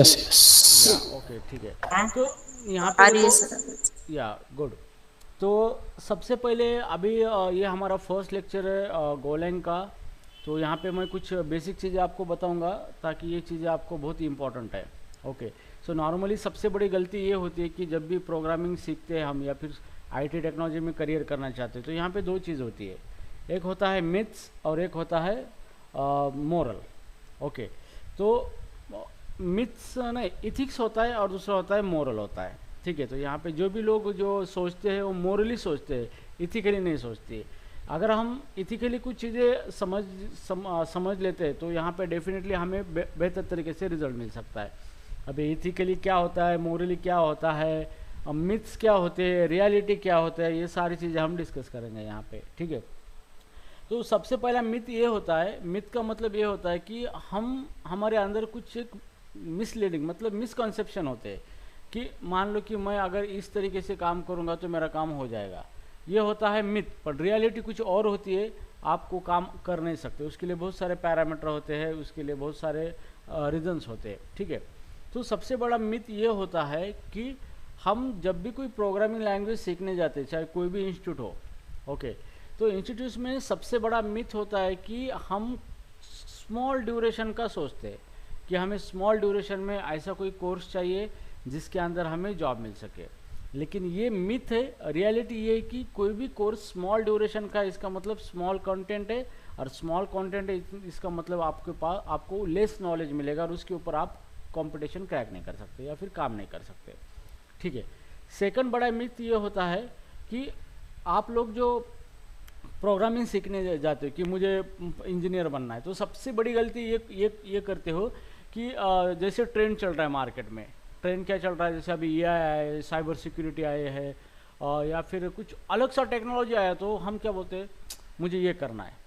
Yes या yes. Okay ठीक है। हाँ, तो यहाँ पे आ रही है देखो, सर। या गुड। तो सबसे पहले अभी ये हमारा फर्स्ट लेक्चर है गोलैंग का। तो यहाँ पे मैं कुछ बेसिक चीज़ें आपको बताऊंगा ताकि ये चीज़ें आपको बहुत ही इंपॉर्टेंट है। ओके। सो नॉर्मली सबसे बड़ी गलती ये होती है कि जब भी प्रोग्रामिंग सीखते हैं हम या फिर आईटी टेक्नोलॉजी में करियर करना चाहते हैं तो यहाँ पे दो चीज़ होती है। एक होता है मिथ्स और एक होता है मोरल। ओके। तो मिथ्स नहीं, इथिक्स होता है और दूसरा होता है मोरल होता है। ठीक है। तो यहाँ पे जो भी लोग जो सोचते हैं वो मोरली सोचते हैं, इथिकली नहीं सोचते। अगर हम इथिकली कुछ चीज़ें समझ लेते हैं तो यहाँ पे डेफिनेटली हमें बेहतर तरीके से रिजल्ट मिल सकता है। अभी इथिकली क्या होता है, मोरली क्या होता है, मिथ्स क्या होते हैं, रियलिटी क्या होता है, ये सारी चीज़ें हम डिस्कस करेंगे यहाँ पे। ठीक है। तो सबसे पहला मिथ ये होता है, मिथ का मतलब ये होता है कि हम हमारे अंदर कुछ एक मिसलीडिंग मतलब मिसकॉन्सेप्शन होते हैं कि मान लो कि मैं अगर इस तरीके से काम करूँगा तो मेरा काम हो जाएगा। ये होता है मिथ, पर रियलिटी कुछ और होती है। आपको काम कर नहीं सकते, उसके लिए बहुत सारे पैरामीटर होते हैं, उसके लिए बहुत सारे रीजंस होते हैं। ठीक है। तो सबसे बड़ा मिथ ये होता है कि हम जब भी कोई प्रोग्रामिंग लैंग्वेज सीखने जाते हैं, चाहे कोई भी इंस्टीट्यूट हो, ओके, तो इंस्टीट्यूट में सबसे बड़ा मिथ होता है कि हम स्मॉल ड्यूरेशन का सोचते हैं कि हमें स्मॉल ड्यूरेशन में ऐसा कोई कोर्स चाहिए जिसके अंदर हमें जॉब मिल सके। लेकिन ये मिथ है। रियलिटी ये है कि कोई भी कोर्स स्मॉल ड्यूरेशन का, इसका मतलब स्मॉल कंटेंट है, और स्मॉल कंटेंट है इसका मतलब आपके पास आपको लेस नॉलेज मिलेगा और उसके ऊपर आप कंपटीशन क्रैक नहीं कर सकते या फिर काम नहीं कर सकते। ठीक है। सेकंड बड़ा मिथ ये होता है कि आप लोग जो प्रोग्रामिंग सीखने जाते हो कि मुझे इंजीनियर बनना है, तो सबसे बड़ी गलती ये करते हो कि जैसे ट्रेंड चल रहा है मार्केट में। ट्रेंड क्या चल रहा है, जैसे अभी एआई आए, साइबर सिक्योरिटी आए है, या फिर कुछ अलग सा टेक्नोलॉजी आया तो हम क्या बोलते हैं, मुझे ये करना है।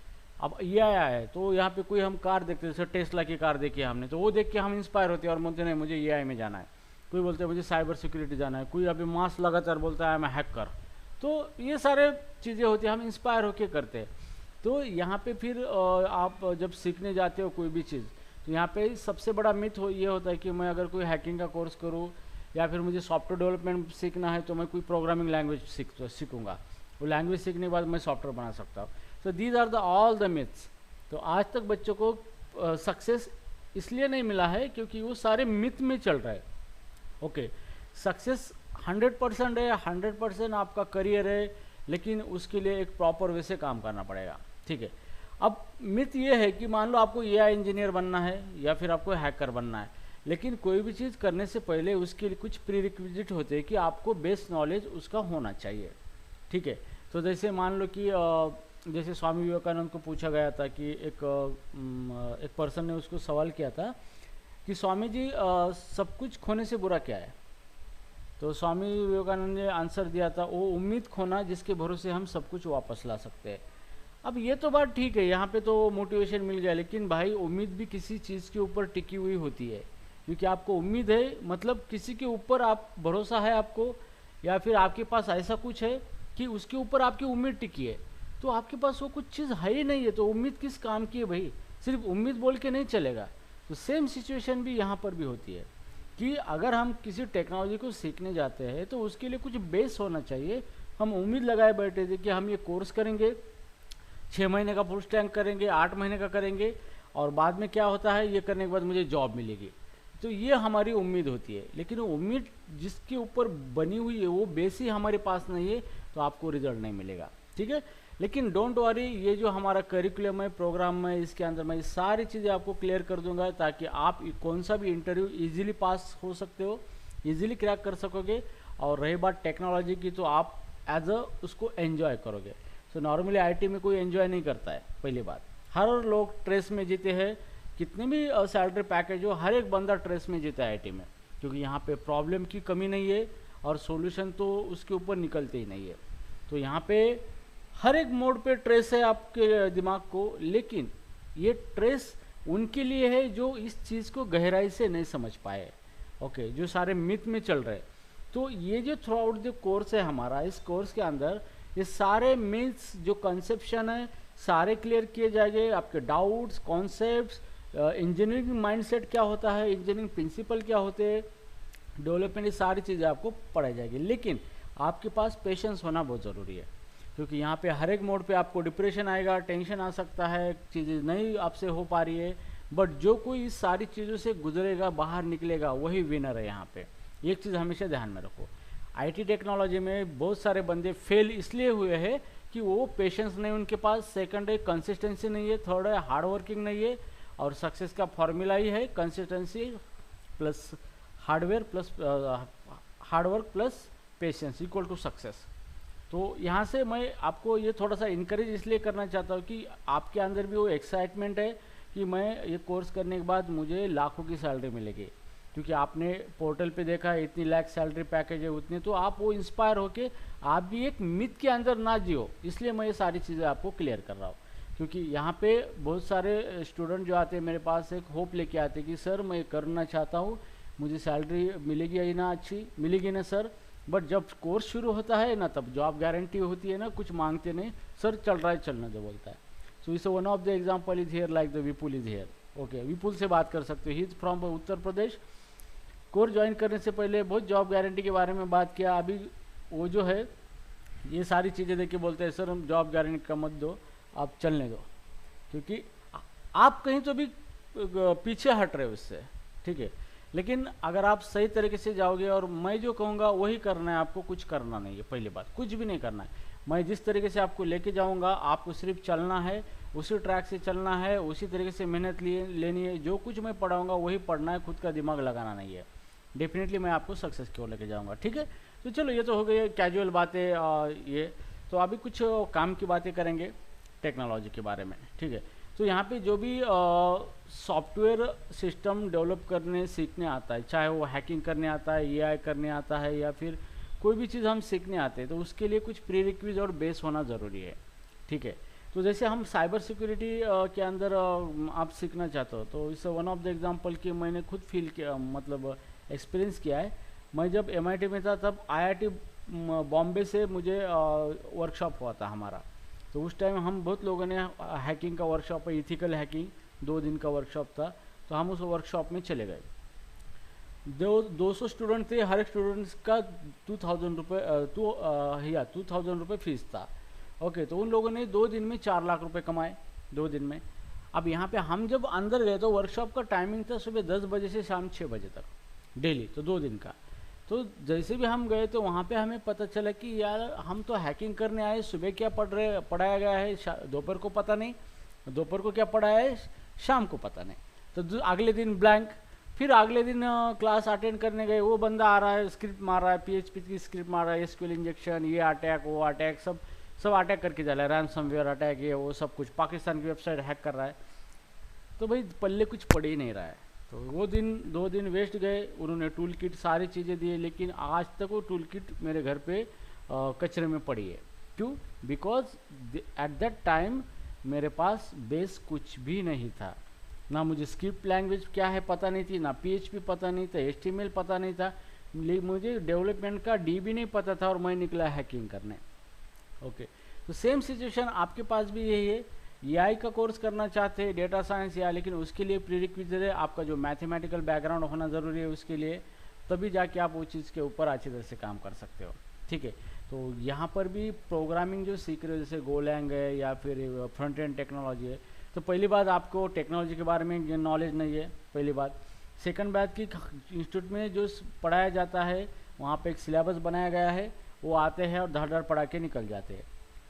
अब ये आया है तो यहाँ पे कोई हम कार देखते हैं, जैसे टेस्ला की कार देखी है हमने, तो वो देख के हम इंस्पायर होते हैं और बोलते नहीं मुझे एआई में जाना है। कोई बोलते हैं मुझे साइबर सिक्योरिटी जाना है, कोई अभी मास्क लगातार बोलता है मैं हैकर। तो ये सारे चीज़ें होती हैं, हम इंस्पायर होके करते हैं। तो यहाँ पे फिर आप जब सीखने जाते हो कोई भी चीज़, तो यहाँ पे सबसे बड़ा मिथ ये होता है कि मैं अगर कोई हैकिंग का कोर्स करूँ या फिर मुझे सॉफ्टवेयर डेवलपमेंट सीखना है तो मैं कोई प्रोग्रामिंग लैंग्वेज सीखूंगा, वो लैंग्वेज सीखने के बाद मैं सॉफ्टवेयर बना सकता हूँ। So these are the all the myths. तो आज तक बच्चों को सक्सेस इसलिए नहीं मिला है क्योंकि वो सारे मिथ में चल रहा है। ओके। सक्सेस 100% है, 100% आपका करियर है, लेकिन उसके लिए एक प्रॉपर वे से काम करना पड़ेगा। ठीक है। अब मिथ ये है कि मान लो आपको एआई इंजीनियर बनना है या फिर आपको हैकर बनना है, लेकिन कोई भी चीज़ करने से पहले उसके लिए कुछ प्रीरिक्विजिट होते हैं कि आपको बेस नॉलेज उसका होना चाहिए। ठीक है। तो जैसे मान लो कि जैसे स्वामी विवेकानंद को पूछा गया था कि एक पर्सन ने उसको सवाल किया था कि स्वामी जी सब कुछ खोने से बुरा क्या है। तो स्वामी विवेकानंद ने आंसर दिया था, वो उम्मीद खोना जिसके भरोसे हम सब कुछ वापस ला सकते हैं। अब ये तो बात ठीक है, यहाँ पे तो मोटिवेशन मिल गया, लेकिन भाई उम्मीद भी किसी चीज़ के ऊपर टिकी हुई होती है। क्योंकि आपको उम्मीद है मतलब किसी के ऊपर आप भरोसा है आपको, या फिर आपके पास ऐसा कुछ है कि उसके ऊपर आपकी उम्मीद टिकी है। तो आपके पास वो कुछ चीज़ है ही नहीं है तो उम्मीद किस काम की है भाई। सिर्फ उम्मीद बोल के नहीं चलेगा। तो सेम सिचुएशन भी यहाँ पर भी होती है कि अगर हम किसी टेक्नोलॉजी को सीखने जाते हैं तो उसके लिए कुछ बेस होना चाहिए। हम उम्मीद लगाए बैठे थे कि हम ये कोर्स करेंगे, 6 महीने का फुल स्टैक करेंगे, 8 महीने का करेंगे, और बाद में क्या होता है ये करने के बाद मुझे जॉब मिलेगी। तो ये हमारी उम्मीद होती है, लेकिन वो उम्मीद जिसके ऊपर बनी हुई है वो बेस ही हमारे पास नहीं है तो आपको रिजल्ट नहीं मिलेगा। ठीक है। लेकिन डोंट वरी, ये जो हमारा करिकुलम है, प्रोग्राम है, इसके अंदर मैं ये सारी चीज़ें आपको क्लियर कर दूंगा ताकि आप कौन सा भी इंटरव्यू इजीली पास हो सकते हो, इजीली क्रैक कर सकोगे। और रही बात टेक्नोलॉजी की तो आप एज अ उसको एन्जॉय करोगे। सो नॉर्मली आईटी में कोई एन्जॉय नहीं करता है, पहली बात। हर लोग ट्रेस में जीते हैं, कितने भी सैलरी पैकेज हो, हर एक बंदा ट्रेस में जीता है आईटी में, क्योंकि यहाँ पे प्रॉब्लम की कमी नहीं है और सॉल्यूशन तो उसके ऊपर निकलते ही नहीं है। तो यहाँ पे हर एक मोड पे ट्रेस है आपके दिमाग को, लेकिन ये ट्रेस उनके लिए है जो इस चीज़ को गहराई से नहीं समझ पाए। ओके। जो सारे मिथ में चल रहे। तो ये जो थ्रू आउट द कोर्स है हमारा, इस कोर्स के अंदर ये सारे मिथ्स जो कंसेप्शन है सारे क्लियर किए जाएंगे। आपके डाउट्स, कॉन्सेप्ट्स, इंजीनियरिंग माइंडसेट क्या होता है, इंजीनियरिंग प्रिंसिपल क्या होते हैं, डेवलपमेंट, ये सारी चीज़ें आपको पढ़ाई जाएगी। लेकिन आपके पास पेशेंस होना बहुत ज़रूरी है, क्योंकि यहाँ पे हर एक मोड पे आपको डिप्रेशन आएगा, टेंशन आ सकता है, चीज़ें नहीं आपसे हो पा रही है, बट जो कोई इस सारी चीज़ों से गुजरेगा, बाहर निकलेगा, वही विनर है। यहाँ पे एक चीज़ हमेशा ध्यान में रखो, आईटी टेक्नोलॉजी में बहुत सारे बंदे फेल इसलिए हुए हैं कि वो पेशेंस नहीं उनके पास, सेकंड है कंसिस्टेंसी नहीं है, थर्ड है हार्ड वर्किंग नहीं है, और सक्सेस का फॉर्मूला ही है consistency plus hardware plus hard work plus patience equal to success. तो यहाँ से मैं आपको ये थोड़ा सा इनकरेज इसलिए करना चाहता हूँ कि आपके अंदर भी वो एक्साइटमेंट है कि मैं ये कोर्स करने के बाद मुझे लाखों की सैलरी मिलेगी, क्योंकि आपने पोर्टल पे देखा है इतनी लाख सैलरी पैकेज है उतनी, तो आप वो इंस्पायर होके आप भी एक मिथ के अंदर ना जियो। इसलिए मैं ये सारी चीज़ें आपको क्लियर कर रहा हूँ, क्योंकि यहाँ पे बहुत सारे स्टूडेंट जो आते हैं मेरे पास एक होप लेके आते हैं कि सर मैं करना चाहता हूँ, मुझे सैलरी मिलेगी या ना, अच्छी मिलेगी ना सर, बट जब कोर्स शुरू होता है ना तब जॉब गारंटी होती है ना, कुछ मांगते नहीं, सर चल रहा है चलने दो बोलता है। सो इस one of the example is here, like the Vipul is here. Okay, Vipul से बात कर सकते हो, he is from Uttar Pradesh. Course join करने से पहले बहुत जॉब गारंटी के बारे में बात किया, अभी वो जो है ये सारी चीज़ें देख के बोलते हैं सर हम जॉब गारंटी का मत दो, आप चलने दो, क्योंकि आप कहीं तो भी पीछे हट रहे हो इससे, ठीक है। लेकिन अगर आप सही तरीके से जाओगे, और मैं जो कहूँगा वही करना है आपको, कुछ करना नहीं है, पहली बात कुछ भी नहीं करना है। मैं जिस तरीके से आपको लेके जाऊँगा आपको सिर्फ चलना है, उसी ट्रैक से चलना है, उसी तरीके से मेहनत लेनी है, जो कुछ मैं पढ़ाऊँगा वही पढ़ना है, खुद का दिमाग लगाना नहीं है। डेफिनेटली मैं आपको सक्सेस की ओर लेके जाऊँगा, ठीक है। तो चलो ये तो हो गई कैजुअल बातें, ये तो अभी कुछ काम की बातें करेंगे टेक्नोलॉजी के बारे में, ठीक है। तो यहाँ पे जो भी सॉफ्टवेयर सिस्टम डेवलप करने सीखने आता है, चाहे वो हैकिंग करने आता है, एआई करने आता है, या फिर कोई भी चीज़ हम सीखने आते हैं, तो उसके लिए कुछ प्रीरिक्विज और बेस होना ज़रूरी है, ठीक है। तो जैसे हम साइबर सिक्योरिटी के अंदर आप सीखना चाहते हो, तो इस वन ऑफ द एग्जांपल की मैंने खुद फील किया, मतलब एक्सपीरियंस किया है। मैं जब MIT में था तब IIT बॉम्बे से मुझे वर्कशॉप हुआ था हमारा, तो उस टाइम हम बहुत लोगों ने हैकिंग का वर्कशॉप है, इथिकल हैकिंग 2 दिन का वर्कशॉप था, तो हम उस वर्कशॉप में चले गए। 200 स्टूडेंट थे, हर एक स्टूडेंट्स का 2000 रुपये फीस था। ओके, तो उन लोगों ने 2 दिन में 4 लाख रुपए कमाए 2 दिन में। अब यहाँ पे हम जब अंदर गए तो वर्कशॉप का टाइमिंग था सुबह 10 बजे से शाम 6 बजे तक डेली, तो 2 दिन का। तो जैसे भी हम गए तो वहाँ पे हमें पता चला कि यार हम तो हैकिंग करने आए, सुबह क्या पढ़ाया गया है दोपहर को पता नहीं, दोपहर को क्या पढ़ाया है शाम को पता नहीं, तो अगले दिन ब्लैंक। फिर अगले दिन क्लास अटेंड करने गए, वो बंदा आ रहा है स्क्रिप्ट मार रहा है, PHP की स्क्रिप्ट मार रहा है, SQL इंजेक्शन, ये अटैक वो अटैक, सब अटैक करके जा रहा है, रैनसमवेयर अटैक, ये वो सब कुछ, पाकिस्तान की वेबसाइट हैक कर रहा है। तो भाई पल्ले कुछ पड़ ही नहीं रहा है। तो वो 2 दिन वेस्ट गए, उन्होंने टूल किट सारी चीज़ें दिए, लेकिन आज तक वो टूल किट मेरे घर पे कचरे में पड़ी है। क्यों? बिकॉज एट दैट टाइम मेरे पास बेस कुछ भी नहीं था, ना मुझे स्क्रिप्ट लैंग्वेज क्या है पता नहीं थी, ना PHP पता नहीं था, HTML पता नहीं था, मुझे डेवलपमेंट का D भी नहीं पता था, और मैं निकला हैकिंग करने। ओके, तो सेम सिचुएशन आपके पास भी यही है। AI का कोर्स करना चाहते हैं, डेटा साइंस या, लेकिन उसके लिए प्रीरिक्विजिट है आपका जो मैथमेटिकल बैकग्राउंड होना ज़रूरी है उसके लिए, तभी जाके आप वो चीज़ के ऊपर अच्छी तरह से काम कर सकते हो, ठीक है। तो यहाँ पर भी प्रोग्रामिंग जो सीख रहे हो, जैसे गोलैंग है या फिर फ्रंट एंड टेक्नोलॉजी है, तो पहली बात आपको टेक्नोलॉजी के बारे में नॉलेज नहीं है, पहली बात। सेकंड बात कि इंस्टीट्यूट में जो पढ़ाया जाता है वहाँ पे एक सिलेबस बनाया गया है, वो आते हैं और धड़ पढ़ा के निकल जाते हैं।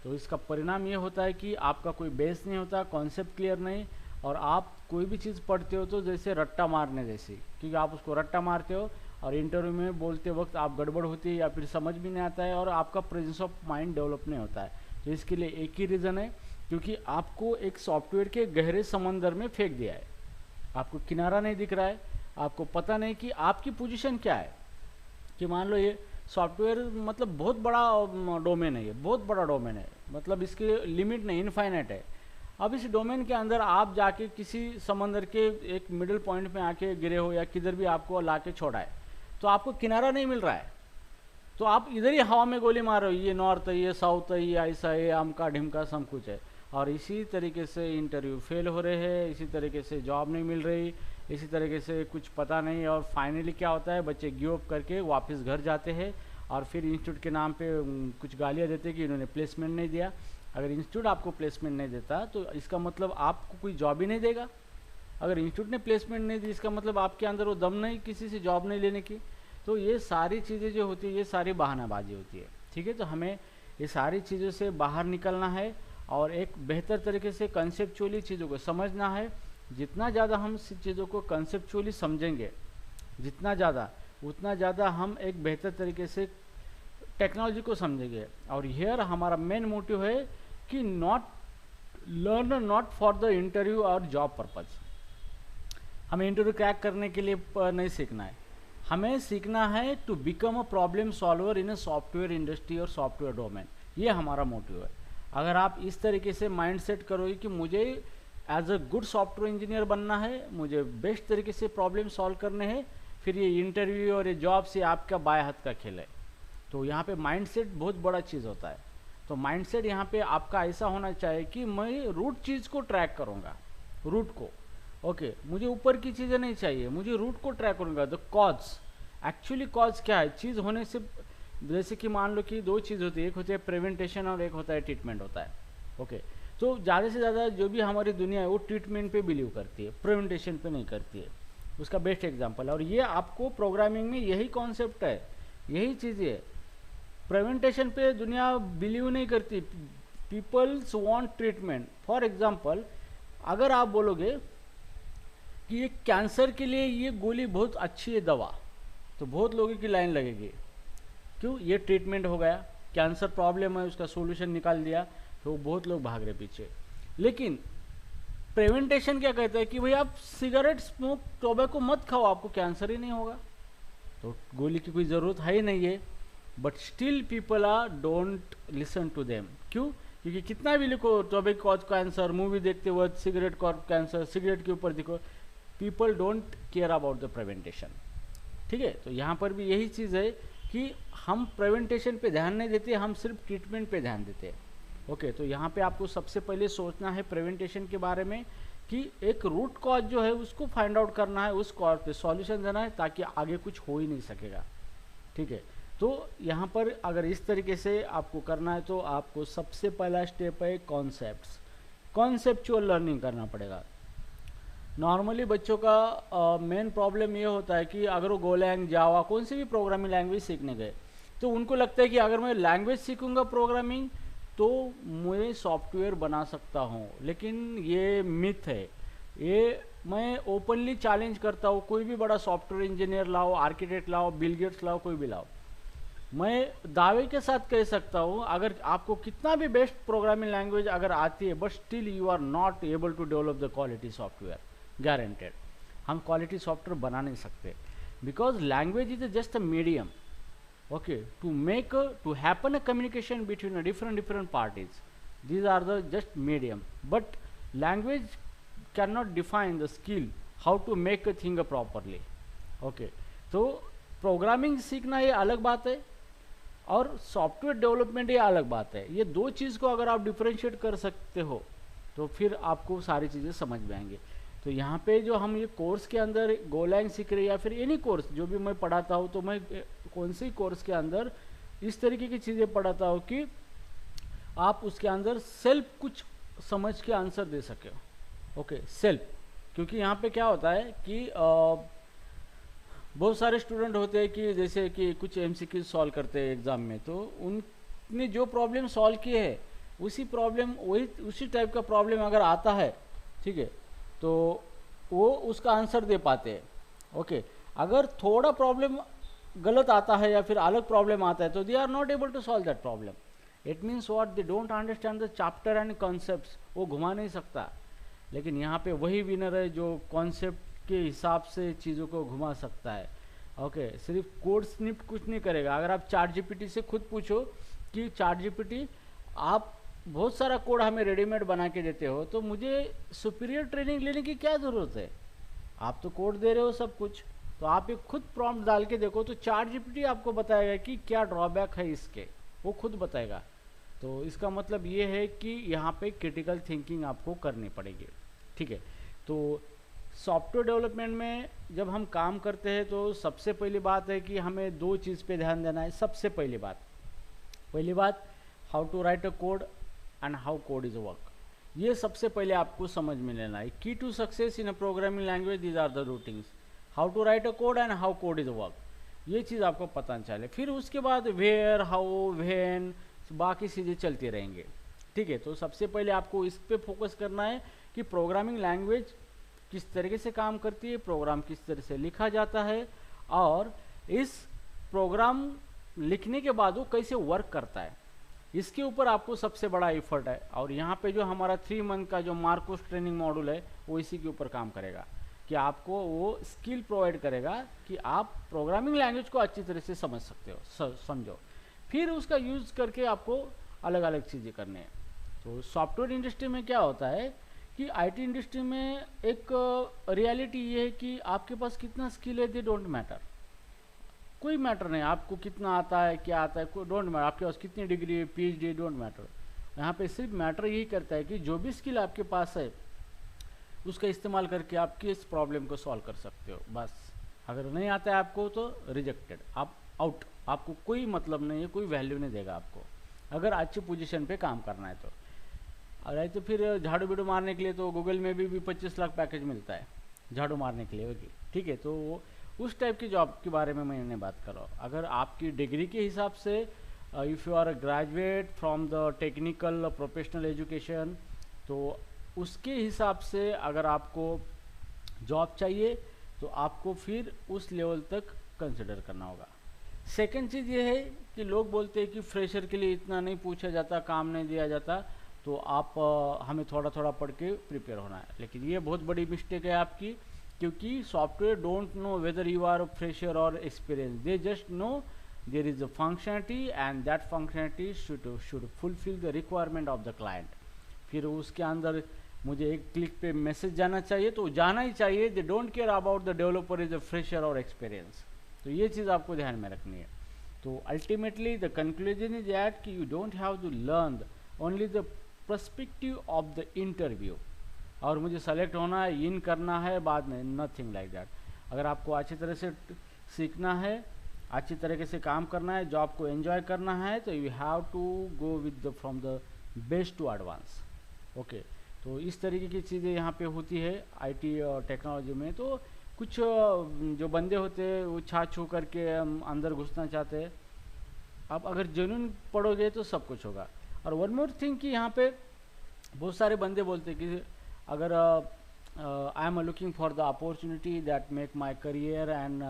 तो इसका परिणाम ये होता है कि आपका कोई बेस नहीं होता, कॉन्सेप्ट क्लियर नहीं, और आप कोई भी चीज़ पढ़ते हो तो जैसे रट्टा मारने जैसी, क्योंकि आप उसको रट्टा मारते हो और इंटरव्यू में बोलते वक्त आप गड़बड़ होती है या फिर समझ भी नहीं आता है, और आपका प्रेजेंस ऑफ माइंड डेवलप नहीं होता है। तो इसके लिए एक ही रीज़न है, क्योंकि आपको एक सॉफ्टवेयर के गहरे समंदर में फेंक दिया है, आपको किनारा नहीं दिख रहा है, आपको पता नहीं कि आपकी पोजीशन क्या है। कि मान लो ये सॉफ्टवेयर मतलब बहुत बड़ा डोमेन है, ये बहुत बड़ा डोमेन है, मतलब इसकी लिमिट नहीं, इनफाइनाइट है। अब इस डोमेन के अंदर आप जाके किसी समंदर के एक मिडिल पॉइंट में आके गिरे हो, या किधर भी आपको ला के छोड़ा है, तो आपको किनारा नहीं मिल रहा है, तो आप इधर ही हवा में गोली मार रहे हो, ये नॉर्थ है, ये साउथ है, ये ऐसा है, आमका ढिमका सब कुछ है, और इसी तरीके से इंटरव्यू फेल हो रहे हैं, इसी तरीके से जॉब नहीं मिल रही, इसी तरीके से कुछ पता नहीं, और फाइनली क्या होता है, बच्चे गिव अप करके वापस घर जाते हैं और फिर इंस्टीट्यूट के नाम पे कुछ गालियाँ देते हैं कि इन्होंने प्लेसमेंट नहीं दिया। अगर इंस्टीट्यूट आपको प्लेसमेंट नहीं देता तो इसका मतलब आपको कोई जॉब ही नहीं देगा। अगर इंस्टीट्यूट ने प्लेसमेंट नहीं दी इसका मतलब आपके अंदर वो दम नहीं किसी से जॉब नहीं लेने की। तो ये सारी चीज़ें जो होती है ये सारी बहानाबाजी होती है, ठीक है। तो हमें ये सारी चीज़ों से बाहर निकलना है और एक बेहतर तरीके से कंसेप्चुअली चीज़ों को समझना है। जितना ज़्यादा हम चीज़ों को कंसेप्चुअली समझेंगे, जितना ज़्यादा उतना ज़्यादा हम एक बेहतर तरीके से टेक्नोलॉजी को समझेंगे। और हियर हमारा मेन मोटिव है कि learn not for the interview और जॉब पर्पज। हमें इंटरव्यू क्रैक करने के लिए नहीं सीखना है, हमें सीखना है to become a problem solver in a software industry और सॉफ्टवेयर डोमेन। ये हमारा मोटिव है। अगर आप इस तरीके से माइंड सेट करोगे कि मुझे as a good software engineer बनना है, मुझे बेस्ट तरीके से प्रॉब्लम सॉल्व करने हैं, फिर ये इंटरव्यू और ये जॉब से आपका बाएं हाथ का खेल है। तो यहाँ पे माइंडसेट बहुत बड़ा चीज़ होता है। तो माइंडसेट यहाँ पे आपका ऐसा होना चाहिए कि मैं रूट चीज़ को ट्रैक करूँगा, रूट को। ओके, मुझे ऊपर की चीज़ें नहीं चाहिए, मुझे रूट को ट्रैक करूँगा। द कॉज, एक्चुअली कॉज क्या है चीज़ होने से। जैसे कि मान लो कि दो चीज़ होती है, एक होती है प्रिवेंटेशन और एक होता है ट्रीटमेंट होता है। ओके, तो ज़्यादा से ज़्यादा जो भी हमारी दुनिया है वो ट्रीटमेंट पे बिलीव करती है, प्रिवेंटेशन पे नहीं करती है। उसका बेस्ट एग्जांपल है, और ये आपको प्रोग्रामिंग में यही कॉन्सेप्ट है, यही चीज़ है। प्रिवेंटेशन पे दुनिया बिलीव नहीं करती, peoples want treatment. For example, अगर आप बोलोगे कि ये कैंसर के लिए ये गोली बहुत अच्छी है दवा, तो बहुत लोगों की लाइन लगेगी। क्यों? ये ट्रीटमेंट हो गया, कैंसर प्रॉब्लम है उसका सॉल्यूशन निकाल दिया, तो बहुत लोग भाग रहे पीछे। लेकिन प्रिवेंटेशन क्या कहता है कि भाई आप सिगरेट स्मोक टोबैको मत खाओ, आपको कैंसर ही नहीं होगा, तो गोली की कोई ज़रूरत है ही नहीं है। But still people are don't listen to them. क्यों? क्योंकि कितना भी लिखो टोबैको कॉज कैंसर, मूवी देखते वक्त सिगरेट कॉज कैंसर, सिगरेट के ऊपर देखो, people don't care about the prevention. ठीक है, तो यहाँ पर भी यही चीज़ है कि हम प्रिवेंटेशन पे ध्यान नहीं देते, हम सिर्फ ट्रीटमेंट पे ध्यान देते हैं। ओके, तो यहाँ पे आपको सबसे पहले सोचना है प्रिवेंटेशन के बारे में कि एक रूट कॉज जो है उसको फाइंड आउट करना है, उस कॉज पे सॉल्यूशन देना है, ताकि आगे कुछ हो ही नहीं सकेगा। ठीक है, तो यहाँ पर अगर इस तरीके से आपको करना है तो आपको सबसे पहला स्टेप है कॉन्सेप्ट्स, कॉन्सेप्चुअल लर्निंग करना पड़ेगा। नॉर्मली बच्चों का मेन प्रॉब्लम ये होता है कि अगर वो गोलैंग, जावा, कौन सी भी प्रोग्रामिंग लैंग्वेज सीखने गए तो उनको लगता है कि अगर मैं लैंग्वेज सीखूंगा प्रोग्रामिंग तो मैं सॉफ्टवेयर बना सकता हूँ। लेकिन ये मिथ है, ये मैं ओपनली चैलेंज करता हूँ, कोई भी बड़ा सॉफ्टवेयर इंजीनियर लाओ, आर्किटेक्ट लाओ, बिल गेट्स लाओ, कोई भी लाओ, मैं दावे के साथ कह सकता हूँ अगर आपको कितना भी बेस्ट प्रोग्रामिंग लैंग्वेज अगर आती है, but still you are not able to develop the quality software, guaranteed. हम क्वालिटी सॉफ्टवेयर बना नहीं सकते, because language is just a medium, okay, to happen a communication between a different parties. These are the just medium, but language cannot define the skill how to make a thing properly. Okay, तो programming सीखना ये अलग बात है और software development ये अलग बात है। ये दो चीज़ को अगर आप डिफरेंशिएट कर सकते हो तो फिर आपको सारी चीज़ें समझ में आएंगे। तो यहाँ पे जो हम ये कोर्स के अंदर गोलैंग सीख रहे हैं या फिर एनी कोर्स जो भी मैं पढ़ाता हूँ, तो मैं कौन सी कोर्स के अंदर इस तरीके की चीज़ें पढ़ाता हूँ कि आप उसके अंदर सेल्फ कुछ समझ के आंसर दे सके। ओके, सेल्फ, क्योंकि यहाँ पे क्या होता है कि बहुत सारे स्टूडेंट होते हैं कि जैसे कि कुछ MCQ सॉल्व करते हैं एग्ज़ाम में, तो उनने जो प्रॉब्लम सॉल्व की है उसी टाइप का प्रॉब्लम अगर आता है, ठीक है, तो वो उसका आंसर दे पाते हैं। ओके, अगर थोड़ा प्रॉब्लम गलत आता है या फिर अलग प्रॉब्लम आता है तो they are not able to solve that problem. It means what, they don't understand the chapter and concepts, वो घुमा नहीं सकता। लेकिन यहाँ पे वही विनर है जो कॉन्सेप्ट के हिसाब से चीज़ों को घुमा सकता है। ओके, सिर्फ कोड स्निप्ट कुछ नहीं करेगा। अगर आप ChatGPT से खुद पूछो कि ChatGPT आप बहुत सारा कोड हमें रेडीमेड बना के देते हो, तो मुझे सुपीरियर ट्रेनिंग लेने की क्या ज़रूरत है? आप तो कोड दे रहे हो सब कुछ, तो आप एक खुद प्रॉम्प्ट डाल के देखो तो ChatGPT आपको बताएगा कि क्या ड्रॉबैक है इसके, वो खुद बताएगा। तो इसका मतलब ये है कि यहाँ पे क्रिटिकल थिंकिंग आपको करनी पड़ेगी, ठीक है। तो सॉफ्टवेयर डेवलपमेंट में जब हम काम करते हैं तो सबसे पहली बात है कि हमें दो चीज़ पे ध्यान देना है। सबसे पहली बात how to write a code and how code is work, ये सबसे पहले आपको समझ में लेना है। Key to success in a programming language these are the routings, how to write a code and how code is work, ये चीज़ आपको पता चले। फिर उसके बाद वेयर, हाउ, व्हेन, बाकी चीज़ें चलती रहेंगे, ठीक है। तो सबसे पहले आपको इस पे फोकस करना है कि प्रोग्रामिंग लैंग्वेज किस तरीके से काम करती है, प्रोग्राम किस तरह से लिखा जाता है, और इस प्रोग्राम लिखने के बाद वो कैसे वर्क करता है, इसके ऊपर आपको सबसे बड़ा एफर्ट है। और यहाँ पे जो हमारा 3 मंथ का जो मार्कोस ट्रेनिंग मॉड्यूल है वो इसी के ऊपर काम करेगा कि आपको वो स्किल प्रोवाइड करेगा कि आप प्रोग्रामिंग लैंग्वेज को अच्छी तरह से समझ सकते हो, समझो। फिर उसका यूज़ करके आपको अलग अलग चीज़ें करनी है। तो सॉफ्टवेयर इंडस्ट्री में क्या होता है कि आईटी इंडस्ट्री में एक रियलिटी ये है कि आपके पास कितना स्किल है, दे डोंट मैटर, कोई मैटर नहीं आपको कितना आता है, क्या आता है, कोई डोंट मैटर, आपके पास कितनी डिग्री है, पीएचडी, डोंट मैटर। यहाँ पे सिर्फ मैटर यही करता है कि जो भी स्किल आपके पास है उसका इस्तेमाल करके आप किस प्रॉब्लम को सॉल्व कर सकते हो, बस। अगर नहीं आता है आपको तो रिजेक्टेड, आप आउट, आपको कोई मतलब नहीं है, कोई वैल्यू नहीं देगा आपको, अगर अच्छी पोजीशन पे काम करना है तो। और तो फिर झाड़ू बीड़ू मारने के लिए तो गूगल में भी 25 लाख पैकेज मिलता है झाड़ू मारने के लिए, होगी, ठीक है। तो उस टाइप की जॉब के बारे में मैंने बात कर रहा हूँ। अगर आपकी डिग्री के हिसाब से, if you are a graduate from the technical professional education, तो उसके हिसाब से अगर आपको जॉब चाहिए तो आपको फिर उस लेवल तक कंसिडर करना होगा। सेकंड चीज़ ये है कि लोग बोलते हैं कि फ्रेशर के लिए इतना नहीं पूछा जाता, काम नहीं दिया जाता, तो आप हमें थोड़ा थोड़ा पढ़ के प्रिपेयर होना है। लेकिन ये बहुत बड़ी मिस्टेक है आपकी, क्योंकि software don't know whether you are fresher or experience, they just know there is a functionality and that functionality should fulfil the requirement of the client. फिर उसके अंदर मुझे एक क्लिक पे मैसेज जाना चाहिए तो जाना ही चाहिए, they don't care about the developer is a fresher or experience. तो ये चीज़ आपको ध्यान में रखनी है। तो ultimately the conclusion is that कि you don't have to learn only the perspective of the interview, और मुझे सेलेक्ट होना है, इन करना है, बाद में नथिंग लाइक दैट। अगर आपको अच्छी तरह से सीखना है, अच्छी तरीके से काम करना है, जॉब को एंजॉय करना है, तो you have to go with the from the best to advance, okay. तो इस तरीके की चीज़ें यहाँ पे होती है आईटी और टेक्नोलॉजी में। तो कुछ जो बंदे होते हैं वो छा छू करके अंदर घुसना चाहते हैं। आप अगर जेन्युइन पढ़ोगे तो सब कुछ होगा। और वन मोर थिंग कि यहाँ पे बहुत सारे बंदे बोलते हैं कि अगर I am looking for the opportunity that make my career and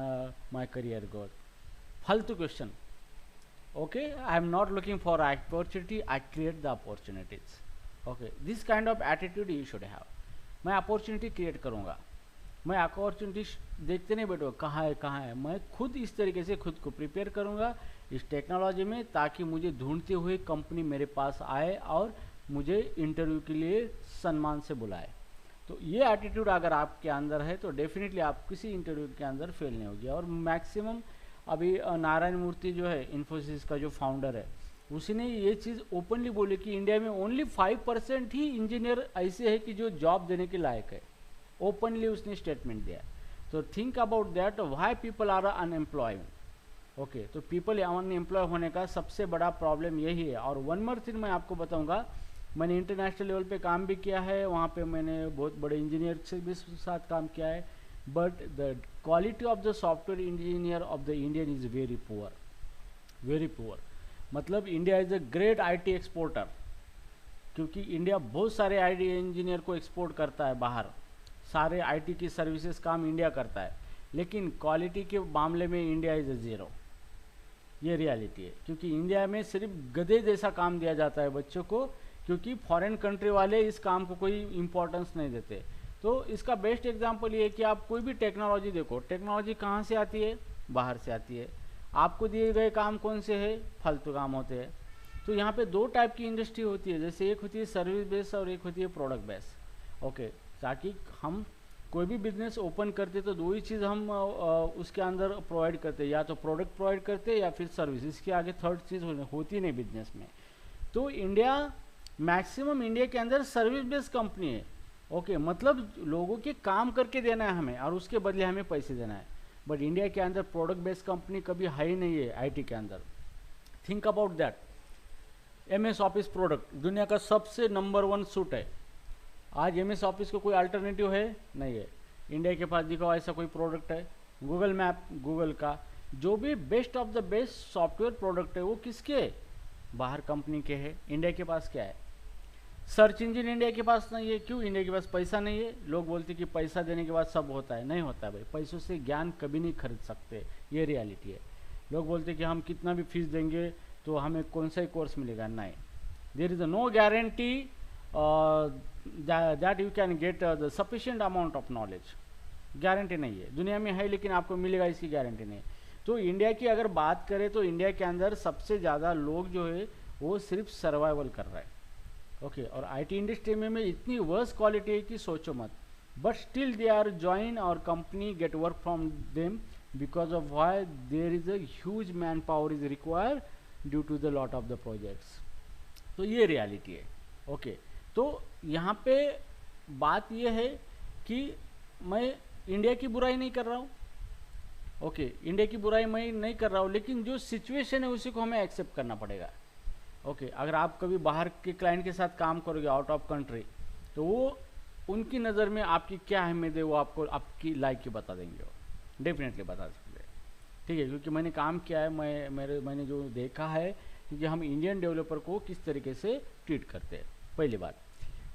my career growth, फालतू question, okay. I am not looking for opportunity, I create the opportunities, okay. This kind of attitude you should have. मैं opportunity create करूँगा, मैं opportunity देखते नहीं बैठो कहाँ है कहाँ है, मैं खुद इस तरीके से खुद को प्रिपेयर करूँगा इस टेक्नोलॉजी में, ताकि मुझे ढूंढते हुए कंपनी मेरे पास आए और मुझे इंटरव्यू के लिए सम्मान से बुलाए। तो ये एटीट्यूड अगर आपके अंदर है तो डेफिनेटली आप किसी इंटरव्यू के अंदर फेल नहीं होगी। और मैक्सिमम अभी नारायण मूर्ति जो है इन्फोसिस का जो फाउंडर है, उसने ये चीज़ ओपनली बोली कि इंडिया में ओनली 5% ही इंजीनियर ऐसे है कि जो जॉब देने के लायक है। ओपनली उसने स्टेटमेंट दिया। तो think about that, why people are unemployed, okay. तो पीपल अनएम्प्लॉय होने का सबसे बड़ा प्रॉब्लम यही है। और वन मोर थिंग मैं आपको बताऊंगा, मैंने इंटरनेशनल लेवल पे काम भी किया है, वहाँ पे मैंने बहुत बड़े इंजीनियर से भी साथ काम किया है, but the quality of the software engineer of the Indian is very poor, very poor. मतलब India is a great IT exporter, क्योंकि इंडिया बहुत सारे आईटी इंजीनियर को एक्सपोर्ट करता है बाहर, सारे आईटी की सर्विसेज काम इंडिया करता है, लेकिन क्वालिटी के मामले में इंडिया इज़ अ ज़ीरो। ये रियलिटी है, क्योंकि इंडिया में सिर्फ गधे जैसा काम दिया जाता है बच्चों को, क्योंकि फॉरेन कंट्री वाले इस काम को कोई इम्पोर्टेंस नहीं देते। तो इसका बेस्ट एग्जांपल ये है कि आप कोई भी टेक्नोलॉजी देखो, टेक्नोलॉजी कहाँ से आती है, बाहर से आती है। आपको दिए गए काम कौन से है, फालतू काम होते हैं। तो यहाँ पे दो टाइप की इंडस्ट्री होती है, जैसे एक होती है सर्विस बेस और एक होती है प्रोडक्ट बेस, ओके। ताकि हम कोई भी बिजनेस ओपन करते तो दो ही चीज़ हम उसके अंदर प्रोवाइड करते, या तो प्रोडक्ट प्रोवाइड करते या फिर सर्विस, इसके आगे थर्ड चीज़ होती नहीं बिजनेस में। तो इंडिया मैक्सिमम इंडिया के अंदर सर्विस बेस्ड कंपनी है। ओके, मतलब लोगों के काम करके देना है हमें और उसके बदले हमें पैसे देना है। बट इंडिया के अंदर प्रोडक्ट बेस्ड कंपनी कभी है ही नहीं है आईटी के अंदर। Think about that. MS office product दुनिया का सबसे नंबर 1 सूट है। आज एमएस ऑफिस को कोई अल्टरनेटिव है नहीं है। इंडिया के पास दिखाओ ऐसा कोई प्रोडक्ट है। गूगल मैप, गूगल का जो भी best of the best software product है वो किसके है? बाहर कंपनी के है। इंडिया के पास क्या है? सर्च इंजन इंडिया के पास नहीं है। क्यों? इंडिया के पास पैसा नहीं है। लोग बोलते कि पैसा देने के बाद सब होता है, नहीं होता है भाई। पैसों से ज्ञान कभी नहीं खरीद सकते, ये रियलिटी है। लोग बोलते कि हम कितना भी फीस देंगे तो हमें कौन सा ही कोर्स मिलेगा, नहीं। There is no guarantee that you can get the sufficient amount of knowledge. Guarantee नहीं है, दुनिया में है लेकिन आपको मिलेगा इसकी गारंटी नहीं। तो इंडिया की अगर बात करें तो इंडिया के अंदर सबसे ज़्यादा लोग जो है वो सिर्फ सर्वाइवल कर रहा है। ओके, और आईटी इंडस्ट्री में इतनी वर्स क्वालिटी है कि सोचो मत। But still they are join or company get work from them because of why there is a huge manpower is required due to the lot of the projects. तो ये reality है। Okay, तो यहाँ पे बात ये है कि मैं इंडिया की बुराई नहीं कर रहा हूँ। ओके, इंडिया की बुराई मैं नहीं कर रहा हूँ, लेकिन जो सिचुएशन है उसी को हमें एक्सेप्ट करना पड़ेगा। ओके, अगर आप कभी बाहर के क्लाइंट के साथ काम करोगे आउट ऑफ कंट्री, तो वो उनकी नज़र में आपकी क्या अहमियत है वो आपको आपकी लाइक की बता देंगे, वो डेफिनेटली बता सकते हैं। ठीक है, क्योंकि मैंने काम किया है, मैंने जो देखा है कि हम इंडियन डेवलपर को किस तरीके से ट्रीट करते हैं, पहली बात।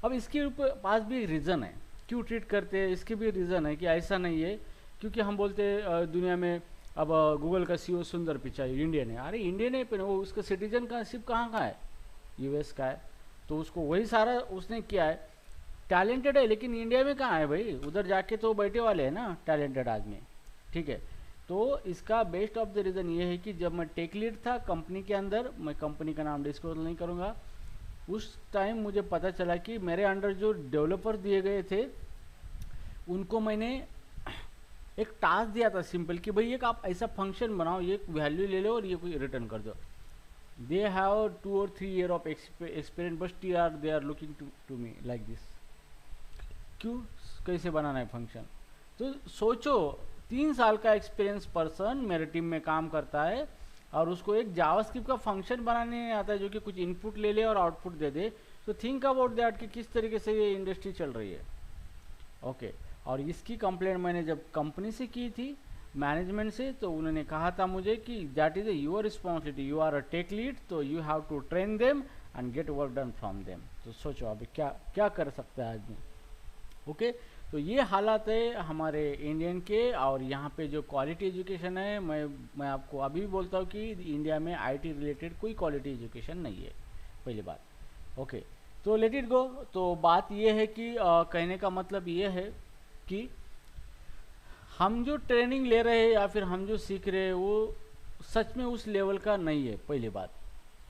अब इसके ऊपर पास भी रीज़न है क्यों ट्रीट करते हैं, इसके भी रीज़न है कि ऐसा नहीं है क्योंकि हम बोलते हैं दुनिया में अब गूगल का सीईओ सुंदर पिचाई इंडियन है। अरे इंडियन है पर वो उसका सिटीजन का शिप कहाँ का है? यूएस का है। तो उसको वही सारा उसने किया है, टैलेंटेड है, लेकिन इंडिया में कहाँ है भाई? उधर जाके तो बैठे वाले हैं ना टैलेंटेड आदमी। ठीक है, तो इसका बेस्ट ऑफ द रीज़न ये है कि जब मैं टेक लीड था कंपनी के अंदर, मैं कंपनी का नाम डिस्क्लोज नहीं करूँगा, उस टाइम मुझे पता चला कि मेरे अंडर जो डेवलपर दिए गए थे उनको मैंने एक टास्क दिया था सिंपल कि भाई एक आप ऐसा फंक्शन बनाओ, ये वैल्यू ले लो और ये कोई रिटर्न कर दो। They have 2 or 3 years of experience but they are looking to me like this. क्यों? कैसे बनाना है फंक्शन? तो सोचो 3 साल का एक्सपीरियंस पर्सन मेरे टीम में काम करता है और उसको एक जावास्क्रिप्ट का फंक्शन बनाने नहीं आता है जो कि कुछ इनपुट ले ले और आउटपुट दे दे। तो थिंक अबाउट दैट कि किस तरीके से ये इंडस्ट्री चल रही है। ओके, और इसकी कंप्लेंट मैंने जब कंपनी से की थी मैनेजमेंट से, तो उन्होंने कहा था मुझे कि that is your responsibility, you are a tech lead, तो you have to train them and get work done from them. तो सोचो अभी क्या क्या कर सकता है आदमी। ओके, तो ये हालात है हमारे इंडियन के। और यहाँ पे जो क्वालिटी एजुकेशन है, मैं आपको अभी भी बोलता हूँ कि इंडिया में आईटी रिलेटेड कोई क्वालिटी एजुकेशन नहीं है, पहली बात। ओके, तो लेट इट गो। तो बात ये है कि कहने का मतलब ये है कि हम जो ट्रेनिंग ले रहे हैं या फिर हम जो सीख रहे हैं वो सच में उस लेवल का नहीं है, पहली बात।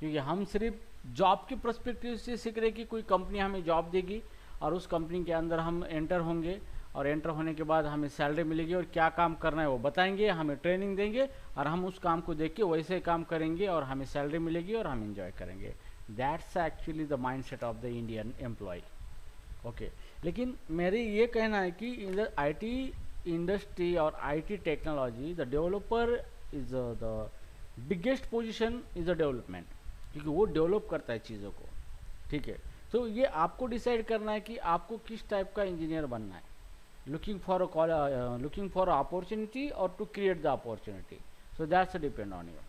क्योंकि हम सिर्फ जॉब के पर्सपेक्टिव से सीख रहे हैं कि कोई कंपनी हमें जॉब देगी और उस कंपनी के अंदर हम एंटर होंगे और एंटर होने के बाद हमें सैलरी मिलेगी और क्या काम करना है वो बताएंगे, हमें ट्रेनिंग देंगे और हम उस काम को देख के वैसे काम करेंगे और हमें सैलरी मिलेगी और हम एंजॉय करेंगे। That's actually the mindset of the Indian employ. Okay, लेकिन मेरी ये कहना है कि इन द आईटी इंडस्ट्री और IT technology the developer is the biggest position is the development, क्योंकि वो डेवलप करता है चीज़ों को। ठीक है, तो ये आपको डिसाइड करना है कि आपको किस टाइप का इंजीनियर बनना है। लुकिंग फॉर अपॉर्चुनिटी और to create the opportunity, so that's depend on you.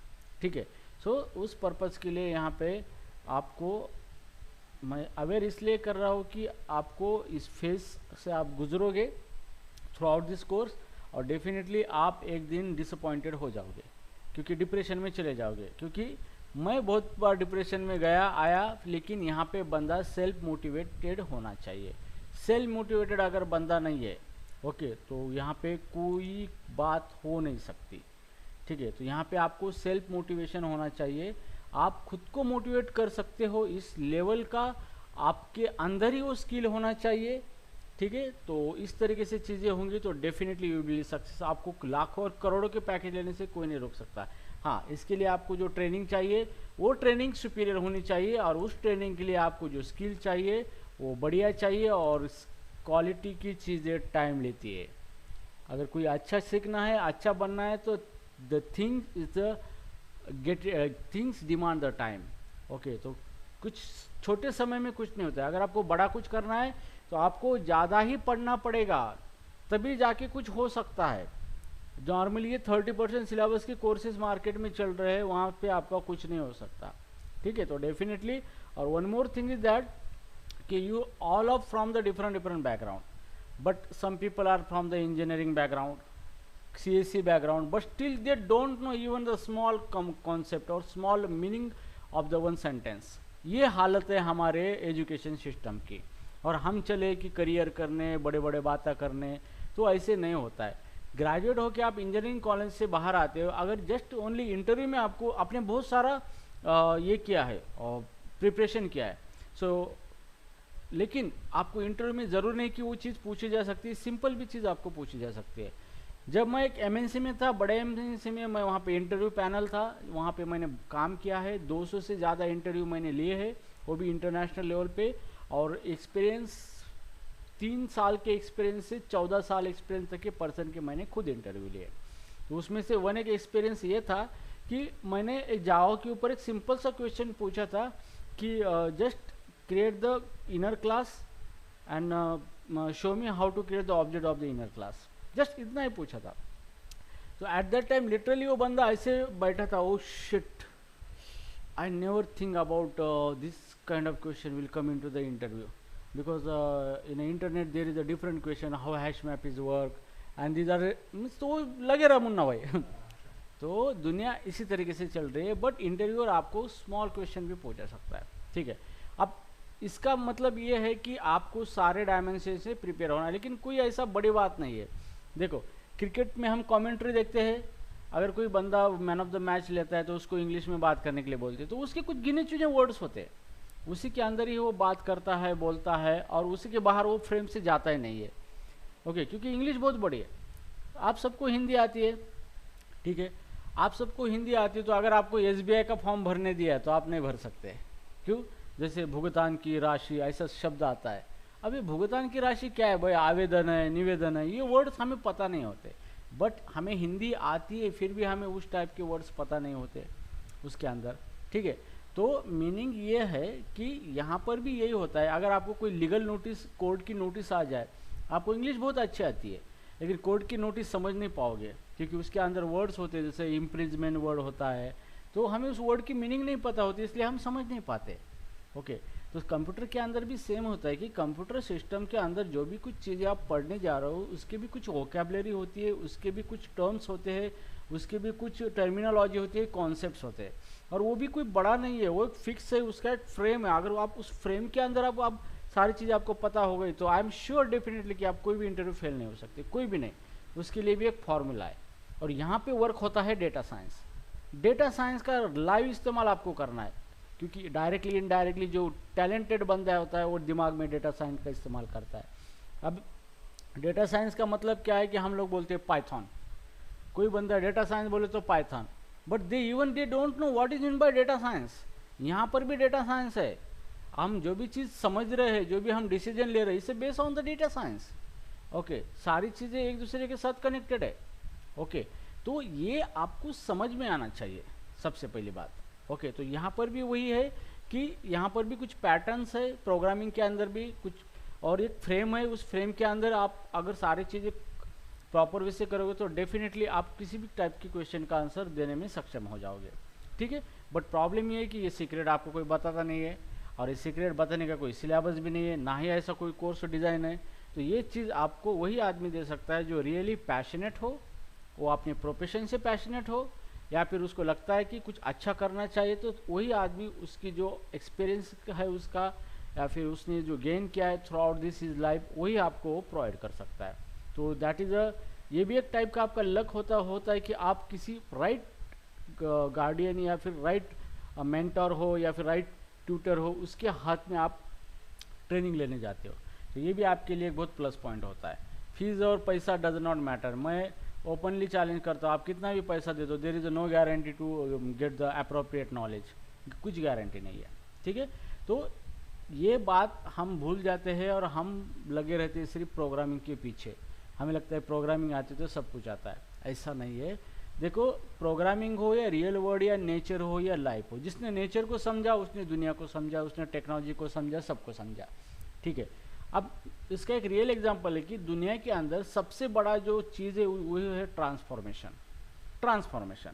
ठीक है, सो उस पर्पज़ के लिए यहाँ पे आपको मैं अवेयर इसलिए कर रहा हूँ कि आपको इस फेज से आप गुजरोगे थ्रू आउट दिस कोर्स और डेफिनेटली आप एक दिन डिसअपॉइंटेड हो जाओगे, क्योंकि डिप्रेशन में चले जाओगे। क्योंकि मैं बहुत बार डिप्रेशन में गया आया, लेकिन यहाँ पे बंदा सेल्फ मोटिवेटेड होना चाहिए। सेल्फ मोटिवेटेड अगर बंदा नहीं है, ओके, तो यहाँ पे कोई बात हो नहीं सकती। ठीक है, तो यहाँ पे आपको सेल्फ मोटिवेशन होना चाहिए। आप खुद को मोटिवेट कर सकते हो, इस लेवल का आपके अंदर ही वो स्किल होना चाहिए ठीक है। तो इस तरीके से चीज़ें होंगी तो डेफिनेटली यू विल सक्सेस। आपको लाखों और करोड़ों के पैकेज लेने से कोई नहीं रोक सकता। हाँ, इसके लिए आपको जो ट्रेनिंग चाहिए वो ट्रेनिंग सुपीरियर होनी चाहिए, और उस ट्रेनिंग के लिए आपको जो स्किल चाहिए वो बढ़िया चाहिए, और क्वालिटी की चीज़ें टाइम लेती है। अगर कोई अच्छा सीखना है, अच्छा बनना है, तो the thing is the get things demand the time. Okay, तो कुछ छोटे समय में कुछ नहीं होता है। अगर आपको बड़ा कुछ करना है तो आपको ज़्यादा ही पढ़ना पड़ेगा, तभी जाके कुछ हो सकता है। नॉर्मली ये 30% सिलेबस के कोर्सेज मार्केट में चल रहे हैं, वहाँ पे आपका कुछ नहीं हो सकता। ठीक है, तो डेफिनेटली। और one more thing is that कि you all of from the different background, but some people are from the engineering background, CSC background, but still they don't know even the small concept or small meaning of the one sentence। ये हालत है हमारे education system की। और हम चले कि career करने, बड़े बड़े बातें करने, तो ऐसे नहीं होता है। ग्रेजुएट होकर आप इंजीनियरिंग कॉलेज से बाहर आते हो, अगर जस्ट ओनली इंटरव्यू में आपको आपने बहुत सारा ये किया है और प्रिपरेशन किया है, सो लेकिन आपको इंटरव्यू में ज़रूर नहीं कि वो चीज़ पूछी जा सकती है, सिंपल भी चीज़ आपको पूछी जा सकती है। जब मैं एक एमएनसी में था, बड़े एमएनसी में, मैं वहाँ पे इंटरव्यू पैनल था, वहाँ पे मैंने काम किया है, 200 से ज़्यादा इंटरव्यू मैंने लिए हैं, वो भी इंटरनेशनल लेवल पे। और एक्सपीरियंस 3 साल के एक्सपीरियंस से 14 साल एक्सपीरियंस तक के पर्सन के मैंने खुद इंटरव्यू लिए। तो उसमें से वन एक एक्सपीरियंस ये था कि मैंने एक जावा के ऊपर एक सिंपल सा क्वेश्चन पूछा था कि just create the inner class and show me how to create the object of the inner class, just इतना ही पूछा था। तो एट दैट टाइम लिटरली वो बंदा ऐसे बैठा था, oh shit, I never think about this kind of question will come in to the interview, because in internet there is a different question, how hash map is work and these are means, तो वो लगे रहा मुन्ना भाई। तो दुनिया इसी तरीके से चल रही है, बट इंटरव्यूअर आपको स्मॉल क्वेश्चन भी पूछा सकता है। ठीक है, अब इसका मतलब ये है कि आपको सारे डायमेंशन से प्रिपेयर होना है, लेकिन कोई ऐसा बड़ी बात नहीं है। देखो, क्रिकेट में हम कमेंट्री देखते हैं, अगर कोई बंदा मैन ऑफ द मैच लेता है तो उसको इंग्लिश में बात करने के लिए बोलते हैं, तो उसके कुछ गिने चुने वर्ड्स होते हैं, उसी के अंदर ही वो बात करता है, बोलता है, और उसी के बाहर वो फ्रेम से जाता ही नहीं है। ओके, क्योंकि इंग्लिश बहुत बड़ी है। आप सबको हिंदी आती है, ठीक है, आप सबको हिंदी आती है, तो अगर आपको SBI का फॉर्म भरने दिया है तो आप नहीं भर सकते। क्यों? जैसे भुगतान की राशि ऐसा शब्द आता है, अभी भुगतान की राशि क्या है भाई? आवेदन है, निवेदन है, ये वर्ड्स हमें पता नहीं होते, बट हमें हिंदी आती है, फिर भी हमें उस टाइप के वर्ड्स पता नहीं होते उसके अंदर। ठीक है, तो मीनिंग ये है कि यहाँ पर भी यही होता है। अगर आपको कोई लीगल नोटिस, कोर्ट की नोटिस आ जाए, आपको इंग्लिश बहुत अच्छी आती है, लेकिन कोर्ट की नोटिस समझ नहीं पाओगे, क्योंकि उसके अंदर वर्ड्स होते हैं, जैसे इम्प्रिजमेंट वर्ड होता है, तो हमें उस वर्ड की मीनिंग नहीं पता होती, इसलिए हम समझ नहीं पाते। ओके, तो कंप्यूटर के अंदर भी सेम होता है कि कंप्यूटर सिस्टम के अंदर जो भी कुछ चीज़ें आप पढ़ने जा रहे हो, उसके भी कुछ वोकैबुलरी होती है, उसके भी कुछ टर्म्स होते हैं, उसके भी कुछ टर्मिनोलॉजी होती है, कॉन्सेप्ट्स होते हैं, और वो भी कोई बड़ा नहीं है, वो एक फिक्स है, उसका एक फ्रेम है। अगर आप उस फ्रेम के अंदर आप सारी चीज़ें आपको पता हो गई, तो आई एम श्योर डेफिनेटली कि आप कोई भी इंटरव्यू फेल नहीं हो सकते, कोई भी नहीं। उसके लिए भी एक फॉर्मूला है, और यहाँ पे वर्क होता है डेटा साइंस। डेटा साइंस का लाइव इस्तेमाल आपको करना है, क्योंकि डायरेक्टली इनडायरेक्टली जो टैलेंटेड बंदा होता है वो दिमाग में डेटा साइंस का इस्तेमाल करता है। अब डेटा साइंस का मतलब क्या है कि हम लोग बोलते हैं पाइथन, कोई बंदा डेटा साइंस बोले तो Python, but they don't know what is mean by data science. यहाँ पर भी डेटा साइंस है, हम जो भी चीज़ समझ रहे हैं, जो भी हम डिसीजन ले रहे हैं, इससे based on the data science. Okay, सारी चीज़ें एक दूसरे के साथ कनेक्टेड है। ओके, तो ये आपको समझ में आना चाहिए सबसे पहली बात। ओके, तो यहाँ पर भी वही है कि यहाँ पर भी कुछ पैटर्न्स है, प्रोग्रामिंग के अंदर भी कुछ, और एक फ्रेम है, उस फ्रेम के अंदर आप अगर सारी चीज़ें प्रॉपर वे से करोगे तो डेफिनेटली आप किसी भी टाइप की क्वेश्चन का आंसर देने में सक्षम हो जाओगे। ठीक है, बट प्रॉब्लम ये है कि ये सीक्रेट आपको कोई बताता नहीं है, और ये सीक्रेट बताने का कोई सिलेबस भी नहीं है, ना ही ऐसा कोई कोर्स डिज़ाइन है। तो ये चीज़ आपको वही आदमी दे सकता है जो रियली पैशनेट हो, वो अपने प्रोफेशन से पैशनेट हो, या फिर उसको लगता है कि कुछ अच्छा करना चाहिए, तो वही आदमी उसकी जो एक्सपीरियंस है उसका, या फिर उसने जो गेन किया है throughout this is life, वही आपको प्रोवाइड कर सकता है। तो दैट इज़ ये भी एक टाइप का आपका लक होता है कि आप किसी राइट गार्डियन या फिर राइट मेंटर हो या फिर राइट ट्यूटर हो, उसके हाथ में आप ट्रेनिंग लेने जाते हो। तो ये भी आपके लिए एक बहुत प्लस पॉइंट होता है। फीस और पैसा डज नॉट मैटर, मैं ओपनली चैलेंज करता हूँ, आप कितना भी पैसा दे दो, there is no guarantee to get the appropriate knowledge, कुछ गारंटी नहीं है, ठीक है। तो ये बात हम भूल जाते हैं और हम लगे रहते हैं सिर्फ प्रोग्रामिंग के पीछे, हमें लगता है प्रोग्रामिंग आती तो सब कुछ आता है, ऐसा नहीं है। देखो प्रोग्रामिंग हो या रियल वर्ल्ड या नेचर हो या लाइफ हो, जिसने नेचर को समझा उसने दुनिया को समझा, उसने टेक्नोलॉजी को समझा, सबको समझा, ठीक है। अब इसका एक रियल एग्जांपल है कि दुनिया के अंदर सबसे बड़ा जो चीज़ है वो है ट्रांसफॉर्मेशन। ट्रांसफॉर्मेशन,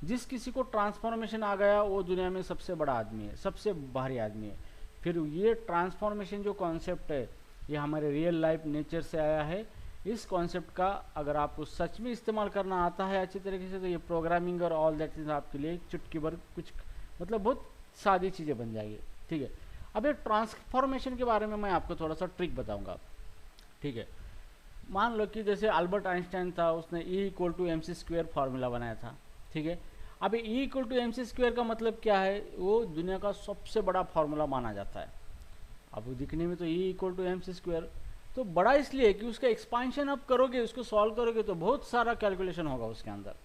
जिस किसी को ट्रांसफॉर्मेशन आ गया वो दुनिया में सबसे बड़ा आदमी है, सबसे भारी आदमी है। फिर ये ट्रांसफॉर्मेशन जो कॉन्सेप्ट है ये हमारे रियल लाइफ नेचर से आया है। इस कॉन्सेप्ट का अगर आपको सच में इस्तेमाल करना आता है अच्छी तरीके से, तो ये प्रोग्रामिंग और ऑल दैट चीज़ आपके लिए चुटकी भर कुछ मतलब बहुत सादी चीज़ें बन जाएगी, ठीक है। अब ये ट्रांसफॉर्मेशन के बारे में मैं आपको थोड़ा सा ट्रिक बताऊंगा, ठीक है। मान लो कि जैसे अल्बर्ट आइंस्टाइन था, उसने E=mc² फार्मूला बनाया था, ठीक है। अब E=mc² का मतलब क्या है, वो दुनिया का सबसे बड़ा फार्मूला माना जाता है। अब वो दिखने में तो E=mc², तो बड़ा इसलिए कि उसका एक्सपांशन आप करोगे, उसको सॉल्व करोगे तो बहुत सारा कैलकुलेशन होगा उसके अंदर,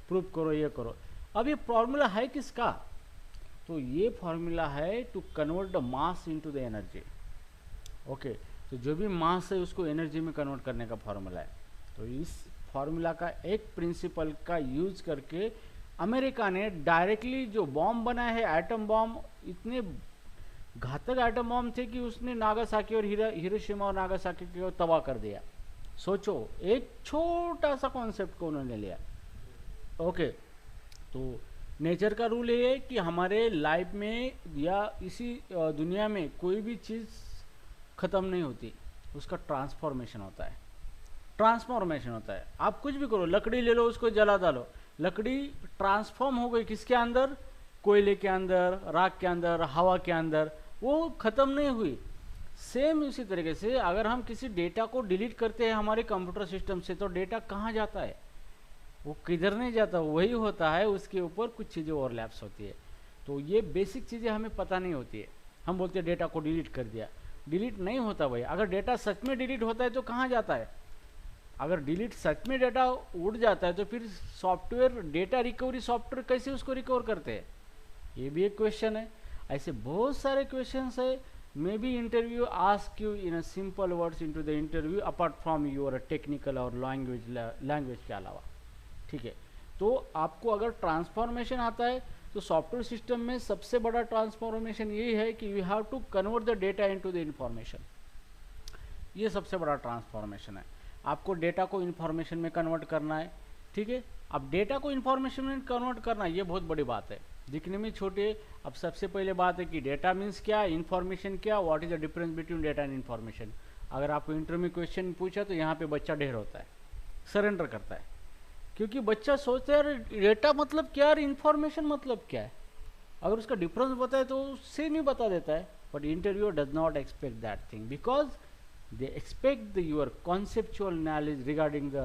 प्रूफ करो ये करो। अब ये फार्मूला है किसका, तो ये फार्मूला है to convert the mass into the energy, okay. तो जो भी मास है उसको एनर्जी में कन्वर्ट करने का फार्मूला है। तो इस फार्मूला का एक प्रिंसिपल का यूज करके अमेरिका ने डायरेक्टली जो बॉम्ब बनाया है, एटम बॉम्ब, इतने घातक एटम बॉम्ब थे कि उसने नागासाकी और हिरोशिमा और नागासाकी को तबाह कर दिया। सोचो, एक छोटा सा कॉन्सेप्ट को उन्होंने लिया, ओके। तो नेचर का रूल ये है कि हमारे लाइफ में या इसी दुनिया में कोई भी चीज़ ख़त्म नहीं होती, उसका ट्रांसफॉर्मेशन होता है, ट्रांसफॉर्मेशन होता है। आप कुछ भी करो, लकड़ी ले लो, उसको जला डालो, लकड़ी ट्रांसफॉर्म हो गई किसके अंदर, कोयले के अंदर, राख के अंदर, हवा के अंदर, वो ख़त्म नहीं हुई। सेम इसी तरीके से अगर हम किसी डेटा को डिलीट करते हैं हमारे कंप्यूटर सिस्टम से, तो डेटा कहाँ जाता है, वो किधर नहीं जाता, वही होता है, उसके ऊपर कुछ चीज़ें ओवरलैप्स होती है। तो ये बेसिक चीज़ें हमें पता नहीं होती है, हम बोलते हैं डेटा को डिलीट कर दिया, डिलीट नहीं होता भाई। अगर डेटा सच में डिलीट होता है तो कहाँ जाता है, अगर डिलीट सच में डेटा उड़ जाता है तो फिर सॉफ्टवेयर, डेटा रिकवरी सॉफ्टवेयर कैसे उसको रिकवर करते हैं, ये भी एक क्वेश्चन है। ऐसे बहुत सारे क्वेश्चंस है। May be interview ask you in a simple words into the interview apart from your technical और लैंग्वेज के अलावा, ठीक है। तो आपको अगर ट्रांसफॉर्मेशन आता है तो सॉफ्टवेयर सिस्टम में सबसे बड़ा ट्रांसफॉर्मेशन यही है कि you have to convert the data into the information. ये सबसे बड़ा ट्रांसफॉर्मेशन है, आपको डेटा को इंफॉर्मेशन में कन्वर्ट करना है, ठीक है। अब डेटा को इंफॉर्मेशन में कन्वर्ट करना ये बहुत बड़ी बात है, दिखने में छोटे। अब सबसे पहले बात है कि डेटा मीन्स क्या, इंफॉर्मेशन क्या, what is the difference between data and information. अगर आपको इंटरव्यू में क्वेश्चन पूछा तो यहाँ पे बच्चा ढेर होता है, सरेंडर करता है, क्योंकि बच्चा सोचता है डेटा मतलब क्या है, इंफॉर्मेशन मतलब क्या है। अगर उसका डिफरेंस बताए तो उससे नहीं बता देता है। But interviewer does not expect that thing, because they expect your conceptual knowledge regarding the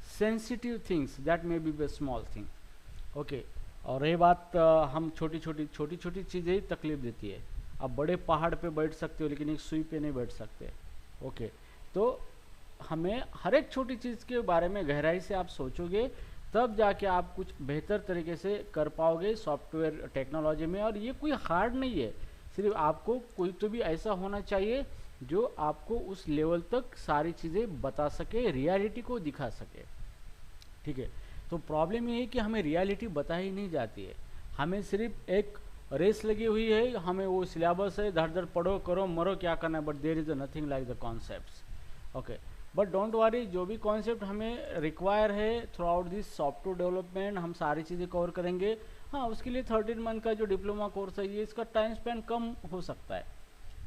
sensitive things that may be a small thing, okay। और ये बात हम छोटी छोटी चीज़ें तकलीफ देती है। आप बड़े पहाड़ पे बैठ सकते हो लेकिन एक सुई पे नहीं बैठ सकते, ओके। तो हमें हर एक छोटी चीज़ के बारे में गहराई से आप सोचोगे तब जाके आप कुछ बेहतर तरीके से कर पाओगे सॉफ्टवेयर टेक्नोलॉजी में। और ये कोई हार्ड नहीं है, सिर्फ आपको कोई तो भी ऐसा होना चाहिए जो आपको उस लेवल तक सारी चीज़ें बता सके, रियलिटी को दिखा सके, ठीक है। तो प्रॉब्लम ये है कि हमें रियलिटी बताई नहीं जाती है, हमें सिर्फ एक रेस लगी हुई है, हमें वो सिलेबस है, धड़ धड़ पढ़ो करो मरो क्या करना है, but there is nothing like the concepts, okay. But don't worry, जो भी कॉन्सेप्ट हमें रिक्वायर है throughout this software development हम सारी चीज़ें कवर करेंगे। हाँ, उसके लिए 13 मंथ का जो डिप्लोमा कोर्स है ये इसका टाइम स्पेंड कम हो सकता है,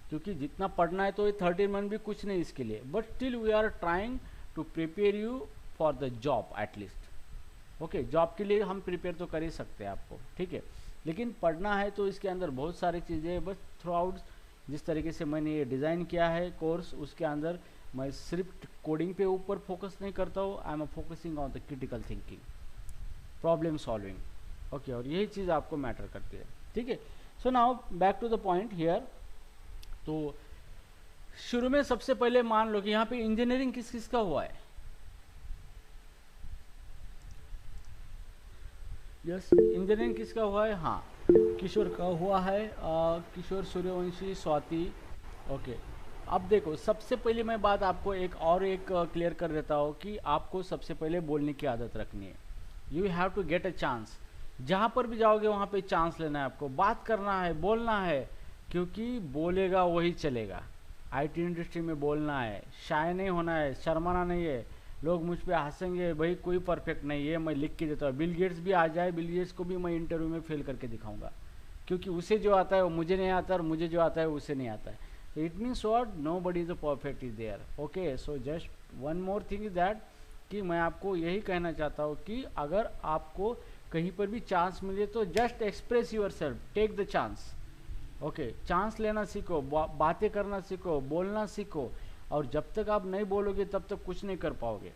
क्योंकि जितना पढ़ना है तो ये 13 मंथ भी कुछ नहीं इसके लिए। But still we are trying to prepare you for the job at least, okay. Job के लिए हम प्रिपेयर तो कर ही सकते हैं आपको, ठीक है। लेकिन पढ़ना है तो इसके अंदर बहुत सारी चीज़ें, बस थ्रू आउट जिस तरीके से मैंने ये डिज़ाइन किया है कोर्स, उसके अंदर मैं सिर्फ कोडिंग पे ऊपर फोकस नहीं करता हूँ, I am focusing on the critical thinking, problem solving, okay. और यही चीज़ आपको मैटर करती है, ठीक है। So now back to the point here. तो शुरू में सबसे पहले मान लो कि यहाँ पे इंजीनियरिंग किस किस का हुआ है। यस, इंजीनियरिंग किसका हुआ है? हाँ, किशोर का हुआ है, किशोर, सूर्यवंशी, स्वाति। ओके, अब देखो सबसे पहले मैं बात आपको एक क्लियर कर देता हूँ कि आपको सबसे पहले बोलने की आदत रखनी है। You have to get a chance. जहाँ पर भी जाओगे वहाँ पे चांस लेना है, आपको बात करना है, बोलना है, क्योंकि बोलेगा वही चलेगा। आईटी इंडस्ट्री में बोलना है, शाय नहीं होना है, शर्माना नहीं है। लोग मुझ पे हंसेंगे, भाई कोई परफेक्ट नहीं है, मैं लिख के देता हूँ। बिल गेट्स भी आ जाए, बिल गेट्स को भी मैं इंटरव्यू में फेल करके दिखाऊंगा, क्योंकि उसे जो आता है वो मुझे नहीं आता, और मुझे जो आता है उसे नहीं आता है। तो it means what, nobody is a perfect is there. Okay, so just one more thing is that कि मैं आपको यही कहना चाहता हूँ कि अगर आपको कहीं पर भी चांस मिले तो just express yourself, take the chance. Okay, chance लेना सीखो, बातें करना सीखो, बोलना सीखो, और जब तक आप नहीं बोलोगे तब तक कुछ नहीं कर पाओगे।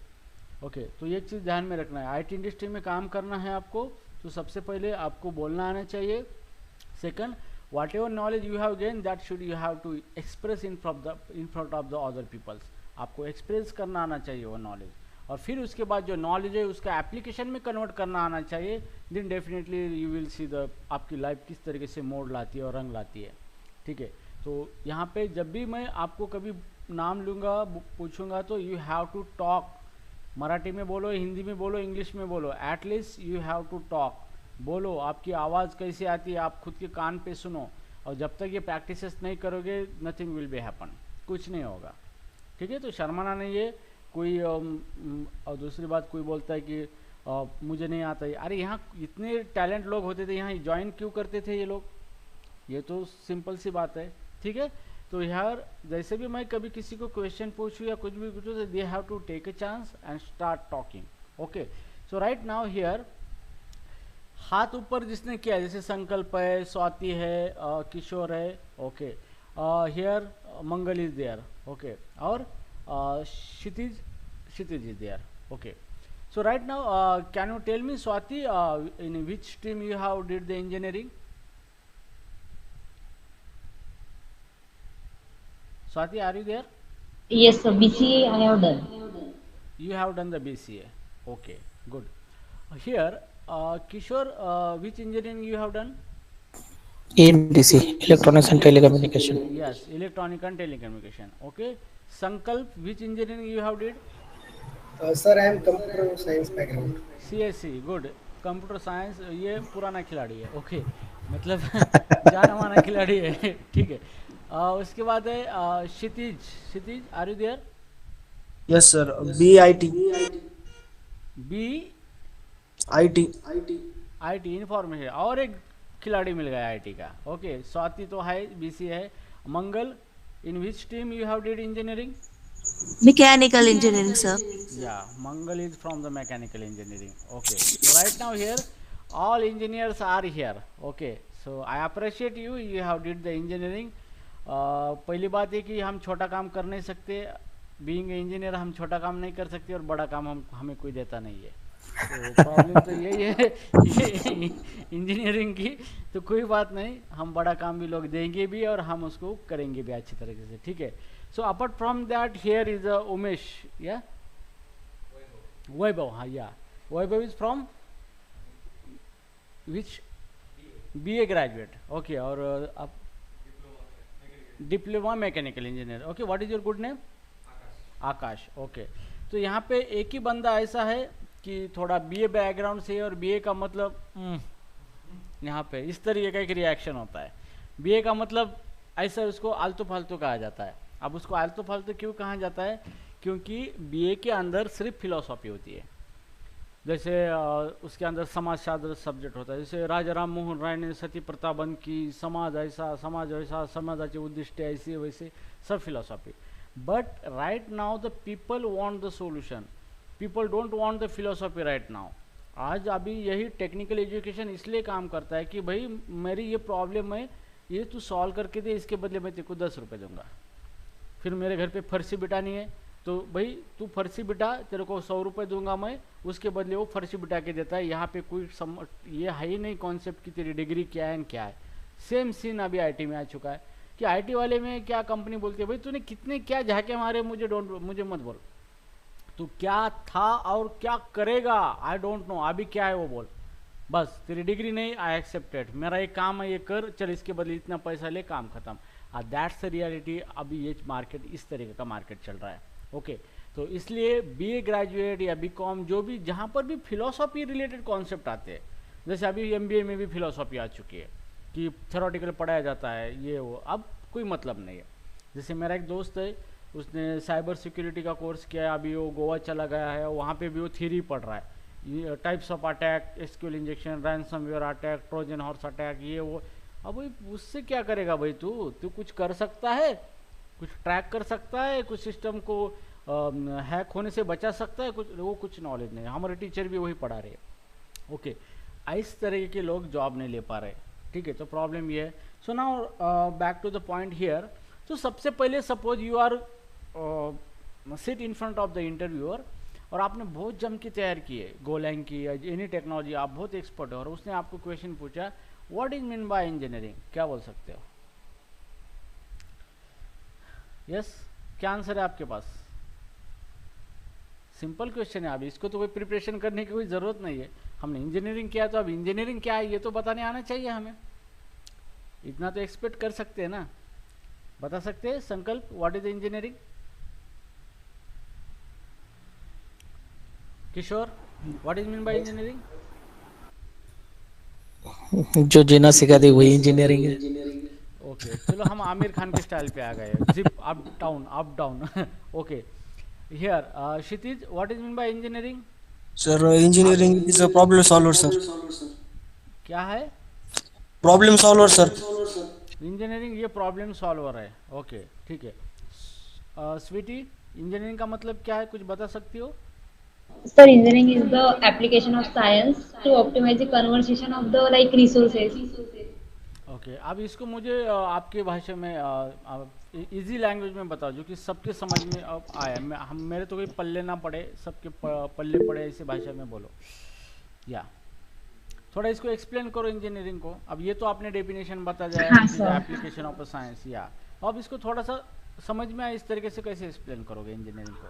ओके, तो ये चीज़ ध्यान में रखना है। आईटी इंडस्ट्री में काम करना है आपको, तो सबसे पहले आपको बोलना आना चाहिए। Second, whatever knowledge you have gain that should you have to express in front of the other peoples. आपको एक्सप्रेस करना आना चाहिए वो नॉलेज, और फिर उसके बाद जो नॉलेज है उसका एप्लीकेशन में कन्वर्ट करना आना चाहिए। Then definitely you will see the आपकी लाइफ किस तरीके से मोड़ लाती है और रंग लाती है। ठीक है, तो यहाँ पे जब भी मैं आपको कभी नाम लूँगा, पूछूंगा, तो you have to talk. Marathi में बोलो, हिंदी में बोलो, इंग्लिश में बोलो, at least you have to talk. बोलो, आपकी आवाज़ कैसे आती है आप खुद के कान पे सुनो, और जब तक ये प्रैक्टिसेस नहीं करोगे नथिंग विल बी हैपन, कुछ नहीं होगा। ठीक है, तो शर्माना नहीं है कोई। और दूसरी बात, कोई बोलता है कि मुझे नहीं आता है, अरे यहाँ इतने टैलेंट लोग होते थे, यहाँ ज्वाइन क्यों करते थे ये लोग? ये तो सिंपल सी बात है। ठीक है, तो यार जैसे भी मैं कभी किसी को क्वेश्चन पूछूँ या कुछ भी पूछूँ, तो they have to take a chance and start talking. Okay, so right now here हाथ ऊपर जिसने किया, जैसे संकल्प है, स्वाति है, किशोर है। Okay, here Mangal is there. Okay, और Kshitij, Kshitij is there. Okay, so right now can you tell me, Swati, in which stream you have did the engineering? Swati, are you there? Yes, sir. BCA I have done. You have done the BCA. Okay, good. Here, Kishore, which engineering you have done? EMTC, Electronics and Telecommunication. Yes, electronic and telecommunication. Okay. Sankalp, which engineering you have did? Sir, I am computer science background. CSC, good. Computer science, ये पुराना खिलाड़ी है। Okay, मतलब जाना माना खिलाड़ी है। ठीक है, उसके बाद है Kshitij. Kshitij, are you there? Yes, sir. BIT. B IT. IT information, और एक खिलाड़ी मिल गया आईटी का। ओके, स्वाति तो है, बीसी है। Mangal, in which team you have did engineering? Mechanical engineering, sir. Yeah, Mangal is from the mechanical engineering. Okay, so right now here, all engineers are here. Okay, so I appreciate you. You have did the engineering. पहली बात है कि हम छोटा काम कर नहीं सकते। बीइंग इंजीनियर हम छोटा काम नहीं कर सकते, और बड़ा काम हमें कोई देता नहीं है। तो प्रॉब्लम तो यही है इंजीनियरिंग की। तो कोई बात नहीं, हम बड़ा काम भी लोग देंगे भी, और हम उसको करेंगे भी अच्छी तरीके से। ठीक है, so apart from that, here is Umesh, yeah, Vaibhav, yeah, Vaibhav is from which? BA graduate. Okay, और diploma mechanical engineer. Okay, what is your good name? Akash. Okay, तो यहाँ पे एक ही बंदा ऐसा है कि थोड़ा बीए बैकग्राउंड से, और बीए का मतलब यहाँ पे इस तरीके का एक रिएक्शन होता है। बीए का मतलब ऐसा उसको आलतू फालतू कहा जाता है। अब उसको आलतू फालतू क्यों कहा जाता है? क्योंकि बीए के अंदर सिर्फ फिलोसॉफी होती है। जैसे उसके अंदर समाजशास्त्र सब्जेक्ट होता है, जैसे राजा राम मोहन राय ने सती प्रथा बंद की, समाज ऐसा, समाज वैसा, समाजाचे उद्दिष्टे ऐसे वैसे, सब philosophy. But right now the people want the solution, people don't want the philosophy right now. आज अभी यही टेक्निकल एजुकेशन इसलिए काम करता है कि भाई मेरी ये प्रॉब्लम है, ये तू सॉल्व करके दे, इसके बदले मैं तेरे को 10 रुपये दूंगा। फिर मेरे घर पे फर्शी बिठानी है, तो भाई तू फर्शी बिठा, तेरे को 100 रुपये दूंगा मैं, उसके बदले वो फर्शी बिठा के देता है। यहाँ पे कोई ये है ही नहीं कॉन्सेप्ट कि तेरी डिग्री क्या है क्या है। सेम सीन अभी आईटी में आ चुका है। कि आईटी वाले में क्या कंपनी बोलती है, भाई तूने कितने क्या झाके मारे, मुझे मत बोल, तू क्या था और क्या करेगा, आई डोंट नो, अभी क्या है वो बोल, बस तेरी डिग्री नहीं, आई एक्सेप्टेड, मेरा एक काम है ये कर, चल इसके बदले इतना पैसा ले, काम खत्म। That's the reality. अभी ये मार्केट इस तरीके का मार्केट चल रहा है। ओके तो इसलिए बीए ग्रेजुएट या बीकॉम जो भी, जहाँ पर भी फिलोसॉफी रिलेटेड कॉन्सेप्ट आते हैं, जैसे अभी एमबीए में भी फिलोसॉफी आ चुकी है कि थ्योरेटिकल पढ़ाया जाता है ये वो, अब कोई मतलब नहीं है। जैसे मेरा एक दोस्त है, उसने साइबर सिक्योरिटी का कोर्स किया है, अभी वो गोवा चला गया है, वहाँ पे भी वो थ्योरी पढ़ रहा है, ये types of attack, SQL injection, ransomware attack, Trojan horse attack, ये वो। अब भाई उससे क्या करेगा भाई, तू कुछ कर सकता है, कुछ ट्रैक कर सकता है, कुछ सिस्टम को हैक होने से बचा सकता है, कुछ नॉलेज नहीं है। हमारे टीचर भी वही पढ़ा रहे हैं। ओके इस तरह के लोग जॉब नहीं ले पा रहे, ठीक है, तो प्रॉब्लम ये है। So now back to the point here. तो सबसे पहले suppose you are sit in front of the interviewer और आपने बहुत जम की तैयारी की है, गोलैंग की या एनी टेक्नोलॉजी, आप बहुत एक्सपर्ट हो, और उसने आपको क्वेश्चन पूछा what is mean by engineering, क्या बोल सकते हो? यस क्या आंसर है आपके पास? सिंपल क्वेश्चन है, अभी इसको तो कोई प्रिपरेशन करने की कोई ज़रूरत नहीं है। हमने इंजीनियरिंग किया तो अब इंजीनियरिंग क्या है ये तो बताने आना चाहिए हमें, इतना तो एक्सपेक्ट कर सकते हैं ना। बता सकते हैं Sankalp, what is engineering? Kishore what is mean by engineering? जो जीना सिखा दे वही इंजीनियरिंग है। ओके चलो हम आमिर खान के स्टाइल पे आ गए, zip up down up down. Okay here Kshitij what is mean by engineering? Sir, engineering is a problem solver, sir. क्या है Problem solver, sir. इंजीनियरिंग? ये प्रॉब्लम सॉल्वर है। ओके ठीक है। स्वीटी इंजीनियरिंग का मतलब क्या है, कुछ बता सकती हो? Sir, engineering is the application of science to optimize the conservation of the like resources. Okay अब इसको मुझे आपके भाषा में इजी लैंग्वेज में बताओ जो कि सबके समझ में अब आए, हम मेरे तो कोई पल्ले ना पड़े, सबके पल्ले पड़े, ऐसी भाषा में बोलो। या थोड़ा इसको एक्सप्लेन करो इंजीनियरिंग को। अब ये तो आपने डेफिनेशन बता दिया हाँ, सर। एप्लीकेशन ऑफ साइंस, या अब इसको थोड़ा सा समझ में आए इस तरीके से कैसे एक्सप्लेन करोगे इंजीनियरिंग को?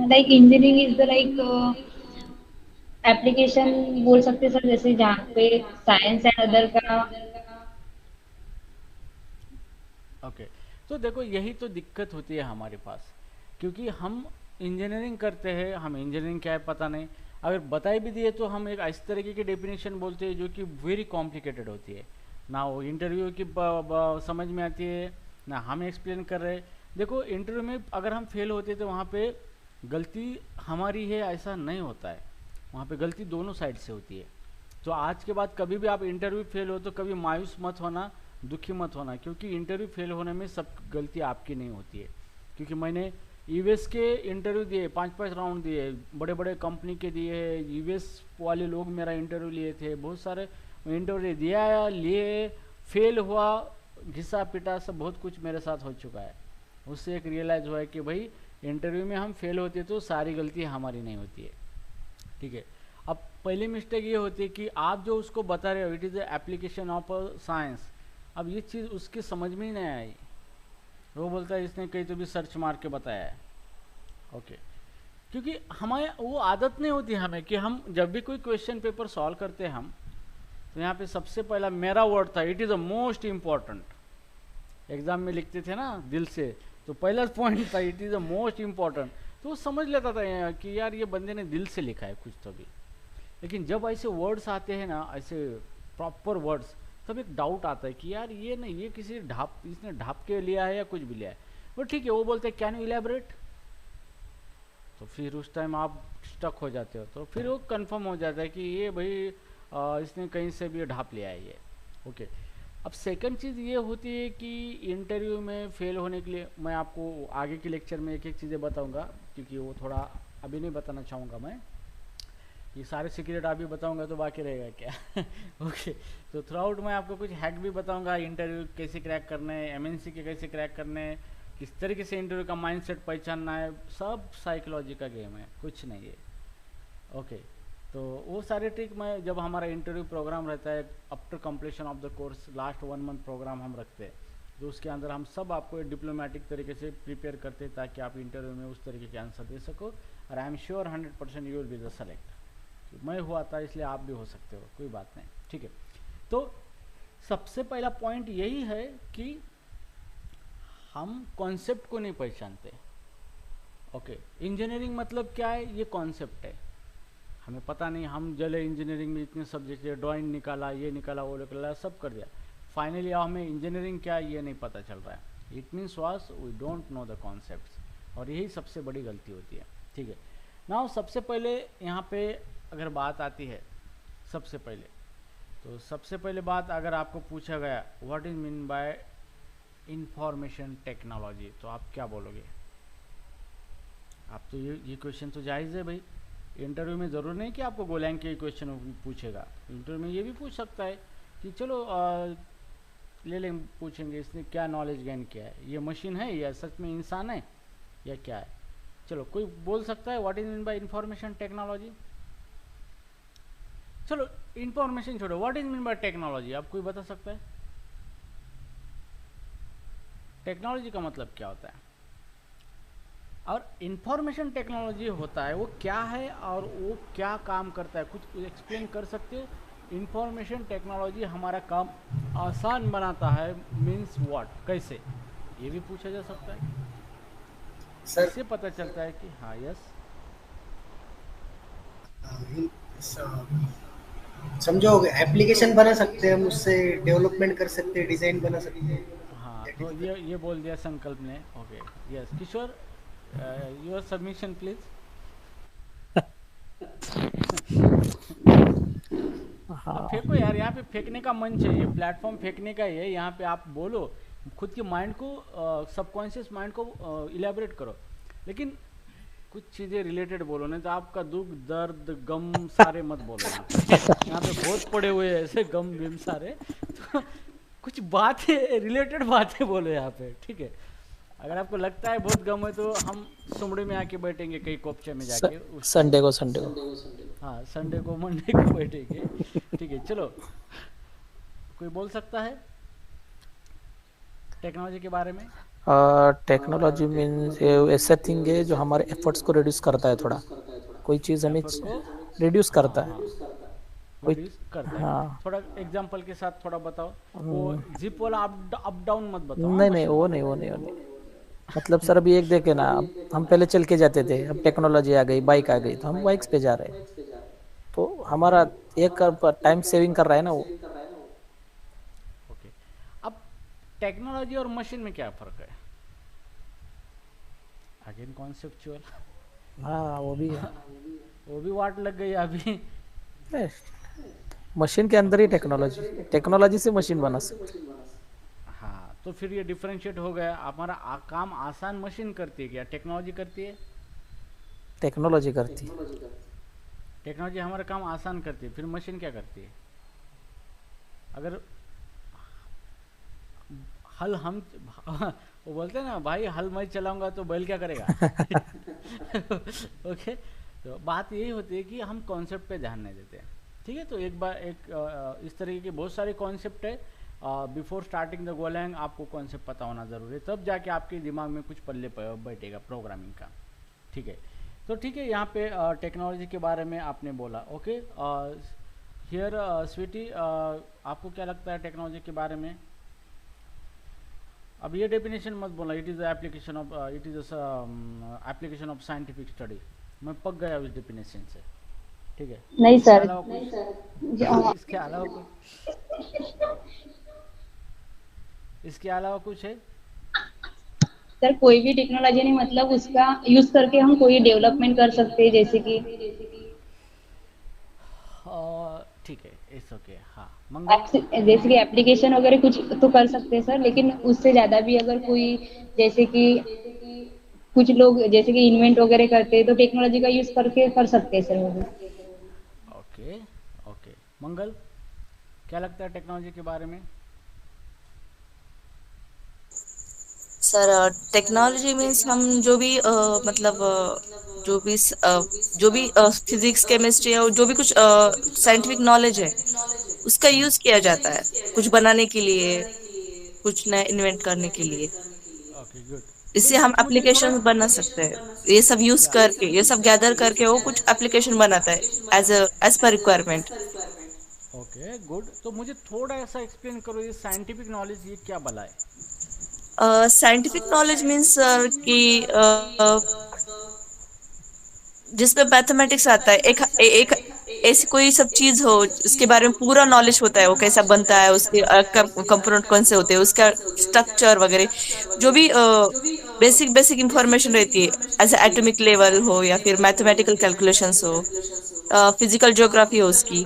Like engineering is the like application बोल सकते हैं सर, जैसे जहाँ पे साइंस एंड अदर का। ओके तो देखो यही तो दिक्कत होती है हमारे पास, क्योंकि हम इंजीनियरिंग करते हैं, हम इंजीनियरिंग क्या है पता नहीं, अगर बताई भी दिए तो हम एक इस तरीके की डेफिनेशन बोलते हैं जो कि वेरी कॉम्प्लिकेटेड होती है, ना वो इंटरव्यू की समझ में आती है ना हम एक्सप्लेन कर रहे हैं। देखो इंटरव्यू में अगर हम फेल होते तो वहाँ पे गलती हमारी है ऐसा नहीं होता है, वहाँ पे गलती दोनों साइड से होती है। तो आज के बाद कभी भी आप इंटरव्यू फेल हो तो कभी मायूस मत होना, दुखी मत होना, क्योंकि इंटरव्यू फेल होने में सब गलती आपकी नहीं होती है। क्योंकि मैंने यूएस के इंटरव्यू दिए, 5-5 राउंड दिए, बड़े बड़े कंपनी के दिए हैं, यूएस वाले लोग मेरा इंटरव्यू लिए थे, बहुत सारे इंटरव्यू दिया, लिए, फेल हुआ, घिसा पिटा, सब बहुत कुछ मेरे साथ हो चुका है। उससे एक रियलाइज़ हुआ है कि भाई इंटरव्यू में हम फेल होते तो सारी गलती हमारी नहीं होती है, ठीक है। अब पहली मिस्टेक ये होती है कि आप जो उसको बता रहे हो it is the application of science, अब ये चीज़ उसकी समझ में ही नहीं आई, वो बोलता है इसने कहीं तो भी सर्च मार के बताया है। ओके क्योंकि हमारे वो आदत नहीं होती हमें कि हम जब भी कोई क्वेश्चन पेपर सॉल्व करते हैं हम, तो यहाँ पे सबसे पहला मेरा वर्ड था it is the most important. Exam में लिखते थे ना दिल से, तो पहला पॉइंट था it is the most important, तो वो समझ लेता था कि यार ये बंदे ने दिल से लिखा है कुछ तो भी। लेकिन जब ऐसे वर्ड्स आते हैं ना, ऐसे प्रॉपर वर्ड्स, तब एक डाउट आता है कि यार ये नहीं, ये किसी इसने ढाप के लिया है या कुछ भी लिया है। वो ठीक है, वो बोलते हैं कैन यू इलेबरेट, तो फिर उस टाइम आप स्टक हो जाते हो, तो फिर वो कंफर्म हो जाता है कि ये भाई इसने कहीं से भी ढाप लिया है ये। ओके अब सेकंड चीज़ ये होती है कि इंटरव्यू में फेल होने के लिए मैं आपको आगे के लेक्चर में एक एक चीज़ें बताऊंगा, क्योंकि वो थोड़ा अभी नहीं बताना चाहूँगा मैं, ये सारे सीक्रेट अभी बताऊंगा तो बाकी रहेगा क्या। ओके तो थ्रू आउट मैं आपको कुछ हैक भी बताऊंगा, इंटरव्यू कैसे क्रैक करने हैं, एमएनसी के कैसे क्रैक करने हैं, किस तरीके से इंटरव्यू का माइंडसेट पहचानना है, सब साइकोलॉजी का गेम है, कुछ नहीं है। ओके तो वो सारे ट्रिक मैं जब हमारा इंटरव्यू प्रोग्राम रहता है after completion of the course, last 1 month program हम रखते हैं, तो उसके अंदर हम सब आपको डिप्लोमेटिक तरीके से प्रिपेयर करते हैं ताकि आप इंटरव्यू में उस तरीके के आंसर दे सको, और I am sure 100% you will be the select. मैं हुआ था इसलिए आप भी हो सकते हो, कोई बात नहीं, ठीक है। तो सबसे पहला पॉइंट यही है कि हम कॉन्सेप्ट को नहीं पहचानते। ओके, इंजीनियरिंग मतलब क्या है, ये कॉन्सेप्ट है, हमें पता नहीं, हम जले इंजीनियरिंग में इतने सब्जेक्ट है, ड्राइंग निकाला, ये निकाला, वो निकाला, सब कर दिया, फाइनली हमें इंजीनियरिंग क्या है ये नहीं पता चल रहा है। It means was we don't know the concepts, और यही सबसे बड़ी गलती होती है, ठीक है। नाउ सबसे पहले यहाँ पे अगर बात आती है, सबसे पहले बात अगर आपको पूछा गया what is mean bye information technology, तो आप क्या बोलोगे? आप तो ये क्वेश्चन तो जायज़ है भाई, इंटरव्यू में ज़रूर नहीं कि आपको गोलैंग के क्वेश्चन पूछेगा, इंटरव्यू में ये भी पूछ सकता है कि चलो ले लें, पूछेंगे इसने क्या नॉलेज गेन किया है, ये मशीन है या सच में इंसान है या क्या है। चलो कोई बोल सकता है what is mean bye information technology? चलो इंफॉर्मेशन छोड़ो, what is mean bye technology, आप कोई बता सकता है? टेक्नोलॉजी का मतलब क्या होता है और इंफॉर्मेशन टेक्नोलॉजी होता है वो क्या है और वो क्या काम करता है, कुछ एक्सप्लेन कर सकते हो? इंफॉर्मेशन टेक्नोलॉजी हमारा काम आसान बनाता है, मीन्स व्हाट, कैसे, ये भी पूछा जा सकता है। सर इससे पता चलता है कि हाँ, यस, समझो एप्लीकेशन बना सकते हैं हम, उससे डेवलपमेंट कर सकते हैं, डिजाइन बना सकते हैं। हाँ, तो ये बोल दिया संकल्प ने। Okay, yes Kishore, your submission please. हाँ फेंको यार, यहाँ पे फेंकने का मंच है, ये प्लेटफॉर्म फेंकने का ही है, यहाँ पे आप बोलो, खुद के माइंड को, सबकॉन्शियस माइंड को इलेबोरेट करो, लेकिन कुछ चीज़ें रिलेटेड बोलो, नहीं तो आपका दुख दर्द गम सारे मत बोलो। यहाँ पे बहुत पड़े हुए हैं ऐसे गम विम सारे, तो कुछ बातें रिलेटेड बातें बोलो यहाँ पे, ठीक है। अगर आपको लगता है बहुत गम है तो हम सुमड़ी में आके बैठेंगे कहीं कोपचे में जाके, संडे को हाँ संडे को मंडे को बैठेंगे, ठीक है। चलो कोई बोल सकता है टेक्नोलॉजी के बारे में? टेक्नोलॉजी मीन्स ऐसा थिंग है जो हमारे एफर्ट्स को रिड्यूस करता है, थोड़ा कोई चीज़ हमें रिड्यूस करता है, रिड्यूस करता है। हाँ। थोड़ा एग्जांपल के साथ थोड़ा बताओ, वो जिप वाला अप डाउन मत बताओ। नहीं वो नहीं मतलब सर अभी एक देखे ना, हम पहले चल के जाते थे, अब टेक्नोलॉजी आ गई, बाइक आ गई, तो हम बाइक्स पे जा रहे हैं, तो हमारा एक टाइम सेविंग कर रहा है ना वो। ओके, अब टेक्नोलॉजी और मशीन में क्या फर्क है? Again conceptual. हाँ वो भी है, वो भी वाट लग गई अभी। मशीन के अंदर ही टेक्नोलॉजी से मशीन बना सकते। हाँ, तो फिर ये डिफरेंशिएट हो गया, हमारा काम आसान मशीन करती है क्या टेक्नोलॉजी करती है? टेक्नोलॉजी करती है। टेक्नोलॉजी हमारा काम आसान करती है, फिर मशीन क्या करती है? अगर हल हम वो बोलते हैं ना भाई, हल मैं चलाऊंगा तो बैल क्या करेगा? ओके, तो बात यही होती है कि हम कॉन्सेप्ट पे ध्यान नहीं देते, ठीक है। तो एक बार इस तरीके के बहुत सारे कॉन्सेप्ट है, बिफोर स्टार्टिंग द गोलैंग आपको कॉन्सेप्ट पता होना ज़रूरी है, तब जाके आपके दिमाग में कुछ पल्ले बैठेगा प्रोग्रामिंग का, ठीक है। तो ठीक है, यहाँ पे टेक्नोलॉजी के बारे में आपने बोला। ओके, हियर स्वीटी, आपको क्या लगता है टेक्नोलॉजी के बारे में? अब ये डेफिनेशन मत बोला, it is application of scientific study. मैं पक गया उस डेफिनेशन से, ठीक है। नहीं सर, इसके अलावा कुछ है? सर कोई भी टेक्नोलॉजी नहीं, मतलब उसका यूज करके हम कोई डेवलपमेंट कर सकते हैं, जैसे कि ठीक है, इट्स ओके। हाँ मंगल, जैसे कि एप्लीकेशन वगैरह कुछ तो कर सकते हैं सर, लेकिन उससे ज्यादा भी अगर कोई, जैसे कि कुछ लोग जैसे कि इन्वेंट वगैरह करते हैं तो टेक्नोलॉजी का यूज करके कर सकते हैं सर वो भी। ओके ओके, मंगल क्या लगता है टेक्नोलॉजी के बारे में? सर टेक्नोलॉजी मीन्स हम जो भी मतलब जो भी फिजिक्स केमिस्ट्री और जो भी कुछ साइंटिफिक नॉलेज है उसका यूज किया जाता है कुछ बनाने के लिए, कुछ नया इन्वेंट करने के लिए। Okay good. इससे गुड, हम बट मुझे थोड़ा एप्लीकेशन बना सकते हैं। ये सब यूज करके, ये सब गैदर करके वो कुछ एप्लीकेशन बनाता है as per requirement. Okay good, तो मुझे थोड़ा ऐसा एक्सप्लेन करो, ये साइंटिफिक नॉलेज ये क्या भला है? साइंटिफिक नॉलेज मीन्स कि जिसमें मैथमेटिक्स आता है, एक ऐसी कोई सब चीज हो उसके बारे में पूरा नॉलेज होता है, वो कैसा बनता है, उसके कंपोनेंट कौन से होते हैं, उसका स्ट्रक्चर वगैरह, जो भी बेसिक बेसिक इंफॉर्मेशन रहती है, एज एटॉमिक लेवल हो या फिर मैथमेटिकल कैलकुलेशंस हो, फिजिकल ज्योग्राफी हो उसकी,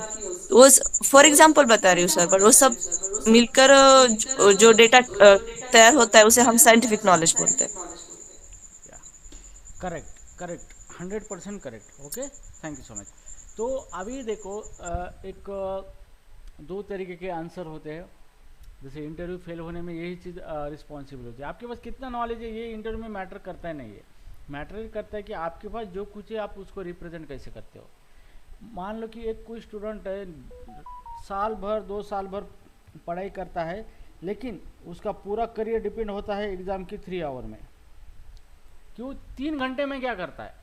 वो फॉर एग्जांपल बता रही हूँ सर, बट वो सब मिलकर जो डेटा तैयार होता है उसे हम साइंटिफिक नॉलेज बोलते हैं। Correct correct, 100% correct. Okay, thank you so much. तो अभी देखो एक दो तरीके के आंसर होते हैं। जैसे इंटरव्यू फेल होने में यही चीज़ रिस्पॉन्सिबल होती है। आपके पास कितना नॉलेज है ये इंटरव्यू में मैटर करता है नहीं है, मैटर करता है कि आपके पास जो कुछ है आप उसको रिप्रेजेंट कैसे करते हो। मान लो कि एक कोई स्टूडेंट है, साल भर 2 साल भर पढ़ाई करता है, लेकिन उसका पूरा करियर डिपेंड होता है एग्ज़ाम की 3 आवर में। क्यों? 3 घंटे में क्या करता है,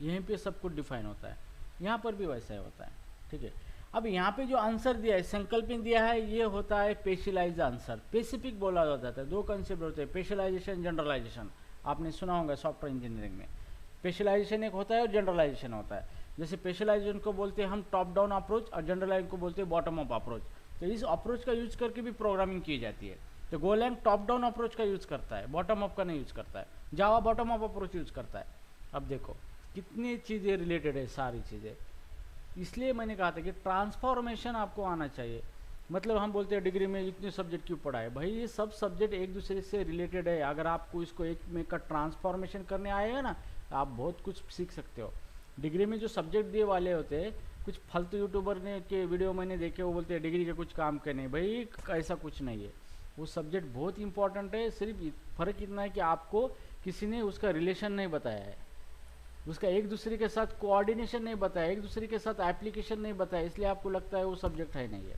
यहीं पे सब कुछ डिफाइन होता है। यहाँ पर भी वैसा ही होता है, ठीक है। अब यहाँ पे जो आंसर दिया है, संकल्पित दिया है, ये होता है स्पेशलाइज्ड आंसर। स्पेसिफिक बोला जाता है, 2 कंसेप्ट होते हैं, स्पेशलाइजेशन, जनरलाइजेशन। आपने सुना होगा सॉफ्टवेयर इंजीनियरिंग में, स्पेशलाइजेशन एक होता है और जनरलाइजेशन होता है। जैसे स्पेशलाइजेशन को बोलते हैं हम टॉप डाउन अप्रोच, और जनरलाइजेशन को बोलते हैं बॉटम अप अप्रोच। तो इस अप्रोच का यूज करके भी प्रोग्रामिंग की जाती है। तो गोलैंग टॉप डाउन अप्रोच का यूज करता है, बॉटम अप का नहीं यूज करता है। जावा बॉटम अप अप्रोच यूज करता है। अब देखो कितनी चीज़ें रिलेटेड है, सारी चीज़ें। इसलिए मैंने कहा था कि ट्रांसफॉर्मेशन आपको आना चाहिए। मतलब हम बोलते हैं डिग्री में इतने सब्जेक्ट क्यों पढ़ा है, भाई ये सब सब्जेक्ट एक दूसरे से रिलेटेड है। अगर आपको इसको एक में का ट्रांसफॉर्मेशन करने आएगा ना, तो आप बहुत कुछ सीख सकते हो। डिग्री में जो सब्जेक्ट दिए वाले होते हैं, कुछ फालतू यूट्यूबर ने के वीडियो मैंने देखे, वो बोलते हैं डिग्री के कुछ काम करने, भाई ऐसा कुछ नहीं है। वो सब्जेक्ट बहुत इंपॉर्टेंट है, सिर्फ फ़र्क इतना है कि आपको किसी ने उसका रिलेशन नहीं बताया है, उसका एक दूसरे के साथ कोऑर्डिनेशन नहीं बताया, एक दूसरे के साथ एप्लीकेशन नहीं बताया, इसलिए आपको लगता है वो सब्जेक्ट है नहीं है,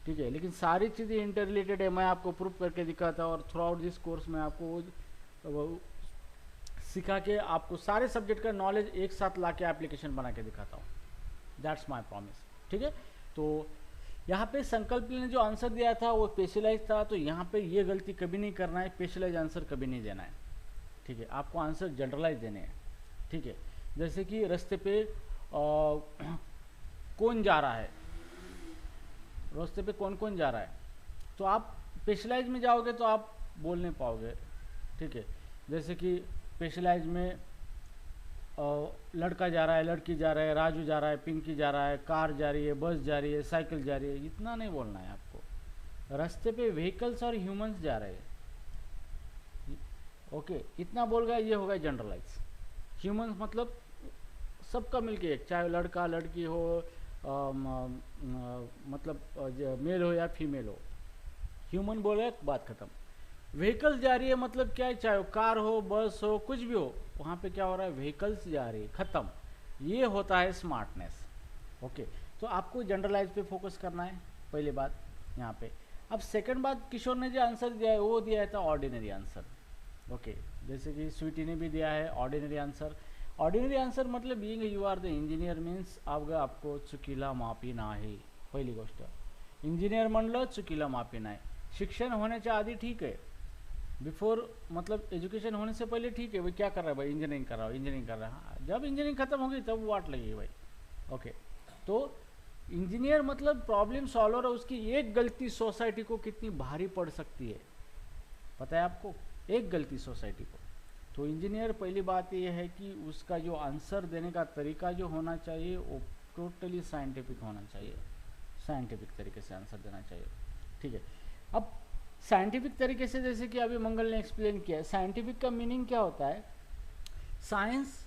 ठीक है। लेकिन सारी चीज़ें इंटर रिलेटेड है, मैं आपको प्रूफ करके दिखाता हूँ, और थ्रू आउट दिस कोर्स में आपको वो सिखा के आपको सारे सब्जेक्ट का नॉलेज एक साथ ला के एप्लीकेशन बना के दिखाता हूँ। दैट्स माई प्रॉमिस, ठीक है। तो यहाँ पे संकल्प ने जो आंसर दिया था वो स्पेशलाइज था, तो यहाँ पे ये गलती कभी नहीं करना है, स्पेशलाइज आंसर कभी नहीं देना है, ठीक है। आपको आंसर जनरलाइज देने हैं, ठीक है। जैसे कि रास्ते पे कौन जा रहा है, रास्ते पे कौन कौन जा रहा है, तो आप स्पेशलाइज में जाओगे तो आप बोल नहीं पाओगे, ठीक है। जैसे कि स्पेशलाइज में लड़का जा रहा है, लड़की जा रहा है, राजू जा रहा है, पिंकी जा रहा है, कार जा रही है, बस जा रही है, साइकिल जा रही है, इतना नहीं बोलना है आपको। रास्ते पे व्हीकल्स और ह्यूमंस जा रहे हैं, ओके, इतना बोल गया, ये होगा जनरलाइज। ह्यूमंस मतलब सबका मिलके एक, चाहे लड़का लड़की हो, मतलब मेल हो या फीमेल हो, ह्यूमन बोले बात खत्म। व्हीकल्स जा रही है मतलब क्या है, चाहे वो कार हो, बस हो, कुछ भी हो, वहाँ पे क्या हो रहा है, व्हीकल्स जा रही है, खत्म। ये होता है स्मार्टनेस, ओके। तो आपको जनरलाइज पे फोकस करना है, पहली बात यहाँ पे। अब सेकंड बात, किशोर ने जो आंसर दिया है वो दिया था ऑर्डिनरी आंसर, ओके। जैसे कि स्वीटी ने भी दिया है ऑर्डिनरी आंसर। ऑर्डिनरी आंसर मतलब being you are the engineer means आपको चुकीला माफी नाही, पहिली गोष्ट। इंजिनियर म्हणलं चुकीला माफी नाही। शिक्षण होण्याच्या आधी ठीक है, बिफोर मतलब एजुकेशन होने से पहले ठीक है, भाई क्या कर रहा है, भाई इंजीनियरिंग कर रहा है, इंजीनियरिंग कर रहा है। हाँ, जब इंजीनियरिंग खत्म होगी तब वाट लगेगी भाई, ओके। तो इंजीनियर मतलब प्रॉब्लम सॉल्वर है, उसकी एक गलती सोसाइटी को कितनी भारी पड़ सकती है पता है आपको, एक गलती सोसाइटी को। तो इंजीनियर पहली बात ये है कि उसका जो आंसर देने का तरीका जो होना चाहिए वो टोटली साइंटिफिक होना चाहिए, साइंटिफिक तरीके से आंसर देना चाहिए, ठीक है। अब साइंटिफिक तरीके से, जैसे कि अभी मंगल ने एक्सप्लेन किया, साइंटिफिक का मीनिंग क्या होता है, साइंस,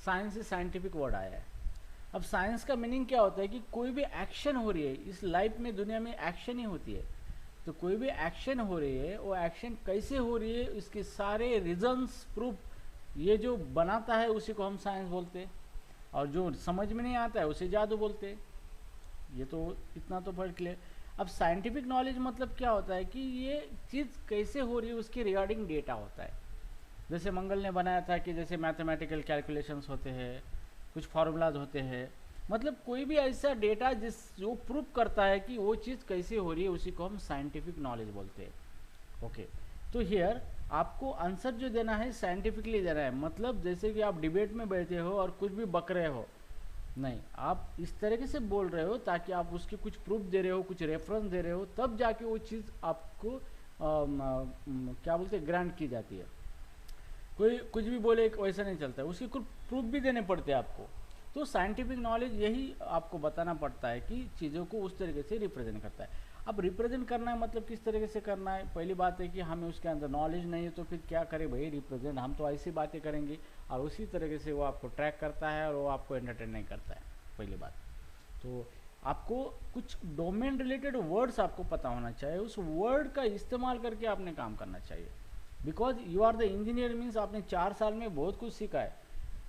साइंस से साइंटिफिक वर्ड आया है। अब साइंस का मीनिंग क्या होता है कि कोई भी एक्शन हो रही है इस लाइफ में, दुनिया में एक्शन ही होती है, तो कोई भी एक्शन हो रही है, वो एक्शन कैसे हो रही है, इसके सारे रीजंस, प्रूफ, ये जो बनाता है उसी को हम साइंस बोलते हैं, और जो समझ में नहीं आता है उसे जादू बोलते हैं। ये तो इतना तो फर्क ले। अब साइंटिफिक नॉलेज मतलब क्या होता है कि ये चीज़ कैसे हो रही है उसके रिगार्डिंग डेटा होता है। जैसे मंगल ने बनाया था कि जैसे मैथमेटिकल कैलकुलेशंस होते हैं, कुछ फार्मूलाज होते हैं, मतलब कोई भी ऐसा डेटा जो प्रूव करता है कि वो चीज़ कैसे हो रही है, उसी को हम साइंटिफिक नॉलेज बोलते हैं। ओके, तो हियर आपको आंसर जो देना है साइंटिफिकली देना है। मतलब जैसे कि आप डिबेट में बैठे हो और कुछ भी बक रहे हो, नहीं, आप इस तरीके से बोल रहे हो ताकि आप उसके कुछ प्रूफ दे रहे हो, कुछ रेफरेंस दे रहे हो, तब जाके वो चीज़ आपको क्या बोलते हैं, ग्रांट की जाती है। कोई कुछ भी बोले वैसा नहीं चलता है, उसके कुछ प्रूफ भी देने पड़ते हैं आपको। तो साइंटिफिक नॉलेज यही आपको बताना पड़ता है कि चीज़ों को उस तरीके से रिप्रेजेंट करता है। अब रिप्रेजेंट करना है मतलब किस तरीके से करना है, पहली बात है कि हमें उसके अंदर नॉलेज नहीं है, तो फिर क्या करें भाई, रिप्रेजेंट हम तो ऐसी बातें करेंगे और उसी तरीके से वो आपको ट्रैक करता है और वो आपको एंटरटेन नहीं करता है, पहली बात। तो आपको कुछ डोमेन रिलेटेड वर्ड्स आपको पता होना चाहिए, उस वर्ड का इस्तेमाल करके आपने काम करना चाहिए। Because you are the engineer means आपने 4 साल में बहुत कुछ सीखा है।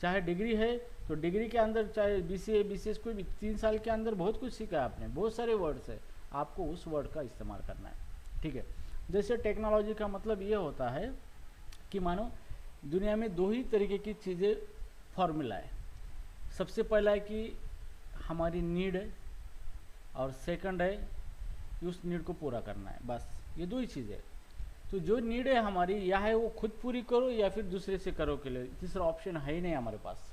चाहे डिग्री है तो डिग्री के अंदर, चाहे BCA BCS कोई भी 3 साल के अंदर बहुत कुछ सीखा है आपने, बहुत सारे वर्ड्स है, आपको उस वर्ड का इस्तेमाल करना है, ठीक है। जैसे टेक्नोलॉजी का मतलब ये होता है कि मानो दुनिया में 2 ही तरीके की चीज़ें फॉर्मूला है। सबसे पहला है कि हमारी नीड है और सेकंड है कि उस नीड को पूरा करना है, बस ये 2 ही चीज़ें। तो जो नीड है हमारी, या है वो खुद पूरी करो या फिर दूसरे से करो के लिए, तीसरा ऑप्शन है ही नहीं हमारे पास।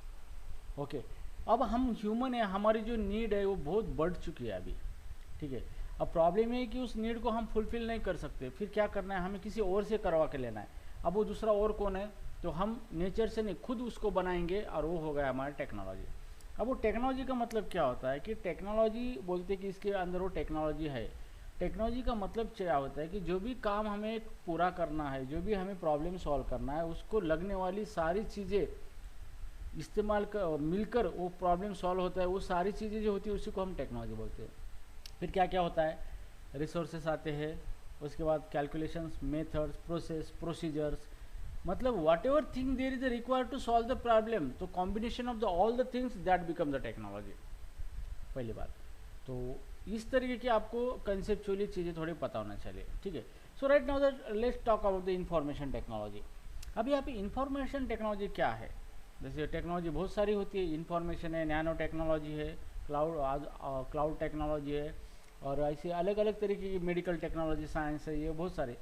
ओके, अब हम ह्यूमन है, हमारी जो नीड है वो बहुत बढ़ चुकी है अभी, ठीक है। अब प्रॉब्लम ये है कि उस नीड को हम फुलफिल नहीं कर सकते, फिर क्या करना है, हमें किसी और से करवा के लेना है। अब वो दूसरा और कौन है, तो हम नेचर से नहीं, खुद उसको बनाएंगे, और वो हो गया हमारा टेक्नोलॉजी। अब वो टेक्नोलॉजी का मतलब क्या होता है कि टेक्नोलॉजी बोलते कि इसके अंदर वो टेक्नोलॉजी है। टेक्नोलॉजी का मतलब क्या होता है कि जो भी काम हमें पूरा करना है, जो भी हमें प्रॉब्लम सॉल्व करना है, उसको लगने वाली सारी चीज़ें इस्तेमाल कर मिलकर वो प्रॉब्लम सॉल्व होता है। वो सारी चीज़ें जो होती है उसी को हम टेक्नोलॉजी बोलते हैं। फिर क्या क्या होता है, रिसोर्सेस आते हैं, उसके बाद कैलकुलेशंस, मेथड्स, प्रोसेस, प्रोसीजर्स, मतलब whatever thing there is required to solve the problem, तो combination of the all the things that become the technology, पहली बात। तो इस तरीके की आपको कंसेप्चुअली चीज़ें थोड़ी पता होना चाहिए, ठीक है। So right now that let's talk about the information technology. अब यहाँ पे इंफॉर्मेशन टेक्नोलॉजी क्या है, जैसे टेक्नोलॉजी बहुत सारी होती है, इंफॉर्मेशन है, नैनो टेक्नोलॉजी है, क्लाउड टेक्नोलॉजी है, और ऐसे अलग अलग तरीके की मेडिकल टेक्नोलॉजी, साइंस है, ये बहुत सारे।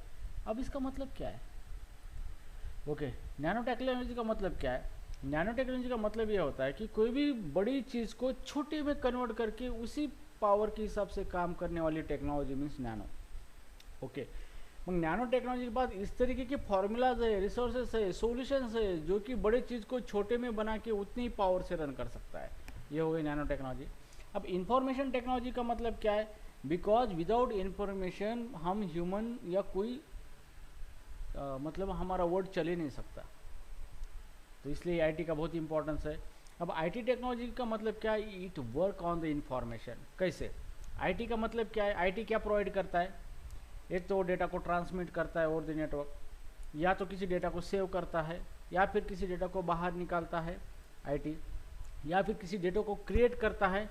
अब इसका मतलब क्या है, ओके, नैनो टेक्नोलॉजी का मतलब क्या है। नैनो टेक्नोलॉजी का मतलब ये होता है कि कोई भी बड़ी चीज़ को छोटे में कन्वर्ट करके उसी पावर के हिसाब से काम करने वाली technology means nano. Okay, nano technology के बाद इस तरीके के फॉर्मूलाज है, रिसोर्सेस है, सॉल्यूशंस है, जो कि बड़े चीज़ को छोटे में बना के उतनी ही पावर से रन कर सकता है, ये हो गई नैनो टेक्नोलॉजी। अब इंफॉर्मेशन टेक्नोलॉजी का मतलब क्या है, बिकॉज विदाउट इंफॉर्मेशन हम ह्यूमन या कोई मतलब हमारा वर्ड चल ही नहीं सकता, तो इसलिए आईटी का बहुत इंपॉर्टेंस है। अब आईटी टेक्नोलॉजी का मतलब क्या है, it work on the information. कैसे, आईटी का मतलब क्या है, आईटी क्या प्रोवाइड करता है, एक तो डेटा को ट्रांसमिट करता है ओवर द नेटवर्क, या तो किसी डेटा को सेव करता है, या फिर किसी डेटा को बाहर निकालता है आईटी, या फिर किसी डेटा को क्रिएट करता है।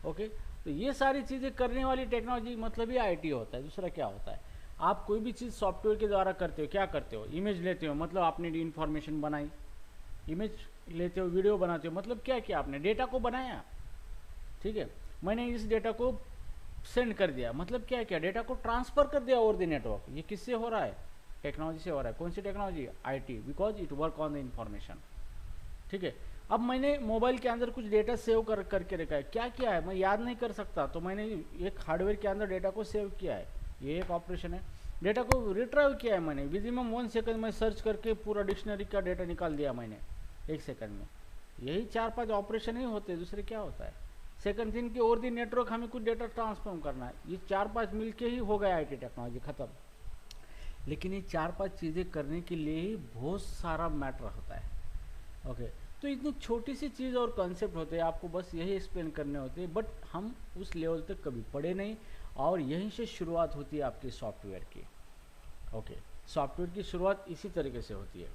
ओके, तो ये सारी चीज़ें करने वाली टेक्नोलॉजी मतलब ही आईटी होता है। दूसरा क्या होता है, आप कोई भी चीज़ सॉफ्टवेयर के द्वारा करते हो, क्या करते हो, इमेज लेते हो, मतलब आपने इन्फॉर्मेशन बनाई, इमेज लेते हो, वीडियो बनाते हो, मतलब क्या किया आपने, डेटा को बनाया, ठीक है। मैंने इस डेटा को सेंड कर दिया, मतलब क्या किया, डेटा को ट्रांसफर कर दिया ओवर द नेटवर्क। ये किससे हो रहा है, टेक्नोलॉजी से हो रहा है। कौन सी technology, IT, because it work on the information, ठीक है। अब मैंने मोबाइल के अंदर कुछ डेटा सेव करके रखा है, क्या किया है मैं याद नहीं कर सकता, तो मैंने एक हार्डवेयर के अंदर डेटा को सेव किया है, ये एक ऑपरेशन है। डेटा को रिट्राइव किया है मैंने, विदिन 1 सेकंड में सर्च करके पूरा डिक्शनरी का डेटा निकाल दिया मैंने 1 सेकंड में। यही 4-5 ऑपरेशन ही होते हैं, दूसरे क्या होता है। सेकंड थिंग की ओवर दी नेटवर्क हमें कुछ डेटा ट्रांसफॉर्म करना है, ये 4-5 मिलके ही हो गया आईटी टेक्नोलॉजी खत्म। लेकिन ये 4-5 चीज़ें करने के लिए ही बहुत सारा मैटर होता है। ओके, तो इतनी छोटी सी चीज़ और कॉन्सेप्ट होते हैं, आपको बस यही एक्सप्लेन करने होते हैं, बट हम उस लेवल तक कभी पढ़े नहीं, और यहीं से शुरुआत होती है आपके सॉफ्टवेयर की। ओके, सॉफ्टवेयर की शुरुआत इसी तरीके से होती है,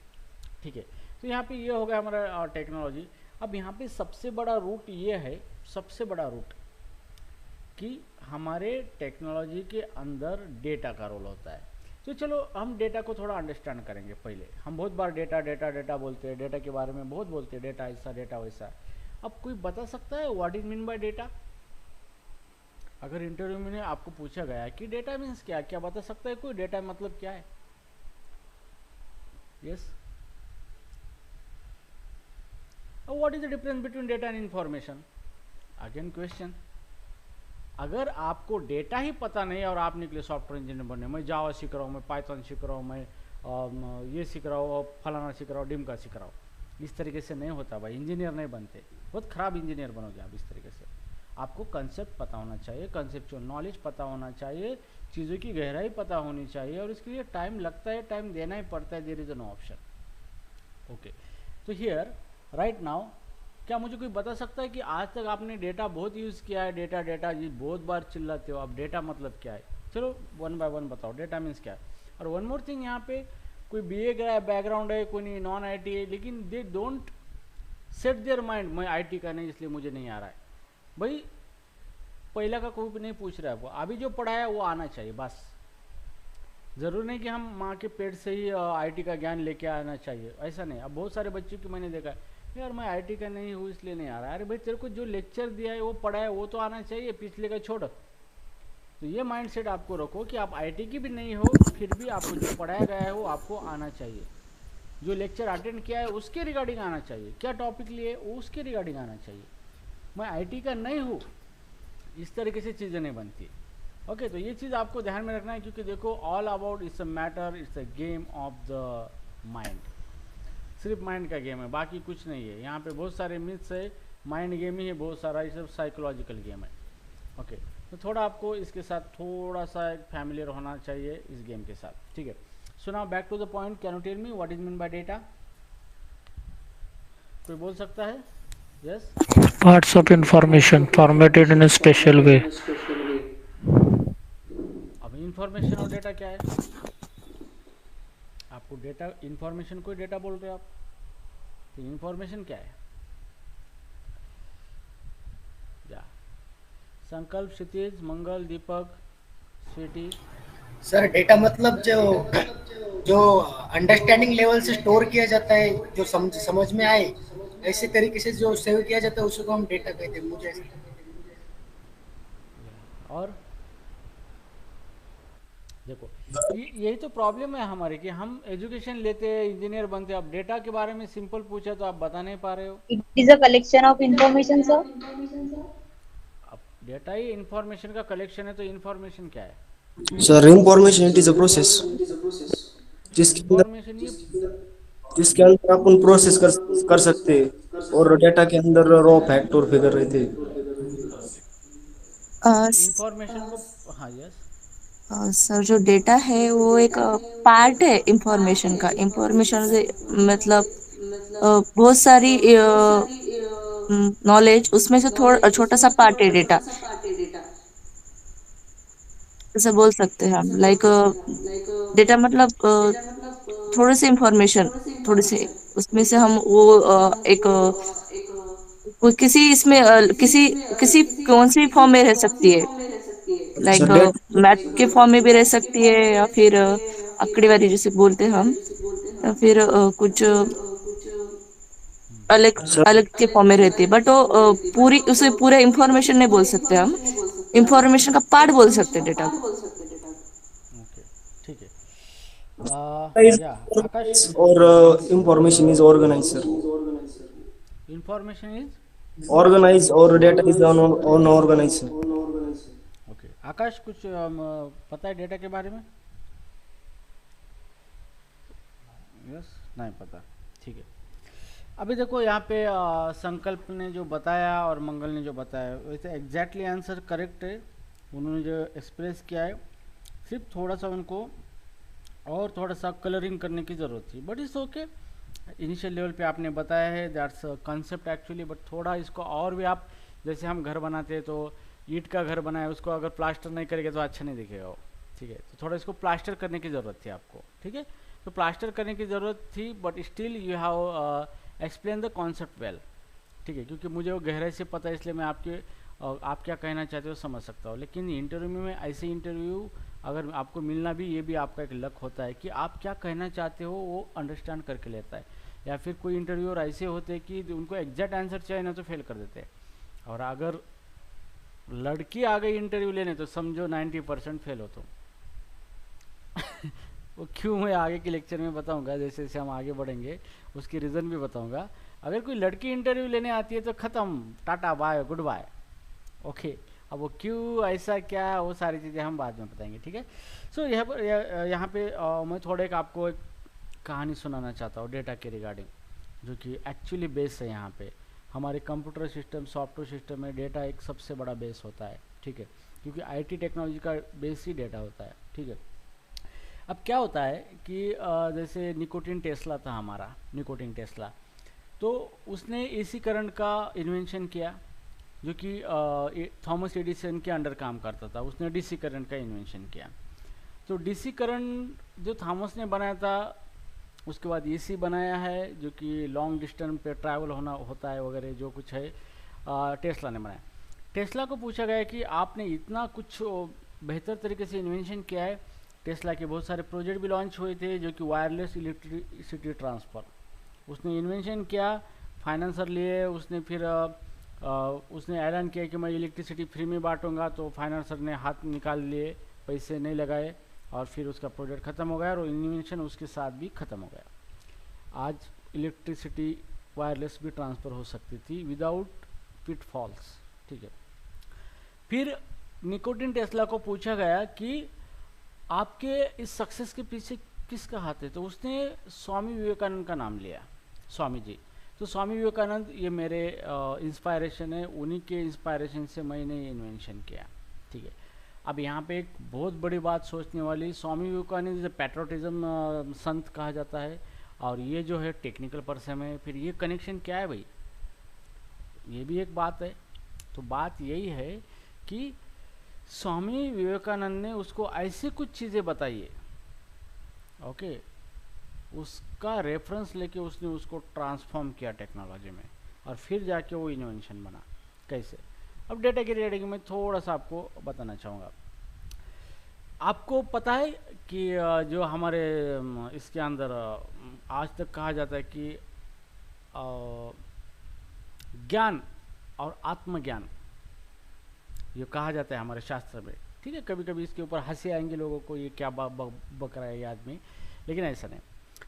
ठीक है। तो यहाँ पे ये हो गया हमारा टेक्नोलॉजी। अब यहाँ पे सबसे बड़ा रूट ये है, सबसे बड़ा रूट कि हमारे टेक्नोलॉजी के अंदर डेटा का रोल होता है। तो चलो हम डेटा को थोड़ा अंडरस्टैंड करेंगे। पहले हम बहुत बार डेटा डेटा डेटा बोलते हैं, डेटा के बारे में बहुत बोलते हैं, डेटा ऐसा डेटा वैसा। अब कोई बता सकता है what is mean by data? अगर इंटरव्यू में आपको पूछा गया कि डेटा मीन्स क्या, क्या बता सकता है कोई डेटा मतलब क्या है? Yes, what is the difference between data and information? Again question. अगर आपको डेटा ही पता नहीं और आप निकले सॉफ्टवेयर इंजीनियर बनने, मैं जावा सीख रहा हूँ, मैं पाइथन सीख रहा हूँ, मैं ये सीख रहा हूँ, फलाना सीख रहा हूँ, डिमका सीख रहा हूँ, इस तरीके से नहीं होता भाई। इंजीनियर नहीं बनते, बहुत ख़राब इंजीनियर बनोगे आप इस तरीके से। आपको कंसेप्ट पता होना चाहिए, कंसेप्चुअल नॉलेज पता होना चाहिए, चीज़ों की गहराई पता होनी चाहिए, और इसके लिए टाइम लगता है, टाइम देना ही पड़ता है। There is no option. Okay, तो हियर राइट नाउ क्या मुझे कोई बता सकता है कि आज तक आपने डेटा बहुत यूज़ किया है, डेटा डेटा जी बहुत बार चिल्लाते हो आप, डेटा मतलब क्या है? चलो वन बाय वन बताओ डेटा मीन्स क्या है। और वन मोर थिंग, यहाँ पे कोई बीए का बैकग्राउंड है, कोई नहीं नॉन आईटी है, लेकिन they don't set their mind मैं आईटी का नहीं इसलिए मुझे नहीं आ रहा है। भाई पहला का कोई भी नहीं पूछ रहा है, वो अभी जो पढ़ा है वो आना चाहिए बस। ज़रूर नहीं कि हम माँ के पेट से ही आईटी का ज्ञान लेके आना चाहिए, ऐसा नहीं। अब बहुत सारे बच्चों की मैंने देखा है, यार मैं आईटी का नहीं हूँ इसलिए नहीं आ रहा है। अरे भाई तेरे को जो लेक्चर दिया है वो पढ़ा है वो तो आना चाहिए, पिछले का छोड़। तो ये माइंडसेट आपको रखो कि आप आईटी की भी नहीं हो, फिर भी आपको जो पढ़ाया गया है वो आपको आना चाहिए। जो लेक्चर अटेंड किया है उसके रिगार्डिंग आना चाहिए, क्या टॉपिक लिए वो उसके रिगार्डिंग आना चाहिए। मैं आईटी का नहीं हूँ इस तरीके से चीज़ें नहीं बनती। ओके, तो ये चीज़ आपको ध्यान में रखना है, क्योंकि देखो all about it's a matter, it's a game of the mind. सिर्फ माइंड का गेम है, बाकी कुछ नहीं है। यहाँ पे बहुत सारे मिथ्स है, माइंड गेम ही है बहुत सारा, ये सब साइकोलॉजिकल गेम है। ओके, तो थोड़ा आपको इसके साथ थोड़ा सा फैमिलियर होना चाहिए इस गेम के साथ, ठीक है। So now back to the point, can you tell me what is mean by data? कोई बोल सकता है? Yes, Parts of information formatted in a special way. अब इंफॉर्मेशन और डेटा क्या है? आपको डेटा, इंफॉर्मेशन को डेटा बोल रहे हो आप, तो इंफॉर्मेशन क्या है? या संकल्प, क्षितिज, मंगल, दीपक, स्वीटी। सर डेटा मतलब जो जो अंडरस्टैंडिंग लेवल से स्टोर किया जाता है, जो समझ में आए ऐसे तरीके से जो सेव किया जाता है उसको हम डेटा कहते हैं। मुझे ऐसा और देखो यही तो प्रॉब्लम है हमारी कि हम एजुकेशन लेते हैं, इंजीनियर बनते हैं, अब डेटा के बारे में सिंपल पूछा तो आप बता नहीं पा रहे हो। It is a collection of information sir. अब डेटा ही इंफॉर्मेशन का कलेक्शन है, तो इंफॉर्मेशन क्या है? Sir information it is a process जिसके अंदर इंफॉर्मेशन ये जिसके अंदर अपन प्रोसेस कर सकते हैं, और डेटा के अंदर रॉ फैक्ट और फिगर रहते हैं। इंफॉर्मेशन को, हाँ यस, सर जो डेटा है वो एक पार्ट है इंफॉर्मेशन का। इंफॉर्मेशन से मतलब बहुत सारी नॉलेज, उसमें से थोड़ा छोटा सा पार्ट है डेटा, ऐसा बोल सकते हैं हम। लाइक डेटा मतलब थोड़े से इंफॉर्मेशन, थोड़े से उसमें से हम वो एक वो किसी इसमें किसी किसी कौन सी फॉर्म में रह सकती है, लाइक सर डेटा मैथ के फॉर्म में भी रह सकती है, या फिर आंकड़ेवारी जिसे बोलते हैं हम, या फिर कुछ अलग सर अलग के फॉर्म में रहती है। बट वो पूरी उसे पूरा इंफॉर्मेशन नहीं बोल सकते हम, इंफॉर्मेशन का पार्ट बोल सकते हैं डेटा को। ओके ठीक है। is या आकाश, और information is organise sir. Information is, organise और data is unorganise sir. Okay Akash कुछ पता है डेटा के बारे में? यस, नहीं पता, ठीक है। अभी देखो यहाँ पे संकल्प ने जो बताया और मंगल ने जो बताया वैसे एग्जैक्टली आंसर करेक्ट है। उन्होंने जो एक्सप्रेस किया है, सिर्फ थोड़ा सा उनको और थोड़ा सा कलरिंग करने की ज़रूरत थी, but it's okay. Initial level पे आपने बताया है, दैट्स कंसेप्ट एक्चुअली, बट थोड़ा इसको और भी आप, जैसे हम घर बनाते हैं तो ईंट का घर बनाए, उसको अगर प्लास्टर नहीं करेंगे तो अच्छा नहीं दिखेगा वो, ठीक है। तो थोड़ा इसको प्लास्टर करने की ज़रूरत थी आपको, ठीक है। तो प्लास्टर करने की ज़रूरत थी, but still you have explain the concept well, ठीक है। क्योंकि मुझे वो गहराई से पता है, इसलिए मैं आपके और आप क्या कहना चाहते हो समझ सकता हूँ, लेकिन इंटरव्यू में ऐसे इंटरव्यू अगर आपको मिलना भी ये भी आपका एक लक होता है कि आप क्या कहना चाहते हो वो अंडरस्टैंड करके लेता है। या फिर कोई इंटरव्यूअर ऐसे होते हैं कि उनको एग्जैक्ट आंसर चाहिए ना तो फेल कर देते हैं, और अगर लड़की आ गई इंटरव्यू लेने तो समझो 90% फेल हो तुम। वो क्यों मैं आगे के लेक्चर में बताऊंगा, जैसे जैसे हम आगे बढ़ेंगे उसकी रीज़न भी बताऊंगा। अगर कोई लड़की इंटरव्यू लेने आती है तो ख़त्म, tata bye goodbye, okay. अब वो क्यों ऐसा क्या वो सारी चीज़ें हम बाद में बताएंगे, ठीक है। सो यहाँ पे मैं थोड़ा एक आपको एक कहानी सुनाना चाहता हूँ डेटा के रिगार्डिंग, जो कि एक्चुअली बेस है यहाँ पे। हमारे कंप्यूटर सिस्टम सॉफ्टवेयर सिस्टम में डेटा एक सबसे बड़ा बेस होता है, ठीक है, क्योंकि आईटी टेक्नोलॉजी का बेस ही डेटा होता है, ठीक है। अब क्या होता है कि जैसे निकोटिन टेस्ला था हमारा, निकोटिन टेस्ला, तो उसने एसी करंट का इन्वेंशन किया, जो कि थॉमस एडिसन के अंडर काम करता था। उसने डीसी करंट का इन्वेंशन किया। तो डीसी करंट जो थॉमस ने बनाया था, उसके बाद एसी बनाया है जो कि लॉन्ग डिस्टेंस पे ट्रैवल होता है वगैरह जो कुछ है, टेस्ला ने बनाया। टेस्ला को पूछा गया कि आपने इतना कुछ बेहतर तरीके से इन्वेंशन किया है। टेस्ला के बहुत सारे प्रोजेक्ट भी लॉन्च हुए थे जो कि वायरलेस इलेक्ट्रिसिटी ट्रांसफ़र, उसने इन्वेंशन किया, फाइनेंसर लिए, उसने फिर उसने ऐलान किया कि मैं इलेक्ट्रिसिटी फ्री में बांटूंगा, तो फाइनेंसर ने हाथ निकाल लिए, पैसे नहीं लगाए, और फिर उसका प्रोजेक्ट ख़त्म हो गया और इन्वेंशन उसके साथ भी ख़त्म हो गया। आज इलेक्ट्रिसिटी वायरलेस भी ट्रांसफ़र हो सकती थी विदाउट पिटफॉल्स, ठीक है। फिर निकोटिन टेस्ला को पूछा गया कि आपके इस सक्सेस के पीछे किसका हाथ है, तो उसने स्वामी विवेकानंद का नाम लिया, स्वामी जी। तो स्वामी विवेकानंद ये मेरे इंस्पायरेशन है, उन्हीं के इंस्पायरेशन से मैंने ये इन्वेंशन किया, ठीक है। अब यहाँ पे एक बहुत बड़ी बात सोचने वाली, स्वामी विवेकानंद इज पैट्रोटिज्म संत कहा जाता है, और ये जो है टेक्निकल पर्सन है। फिर ये कनेक्शन क्या है भाई, ये भी एक बात है। तो बात यही है कि स्वामी विवेकानंद ने उसको ऐसी कुछ चीज़ें बताई है, ओके, उसका रेफरेंस लेके उसने उसको ट्रांसफॉर्म किया टेक्नोलॉजी में, और फिर जाके वो इन्वेंशन बना। कैसे? अब डेटा की रेटिंग में थोड़ा सा आपको बताना चाहूँगा। आपको पता है कि जो हमारे इसके अंदर आज तक कहा जाता है कि ज्ञान और आत्मज्ञान ये कहा जाता है हमारे शास्त्र में, ठीक है। कभी कभी इसके ऊपर हंसी आएंगे लोगों को, ये क्या बक रहा है ये आदमी, लेकिन ऐसा नहीं।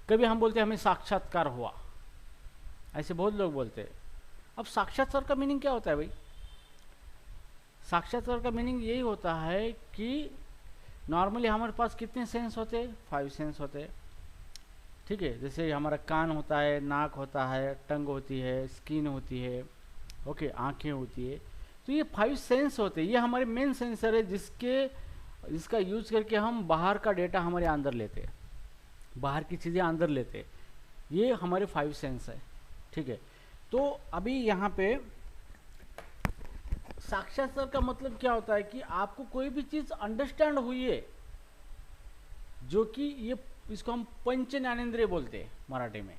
कभी हम बोलते हैं हमें साक्षात्कार हुआ, ऐसे बहुत लोग बोलते हैं। अब साक्षात्कार का मीनिंग क्या होता है भाई? साक्षात्कार का मीनिंग यही होता है कि नॉर्मली हमारे पास कितने सेंस होते हैं? 5 सेंस होते हैं, ठीक है। जैसे हमारा कान होता है, नाक होता है, टंग होती है, स्किन होती है, ओके, आंखें होती है। तो ये 5 सेंस होते हैं, ये हमारे मेन सेंसर है जिसका यूज करके हम बाहर का डेटा हमारे अंदर लेते हैं, बाहर की चीज़ें अंदर लेते हैं। ये हमारे 5 सेंस है, ठीक है। तो अभी यहाँ पे साक्षात्कार का मतलब क्या होता है कि आपको कोई भी चीज़ अंडरस्टैंड हुई है, जो कि ये इसको हम पंच ज्ञानेंद्रिय बोलते हैं मराठी में,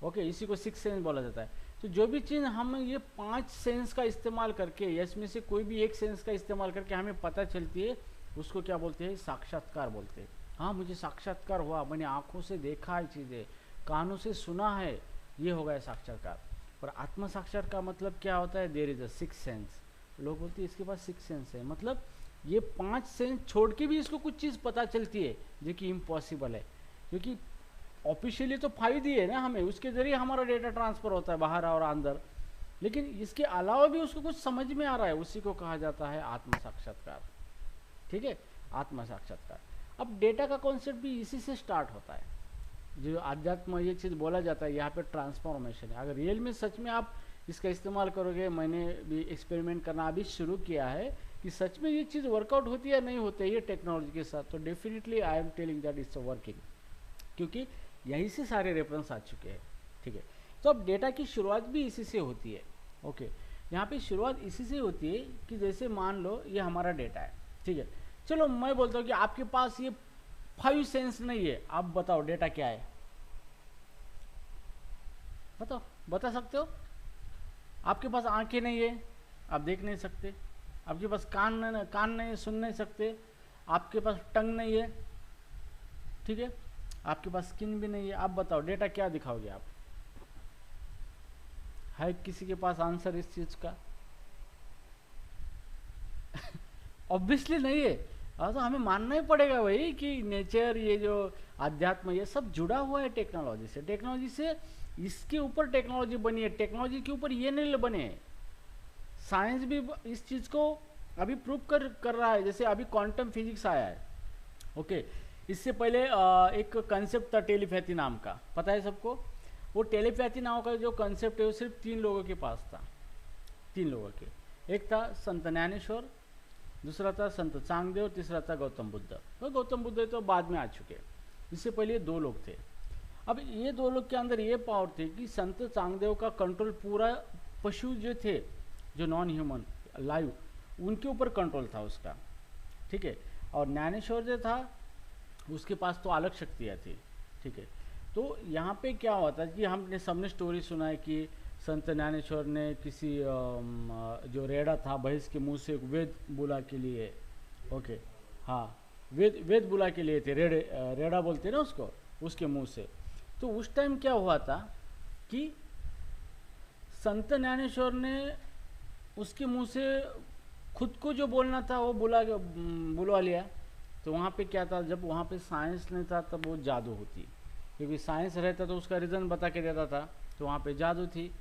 ओके, इसी को 6 सेंस बोला जाता है। तो जो भी चीज़ हम ये 5 सेंस का इस्तेमाल करके, इसमें से कोई भी एक सेंस का इस्तेमाल करके हमें पता चलती है, उसको क्या बोलते हैं? साक्षात्कार बोलते हैं। हाँ, मुझे साक्षात्कार हुआ, मैंने आंखों से देखा है चीज़ें, कानों से सुना है, ये हो गया साक्षात्कार। पर आत्म साक्षात्कार का मतलब क्या होता है? There is a 6 sense. लोग बोलते हैं इसके पास 6 सेंस है, मतलब ये 5 सेंस छोड़ के भी इसको कुछ चीज़ पता चलती है जो कि इम्पॉसिबल है, क्योंकि ऑफिशियली तो 5 दिए ना हमें, उसके जरिए हमारा डेटा ट्रांसफ़र होता है बाहर और अंदर, लेकिन इसके अलावा भी उसको कुछ समझ में आ रहा है, उसी को कहा जाता है आत्म साक्षात्कार, ठीक है, आत्म साक्षात्कार। अब डेटा का कॉन्सेप्ट भी इसी से स्टार्ट होता है, जो अध्यात्म ये चीज़ बोला जाता है यहाँ पे ट्रांसफॉर्मेशन है। अगर रियल में सच में आप इसका इस्तेमाल करोगे, मैंने भी एक्सपेरिमेंट करना अभी शुरू किया है कि सच में ये चीज़ वर्कआउट होती है या नहीं होती है ये टेक्नोलॉजी के साथ, तो definitely I am telling that it's working, क्योंकि यहीं से सारे रेफरेंस आ चुके हैं, ठीक है। तो अब डेटा की शुरुआत भी इसी से होती है, ओके। यहाँ पे शुरुआत इसी से होती है कि जैसे मान लो ये हमारा डेटा है, ठीक है। चलो मैं बोलता हूँ कि आपके पास ये 5 सेंस नहीं है, आप बताओ डेटा क्या है? बताओ, बता सकते हो? आपके पास आंखें नहीं है, आप देख नहीं सकते, आपके पास कान नहीं, सुन नहीं सकते, आपके पास टंग नहीं है, ठीक है, आपके पास स्किन भी नहीं है। आप बताओ डेटा क्या दिखाओगे आप? है किसी के पास आंसर इस चीज का? ऑब्वियसली नहीं है। तो हमें मानना ही पड़ेगा भाई कि नेचर, ये जो आध्यात्म, ये सब जुड़ा हुआ है टेक्नोलॉजी से। टेक्नोलॉजी से इसके ऊपर टेक्नोलॉजी बनी है, टेक्नोलॉजी के ऊपर ये नहीं बने हैं। साइंस भी इस चीज को अभी प्रूव कर रहा है। जैसे अभी क्वांटम फिजिक्स आया है, ओके। इससे पहले एक कंसेप्ट था टेलीपैथी नाम का, पता है सबको? वो टेलीपैथी नाम का जो कंसेप्ट है वो सिर्फ 3 लोगों के पास था, 3 लोगों के। एक था संत ज्ञानेश्वर, दूसरा था संत चांगदेव, तीसरा था गौतम बुद्ध। तो गौतम बुद्ध तो बाद में आ चुके, इससे पहले ये 2 लोग थे। अब ये 2 लोग के अंदर ये पावर थे कि संत चांगदेव का कंट्रोल पूरा पशु जो थे, जो नॉन ह्यूमन लाइव, उनके ऊपर कंट्रोल था उसका, ठीक है। और ज्ञानेश्वर जो था उसके पास तो अलग शक्तियाँ थी, ठीक है। तो यहाँ पे क्या हुआ था कि हमने सबने स्टोरी सुना है कि संत ज्ञानेश्वर ने किसी जो रेड़ा था भैंस के मुंह से वेद बुला के लिए, ओके, हाँ, वेद बुला के लिए थे, रेड़ा बोलते ना उसको, उसके मुंह से। तो उस टाइम क्या हुआ था कि संत ज्ञानेश्वर ने उसके मुंह से खुद को जो बोलना था वो बुलवा लिया। तो वहाँ पे क्या था, जब वहाँ पे साइंस नहीं था तब वो जादू होती, क्योंकि साइंस रहता तो उसका रीज़न बता के देता था, तो वहाँ पे जादू थी।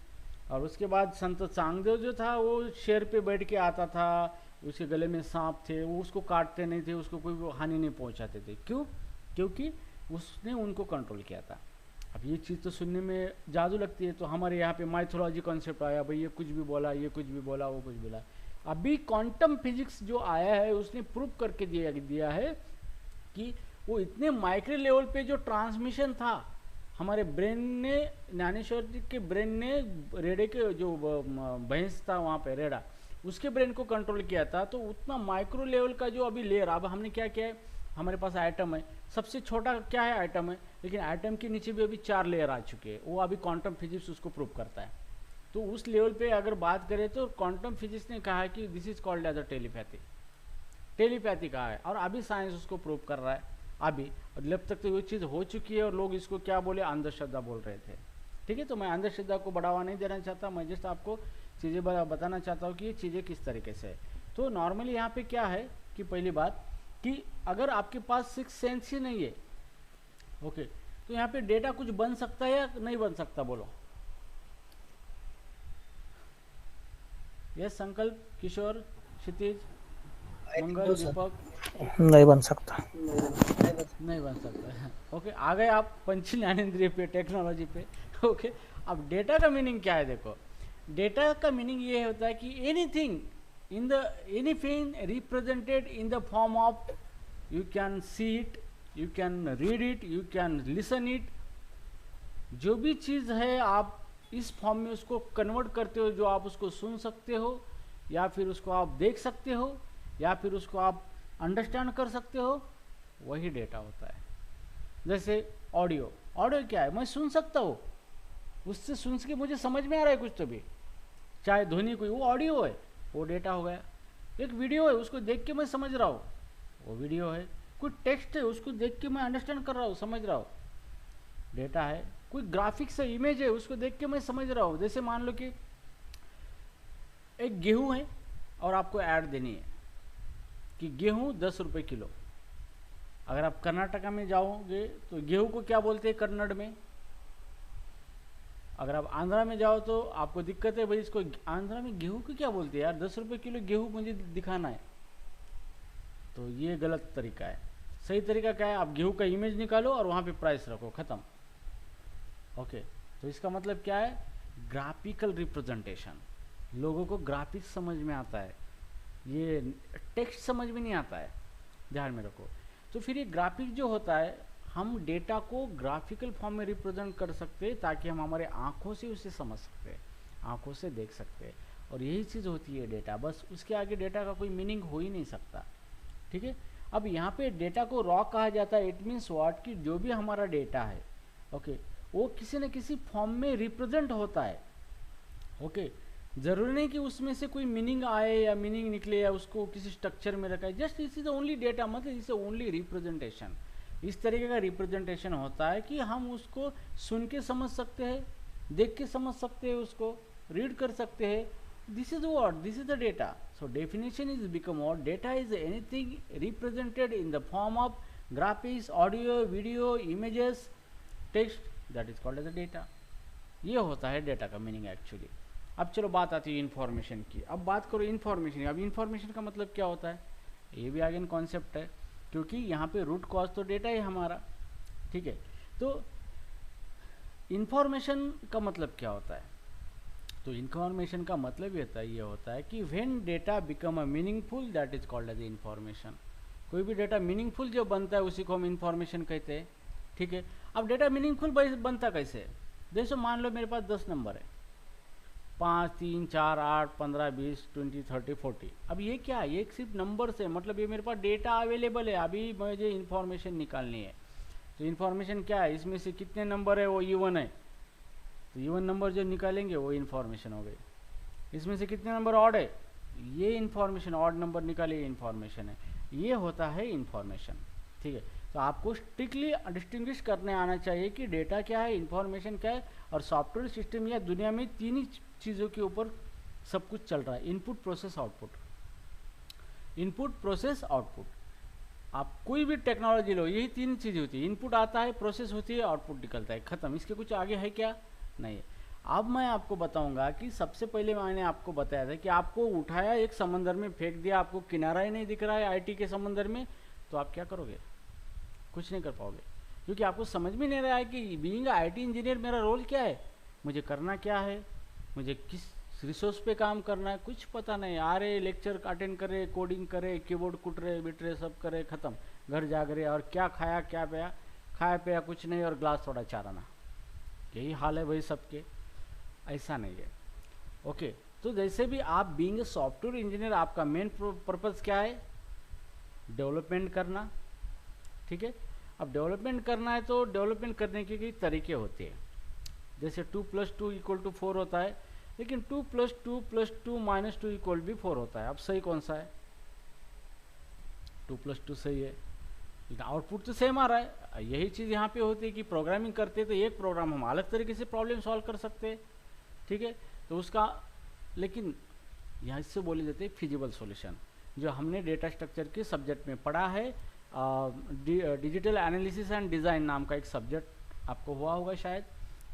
और उसके बाद संत चांगदेव जो था वो शेर पे बैठ के आता था, उसके गले में सांप थे, वो उसको काटते नहीं थे, उसको कोई हानि नहीं पहुँचाते थे। क्यों? क्योंकि उसने उनको कंट्रोल किया था। अब ये चीज़ तो सुनने में जादू लगती है, तो हमारे यहाँ पे माइथोलॉजी कॉन्सेप्ट आया, भाई ये कुछ भी बोला, ये कुछ भी बोला, वो कुछ बोला। अभी क्वांटम फिजिक्स जो आया है उसने प्रूव करके दिया है कि वो इतने माइक्रो लेवल पे जो ट्रांसमिशन था हमारे ब्रेन ने, ज्ञानेश्वर जी के ब्रेन ने रेड़े के जो भैंस था वहाँ पे रेड़ा, उसके ब्रेन को कंट्रोल किया था। तो उतना माइक्रो लेवल का जो अभी लेयर, अब हमने क्या किया है, हमारे पास एटम है, सबसे छोटा क्या है, एटम है, लेकिन एटम के नीचे भी अभी 4 लेयर आ चुके हैं। वो अभी क्वांटम फिजिक्स उसको प्रूव करता है। तो उस लेवल पे अगर बात करें तो क्वांटम फिजिक्स ने कहा है कि this is called as a telepathy कहा है, और अभी साइंस उसको प्रूव कर रहा है। अभी जब तक तो ये चीज़ हो चुकी है और लोग इसको क्या बोले, अंधश्रद्धा बोल रहे थे, ठीक है। तो मैं अंधश्रद्धा को बढ़ावा नहीं देना चाहता, मैं जस्ट आपको चीज़ें बताना चाहता हूँ कि ये चीज़ें किस तरीके से है। तो नॉर्मली यहाँ पे क्या है कि पहली बात कि अगर आपके पास 6 सेंस ही नहीं है, ओके, तो यहाँ पे डेटा कुछ बन सकता है या नहीं बन सकता, बोलो। यस, संकल्प, किशोर, क्षितिज, मंगल, दीपक? नहीं बन सकता, नहीं बन सकता। ओके, आ गए आप पंच ज्ञानेंद्रिय पे, टेक्नोलॉजी पे, ओके। अब डेटा का मीनिंग क्या है? देखो, डेटा का मीनिंग ये होता है कि anything represented in the form of, you can see it, you can read it, you can listen it. जो भी चीज़ है आप इस फॉर्म में उसको कन्वर्ट करते हो, जो आप उसको सुन सकते हो, या फिर उसको आप देख सकते हो, या फिर उसको आप अंडरस्टैंड कर सकते हो, वही डेटा होता है। जैसे ऑडियो क्या है, मैं सुन सकता हूँ, उससे सुन के मुझे समझ में आ रहा है कुछ तो भी, चाहे ध्वनि कोई, वो ऑडियो है, वो डेटा हो गया। एक वीडियो है, उसको देख के मैं समझ रहा हूँ, वो वीडियो है। कोई टेक्स्ट है, उसको देख के मैं अंडरस्टैंड कर रहा हूँ, समझ रहा हूँ, डेटा है। कोई ग्राफिक्स है, इमेज है, उसको देख के मैं समझ रहा हूँ। जैसे मान लो कि एक गेहूं है और आपको ऐड देनी है कि गेहूं 10 रुपये किलो। अगर आप कर्नाटका में जाओगे तो गेहूं को क्या बोलते हैं कन्नड़ में? अगर आप आंध्रा में जाओ तो आपको दिक्कत है, भाई इसको आंध्रा में गेहूं को क्या बोलते हैं यार, 10 रुपये किलो गेहूं मुझे दिखाना है। तो ये गलत तरीका है। सही तरीका क्या है, आप गेहूं का इमेज निकालो और वहाँ पे प्राइस रखो, ख़त्म। ओके, तो इसका मतलब क्या है, ग्राफिकल रिप्रेजेंटेशन। लोगों को ग्राफिक्स समझ में आता है, ये टेक्स्ट समझ में नहीं आता है, ध्यान में रखो। तो फिर ये ग्राफिक जो होता है, हम डेटा को ग्राफिकल फॉर्म में रिप्रेजेंट कर सकते हैं ताकि हम हमारे आँखों से उसे समझ सकते हैं, आँखों से देख सकते हैं। और यही चीज़ होती है डेटा, बस उसके आगे डेटा का कोई मीनिंग हो ही नहीं सकता, ठीक है। अब यहाँ पे डेटा को रॉ कहा जाता है। इट मीन्स व्हाट, कि जो भी हमारा डेटा है, ओके, वो किसी न किसी फॉर्म में रिप्रेजेंट होता है, ओके। ज़रूरी नहीं कि उसमें से कोई मीनिंग आए या मीनिंग निकले या उसको किसी स्ट्रक्चर में रखा है, जस्ट इस इज़ ओनली डेटा, मतलब इस ओनली रिप्रेजेंटेशन। इस तरीके का रिप्रेजेंटेशन होता है कि हम उसको सुन के समझ सकते हैं, देख के समझ सकते हैं, उसको रीड कर सकते हैं। This is what, this is the data. So definition is become what, data is anything represented in the form of graphics, audio, video, images, text, that is called as the data. ये होता है data का meaning actually. अब चलो बात आती है information की। अब बात करो इन्फॉर्मेशन। अब इन्फॉर्मेशन का मतलब क्या होता है, ये भी अगेन कॉन्सेप्ट है, क्योंकि यहाँ पे रूट कॉज तो डेटा है हमारा, ठीक है। तो इन्फॉर्मेशन का मतलब क्या होता है, तो इन्फॉर्मेशन का मतलब ये होता है कि when data become a meaningful, that is called as information. कोई भी डेटा मीनिंगफुल जो बनता है उसी को हम इन्फॉर्मेशन कहते हैं, ठीक है। अब डेटा मीनिंगफुल बनता कैसे, जैसे मान लो मेरे पास 10 नंबर है, 5, 3, 4, 8, 15, 20, 20, 30, 40। अब ये क्या है, ये सिर्फ नंबर्स है, मतलब ये मेरे पास डेटा अवेलेबल है, अभी मुझे इन्फॉर्मेशन निकालनी है। तो इन्फॉर्मेशन क्या है, इसमें से कितने नंबर है वो इवन है, तो इवन नंबर जो निकालेंगे वो इन्फॉर्मेशन हो गई। इसमें से कितने नंबर ऑड है, ये इन्फॉर्मेशन, ऑड नंबर निकाले, ये इन्फॉर्मेशन है। ये होता है इन्फॉर्मेशन, ठीक है। तो आपको स्ट्रिक्टली डिस्टिंग्विश करने आना चाहिए कि डेटा क्या है, इन्फॉर्मेशन क्या है। और सॉफ्टवेयर सिस्टम या दुनिया में तीन ही चीज़ों के ऊपर सब कुछ चल रहा है, input, process, output. Input, process, output. आप कोई भी टेक्नोलॉजी लो, यही तीन चीज़ें होती है, इनपुट आता है, प्रोसेस होती है, आउटपुट निकलता है, खत्म। इसके कुछ आगे है क्या, नहीं है। अब मैं आपको बताऊंगा कि सबसे पहले मैंने आपको बताया था कि आपको उठाया, एक समंदर में फेंक दिया, आपको किनारा ही नहीं दिख रहा है आईटी के समंदर में, तो आप क्या करोगे, कुछ नहीं कर पाओगे, क्योंकि आपको समझ में नहीं रहा है कि बीइंग आईटी इंजीनियर मेरा रोल क्या है, मुझे करना क्या है, मुझे किस रिसोर्स पे काम करना है, कुछ पता नहीं। आ रहे लेक्चर अटेंड करे, कोडिंग करे, कीबोर्ड कुट रहे, बिट रहे, सब करे, खत्म, घर जाग रहे, और क्या खाया क्या पिया, खाया पिया कुछ नहीं, और ग्लास थोड़ा चाराना, यही हाल है भाई सबके। ऐसा नहीं है, ओके। तो जैसे भी आप बीइंग ए सॉफ्टवेयर इंजीनियर, आपका मेन पर्पज़ क्या है, डेवलपमेंट करना, ठीक है। अब डेवलपमेंट करना है तो डेवलपमेंट करने के कई तरीके होते हैं, जैसे 2 + 2 = 4 होता है, लेकिन 2 + 2 + 2 - 2 = भी 4 होता है। अब सही कौन सा है, 2 + 2 सही है, लेकिन आउटपुट तो सेम आ रहा है। यही चीज़ यहाँ पे होती है कि प्रोग्रामिंग करते तो एक प्रोग्राम हम अलग तरीके से प्रॉब्लम सॉल्व कर सकते हैं, ठीक है। तो उसका, लेकिन यहाँ इससे बोले जाते हैं फिजिबल सॉल्यूशन, जो हमने डेटा स्ट्रक्चर के सब्जेक्ट में पढ़ा है। डिजिटल एनालिसिस एंड डिज़ाइन नाम का एक सब्जेक्ट आपको हुआ होगा शायद,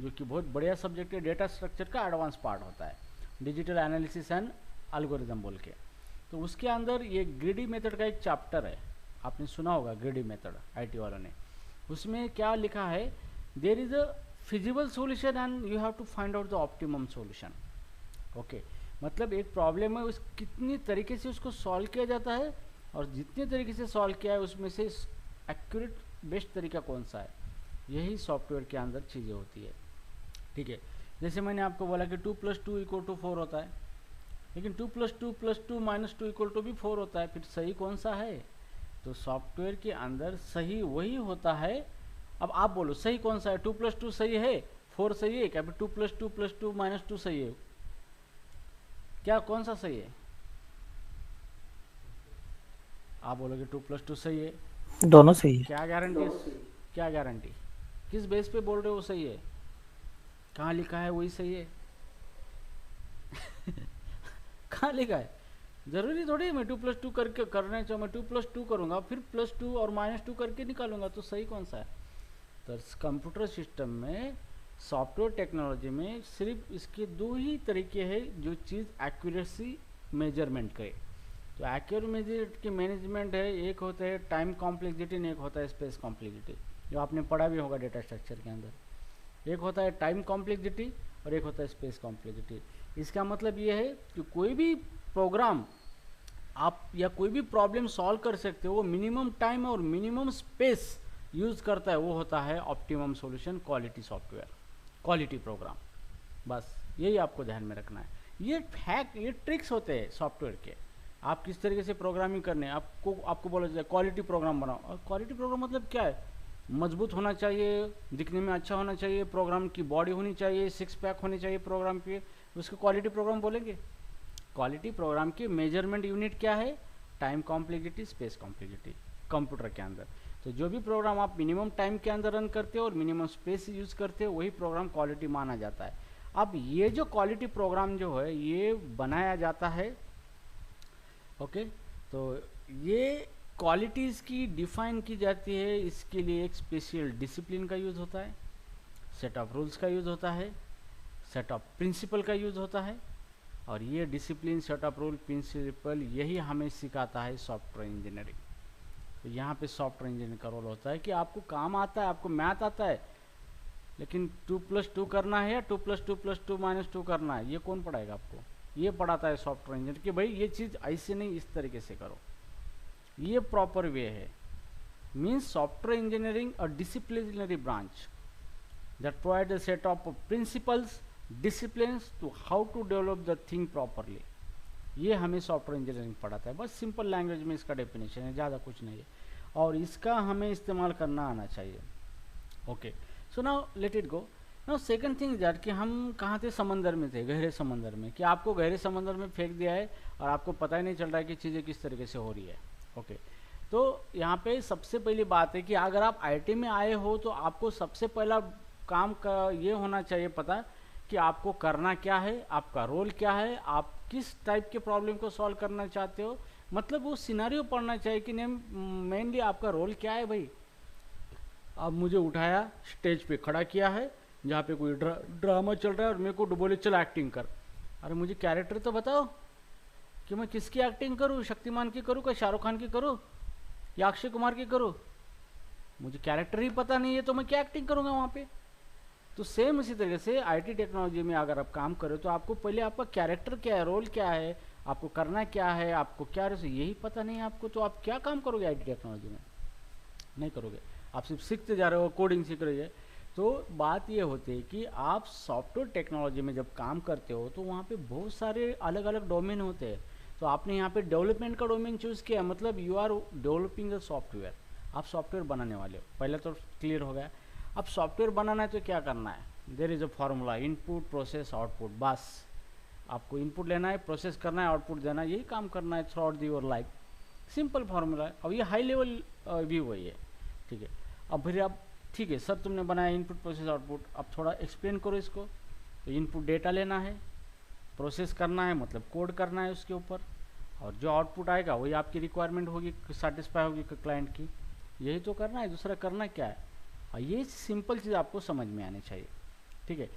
जो कि बहुत बढ़िया सब्जेक्ट है, डेटा स्ट्रक्चर का एडवांस पार्ट होता है, डिजिटल एनालिसिस एंड एल्गोरिदम बोल के। तो उसके अंदर ये ग्रीडी मेथड का एक चैप्टर है, आपने सुना होगा ग्रीडी मेथड, आईटी वालों ने। उसमें क्या लिखा है, there is a feasible solution and you have to find out the optimum solution, okay. मतलब एक प्रॉब्लम है, उस कितनी तरीके से उसको सॉल्व किया जाता है, और जितने तरीके से सॉल्व किया है उसमें से एक्यूरेट बेस्ट तरीका कौन सा है, यही सॉफ्टवेयर के अंदर चीज़ें होती है, ठीक है। जैसे मैंने आपको बोला कि 2 + 2 = 4 होता है, लेकिन 2 + 2 + 2 - 2 = भी 4 होता है, फिर सही कौन सा है, तो सॉफ्टवेयर के अंदर सही वही होता है। अब आप बोलो सही कौन सा है, 2 + 2 सही है, 4 सही है क्या, 2 + 2 + 2 - 2 सही है, क्या कौन सा सही है, आप बोलोगे 2 + 2 सही है, दोनों सही है। क्या गारंटी, क्या गारंटी, किस बेस पे बोल रहे हो सही है, कहाँ लिखा है वही सही है कहाँ लिखा है, ज़रूरी थोड़ी है मैं 2 + 2 करके करने चाहिए, मैं 2 + 2 करूँगा, फिर +2 और -2 करके निकालूंगा, तो सही कौन सा है। तो कंप्यूटर सिस्टम में, सॉफ्टवेयर टेक्नोलॉजी में सिर्फ इसके दो ही तरीके हैं जो चीज़ एक्यूरेसी मेजरमेंट करे। तो एक्यूरेसी की मैनेजमेंट है, एक होता है टाइम कॉम्प्लेक्सिटी, एक होता है स्पेस कॉम्प्लेक्सिटी, जो आपने पढ़ा भी होगा डेटा स्ट्रक्चर के अंदर। एक होता है टाइम कॉम्प्लेक्सिटी और एक होता है स्पेस कॉम्प्लेक्सिटी। इसका मतलब ये है कि कोई भी प्रोग्राम आप या कोई भी प्रॉब्लम सॉल्व कर सकते हो, वो मिनिमम टाइम और मिनिमम स्पेस यूज़ करता है, वो होता है optimum solution, quality software, quality program. बस यही आपको ध्यान में रखना है। ये फैक्ट, ये ट्रिक्स होते हैं सॉफ्टवेयर के, आप किस तरीके से प्रोग्रामिंग करने, आपको बोला जाए क्वालिटी प्रोग्राम बनाओ। और क्वालिटी प्रोग्राम मतलब क्या है, मजबूत होना चाहिए, दिखने में अच्छा होना चाहिए, प्रोग्राम की बॉडी होनी चाहिए, 6 पैक होनी चाहिए प्रोग्राम पे, उसको क्वालिटी प्रोग्राम बोलेंगे। क्वालिटी प्रोग्राम की मेजरमेंट यूनिट क्या है? Time complexity, space complexity computer के अंदर। तो जो भी प्रोग्राम आप मिनिमम टाइम के अंदर रन करते हो और मिनिमम स्पेस यूज़ करते हो वही प्रोग्राम क्वालिटी माना जाता है। अब ये जो क्वालिटी प्रोग्राम जो है ये बनाया जाता है, ओके, तो ये क्वालिटीज़ की डिफाइन की जाती है। इसके लिए एक स्पेशल डिसिप्लिन का यूज़ होता है, सेट ऑफ रूल्स का यूज़ होता है, सेट ऑफ प्रिंसिपल का यूज़ होता है। और ये discipline, set of rule, principle यही हमें सिखाता है सॉफ्टवेयर इंजीनियरिंग। तो यहाँ पे सॉफ्टवेयर इंजीनियर का रोल होता है कि आपको काम आता है, आपको मैथ आता है, लेकिन 2+2 करना है या 2+2+2 -2 करना है, ये कौन पढ़ाएगा आपको? ये पढ़ाता है सॉफ्टवेयर इंजीनियर कि भाई ये चीज़ ऐसे नहीं, इस तरीके से करो, ये प्रॉपर वे है। Means software engineering a disciplinary branch that provide a set of principles, disciplines to how to develop the thing properly। ये हमें सॉफ्टवेयर इंजीनियरिंग पढ़ाता है। बस सिंपल लैंग्वेज में इसका डेफिनेशन है, ज़्यादा कुछ नहीं है, और इसका हमें इस्तेमाल करना आना चाहिए। Okay, so now let it go. Now second thing that कि हम कहाँ थे? समंदर में थे, गहरे समंदर में। कि आपको गहरे समंदर में फेंक दिया है और आपको पता ही नहीं चल रहा है कि चीज़ें किस तरीके से हो रही है। ओके, तो यहाँ पे सबसे पहली बात है कि अगर आप आईटी में आए हो तो आपको सबसे पहला काम का ये होना चाहिए पता कि आपको करना क्या है, आपका रोल क्या है, आप किस टाइप के प्रॉब्लम को सॉल्व करना चाहते हो। मतलब वो सिनेरियो पढ़ना चाहिए कि मेनली आपका रोल क्या है। भाई अब मुझे उठाया, स्टेज पे खड़ा किया है जहाँ पे कोई ड्रामा चल रहा है और मेरे को बोले चल एक्टिंग कर। अरे मुझे कैरेक्टर तो बताओ कि मैं किसकी एक्टिंग करूँ, शक्तिमान की करूँ, क्या शाहरुख खान की करूँ या अक्षय कुमार की करूँ? मुझे कैरेक्टर ही पता नहीं है तो मैं क्या एक्टिंग करूँगा वहाँ पे। तो सेम इसी तरीके से आईटी टेक्नोलॉजी में अगर आप काम करो तो आपको पहले आपका कैरेक्टर क्या है, रोल क्या है, आपको करना क्या है, आपको क्या यही पता नहीं है आपको, तो आप क्या काम करोगे आईटी टेक्नोलॉजी में? नहीं करोगे, आप सिर्फ सीखते जा रहे हो, कोडिंग सीख रही है। तो बात ये होती है कि आप सॉफ्टवेयर टेक्नोलॉजी में जब काम करते हो तो वहाँ पे बहुत सारे अलग अलग डोमेन होते हैं। तो आपने यहाँ पे डेवलपमेंट का डोमेन चूज़ किया, मतलब you are developing the software, आप सॉफ्टवेयर बनाने वाले हो। पहले तो क्लियर हो गया। अब सॉफ्टवेयर बनाना है तो क्या करना है? There is a formula, input process output. बस आपको इनपुट लेना है, प्रोसेस करना है, आउटपुट देना है, यही काम करना है through out your life. Simple formula है। अब ये हाई लेवल व्यू है ये, ठीक है। अब फिर आप ठीक है सर तुमने बनाया इनपुट प्रोसेस आउटपुट, अब थोड़ा एक्सप्लेन करो इसको। तो इनपुट डेटा लेना है, प्रोसेस करना है मतलब कोड करना है उसके ऊपर, और जो आउटपुट आएगा वही आपकी रिक्वायरमेंट होगी, सेटिस्फाई होगी क्लाइंट की। यही तो करना है, दूसरा करना क्या है? और ये सिंपल चीज़ आपको समझ में आनी चाहिए, ठीक है।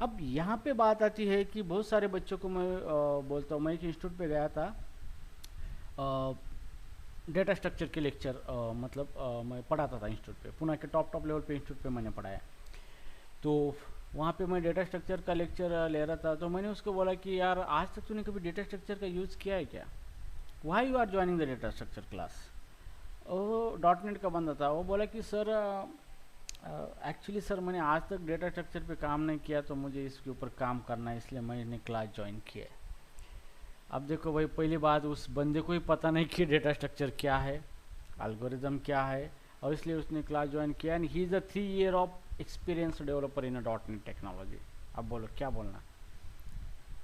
अब यहाँ पे बात आती है कि बहुत सारे बच्चों को मैं बोलता हूँ, मैं एक इंस्टीट्यूट पे गया था, डेटा स्ट्रक्चर के लेक्चर मैं पढ़ाता था इंस्टीट्यूट पे, पुणे के टॉप लेवल पे इंस्टीट्यूट पे मैंने पढ़ाया। तो वहाँ पे मैं डेटा स्ट्रक्चर का लेक्चर ले रहा था, तो मैंने उसको बोला कि यार आज तक तूने कभी डेटा स्ट्रक्चर का यूज़ किया है क्या? Why you are joining the data structure class? वो .NET का बंदा था, वो बोला कि सर एक्चुअली सर मैंने आज तक डेटा स्ट्रक्चर पे काम नहीं किया, तो मुझे इसके ऊपर काम करना है, इसलिए मैंने क्लास ज्वाइन किया है। अब देखो भाई, पहली बात उस बंदे को ही पता नहीं कि डेटा स्ट्रक्चर क्या है, एल्गोरिदम क्या है, और इसलिए उसने क्लास ज्वाइन किया। And he is a 3 year of experience developer in a .NET technology. अब बोलो क्या बोलना।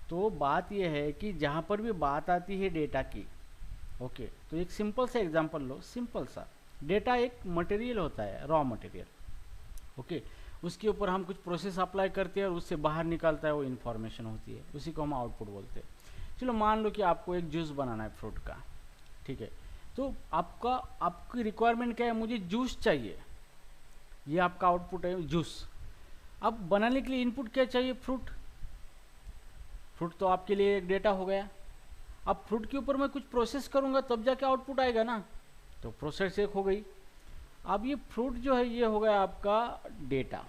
तो बात यह है कि जहाँ पर भी बात आती है डेटा की, ओके, तो एक सिंपल सा एग्जांपल लो, सिंपल सा। डेटा एक मटेरियल होता है, रॉ मटेरियल, ओके, उसके ऊपर हम कुछ प्रोसेस अप्लाई करते हैं और उससे बाहर निकलता है वो इन्फॉर्मेशन होती है, उसी को हम आउटपुट बोलते हैं। चलो मान लो कि आपको एक जूस बनाना है फ्रूट का, ठीक है, तो आपकी रिक्वायरमेंट क्या है? मुझे जूस चाहिए, ये आपका आउटपुट है जूस। अब बनाने के लिए इनपुट क्या चाहिए? फ्रूट। फ्रूट तो आपके लिए एक डेटा हो गया। अब फ्रूट के ऊपर मैं कुछ प्रोसेस करूँगा तब जाके आउटपुट आएगा ना, तो प्रोसेस एक हो गई। अब ये फ्रूट जो है ये हो गया आपका डेटा।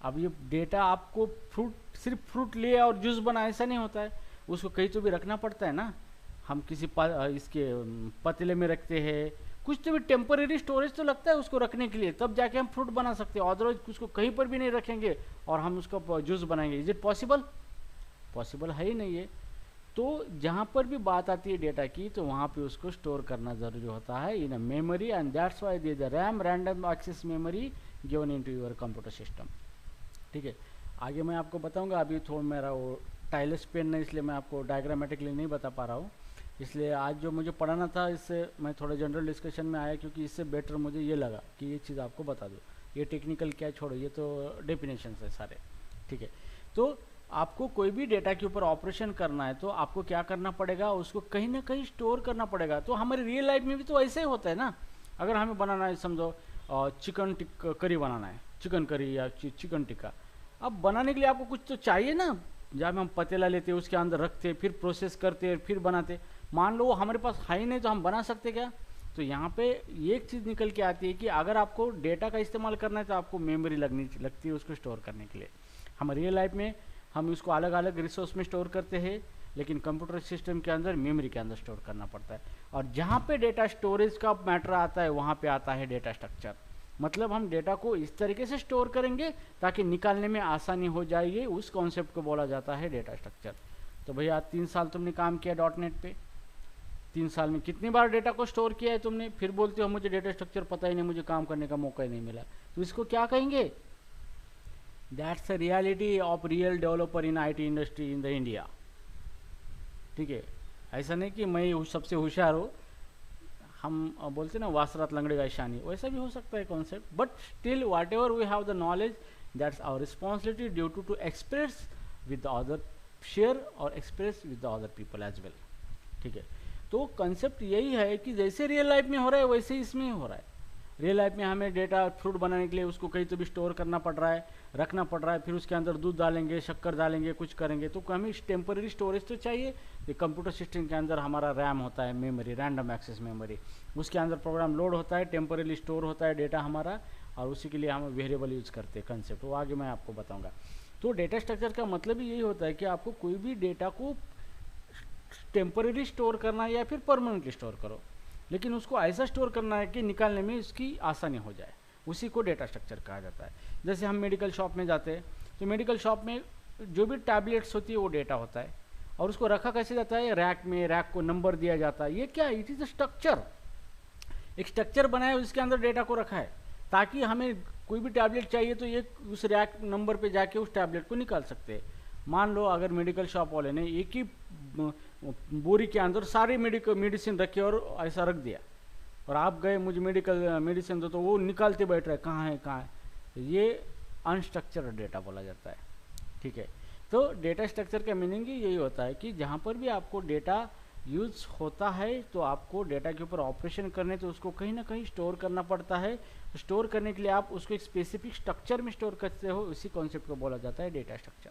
अब ये डेटा आपको फ्रूट सिर्फ फ्रूट ले और जूस बना ऐसा नहीं होता है, उसको कहीं तो भी रखना पड़ता है ना। हम किसी इसके पतीले में रखते हैं, कुछ तो भी टेम्परेरी स्टोरेज तो लगता है उसको रखने के लिए, तब जाके हम फ्रूट बना सकते हैं। अदरवाइज उसको कहीं पर भी नहीं रखेंगे और हम उसका जूस बनाएंगे। Is it possible? पॉसिबल है ही नहीं है। तो जहाँ पर भी बात आती है डेटा की, तो वहाँ पे उसको स्टोर करना ज़रूरी होता है in a memory, and that's why there is a RAM, random access memory given into your computer system, ठीक है। आगे मैं आपको बताऊंगा, अभी थोड़ा मेरा वो टाइलस पेन है, इसलिए मैं आपको डायग्रामेटिकली नहीं बता पा रहा हूँ। इसलिए आज जो मुझे पढ़ाना था इससे मैं थोड़ा जनरल डिस्कशन में आया, क्योंकि इससे बेटर मुझे ये लगा कि ये चीज़ आपको बता दूँ। ये टेक्निकल क्या छोड़ो, ये तो डेफिनेशन है सारे, ठीक है। तो आपको कोई भी डेटा के ऊपर ऑपरेशन करना है तो आपको क्या करना पड़ेगा, उसको कहीं ना कहीं स्टोर करना पड़ेगा। तो हमारे रियल लाइफ में भी तो ऐसे ही होता है ना। अगर हमें बनाना है, समझो चिकन करी बनाना है, चिकन करी या चिकन टिक्का, अब बनाने के लिए आपको कुछ तो चाहिए ना। जब हम पतीला लेते उसके अंदर रखते, फिर प्रोसेस करते, फिर बनाते। मान लो वो हमारे पास है ही नहीं, तो हम बना सकते क्या? तो यहाँ पे एक चीज़ निकल के आती है कि अगर आपको डेटा का इस्तेमाल करना है तो आपको मेमोरी लगती है उसको स्टोर करने के लिए। हम रियल लाइफ में हम उसको अलग अलग रिसोर्स में स्टोर करते हैं, लेकिन कंप्यूटर सिस्टम के अंदर मेमोरी के अंदर स्टोर करना पड़ता है। और जहाँ पे डेटा स्टोरेज का मैटर आता है वहाँ पे आता है डेटा स्ट्रक्चर। मतलब हम डेटा को इस तरीके से स्टोर करेंगे ताकि निकालने में आसानी हो जाएगी, उस कॉन्सेप्ट को बोला जाता है डेटा स्ट्रक्चर। तो भैया 3 साल तुमने काम किया डॉटनेट पे, 3 साल में कितनी बार डेटा को स्टोर किया है तुमने? फिर बोलते हो मुझे डेटा स्ट्रक्चर पता ही नहीं, मुझे काम करने का मौका ही नहीं मिला। तो इसको क्या कहेंगे? That's the reality of real developer in IT industry in the India, ठीक है। ऐसा नहीं कि मैं सबसे होशियार हूँ, हम बोलते ना वासरात लंगड़े का शानी, वैसा भी हो सकता है concept. But still whatever we have the knowledge, that's our responsibility due to express with the other, share और express with the other people as well, ठीक है। तो कंसेप्ट यही है कि जैसे रियल लाइफ में हो रहा है वैसे ही इसमें हो रहा है। रियल लाइफ में हमें डेटा फ्रूट बनाने के लिए उसको कहीं तो भी स्टोर करना पड़ रहा है, रखना पड़ रहा है, फिर उसके अंदर दूध डालेंगे, शक्कर डालेंगे, कुछ करेंगे, तो हमें टेम्पररी स्टोरेज तो चाहिए। ये कंप्यूटर सिस्टम के अंदर हमारा रैम होता है, मेमोरी, रैंडम एक्सेस मेमोरी, उसके अंदर प्रोग्राम लोड होता है, टेम्पररी स्टोर होता है डेटा हमारा, और उसी के लिए हम वेरिएबल यूज करते हैं कंसेप्ट, वो आगे मैं आपको बताऊँगा। तो डेटा स्ट्रक्चर का मतलब ही यही होता है कि आपको कोई भी डेटा को टेम्पररी स्टोर करना है या फिर परमानेंटली स्टोर करो, लेकिन उसको ऐसा स्टोर करना है कि निकालने में इसकी आसानी हो जाए, उसी को डेटा स्ट्रक्चर कहा जाता है। जैसे हम मेडिकल शॉप में जाते हैं तो मेडिकल शॉप में जो भी टैबलेट्स होती है वो डेटा होता है, और उसको रखा कैसे जाता है? रैक में, रैक को नंबर दिया जाता है। ये क्या? इट इज़ अ स्ट्रक्चर, एक स्ट्रक्चर बनाया है, उसके अंदर डेटा को रखा है ताकि हमें कोई भी टैबलेट चाहिए तो ये उस रैक नंबर पे जाके उस टैबलेट को निकाल सकते हैं। मान लो अगर मेडिकल शॉप वाले ने एक ही बोरी के अंदर सारी मेडिसिन रखी और ऐसा रख दिया, और आप गए मुझे मेडिसिन दो, तो वो निकालते बैठ रहे कहाँ है कहाँ है, तो ये अनस्ट्रक्चर्ड डेटा बोला जाता है, ठीक है। तो डेटा स्ट्रक्चर का मीनिंग ही यही होता है कि जहाँ पर भी आपको डेटा यूज होता है तो आपको डेटा के ऊपर ऑपरेशन करने तो उसको कहीं ना कहीं स्टोर करना पड़ता है। स्टोर करने के लिए आप उसको एक स्पेसिफिक स्ट्रक्चर में स्टोर करते हो, इसी कॉन्सेप्ट को बोला जाता है डेटा स्ट्रक्चर,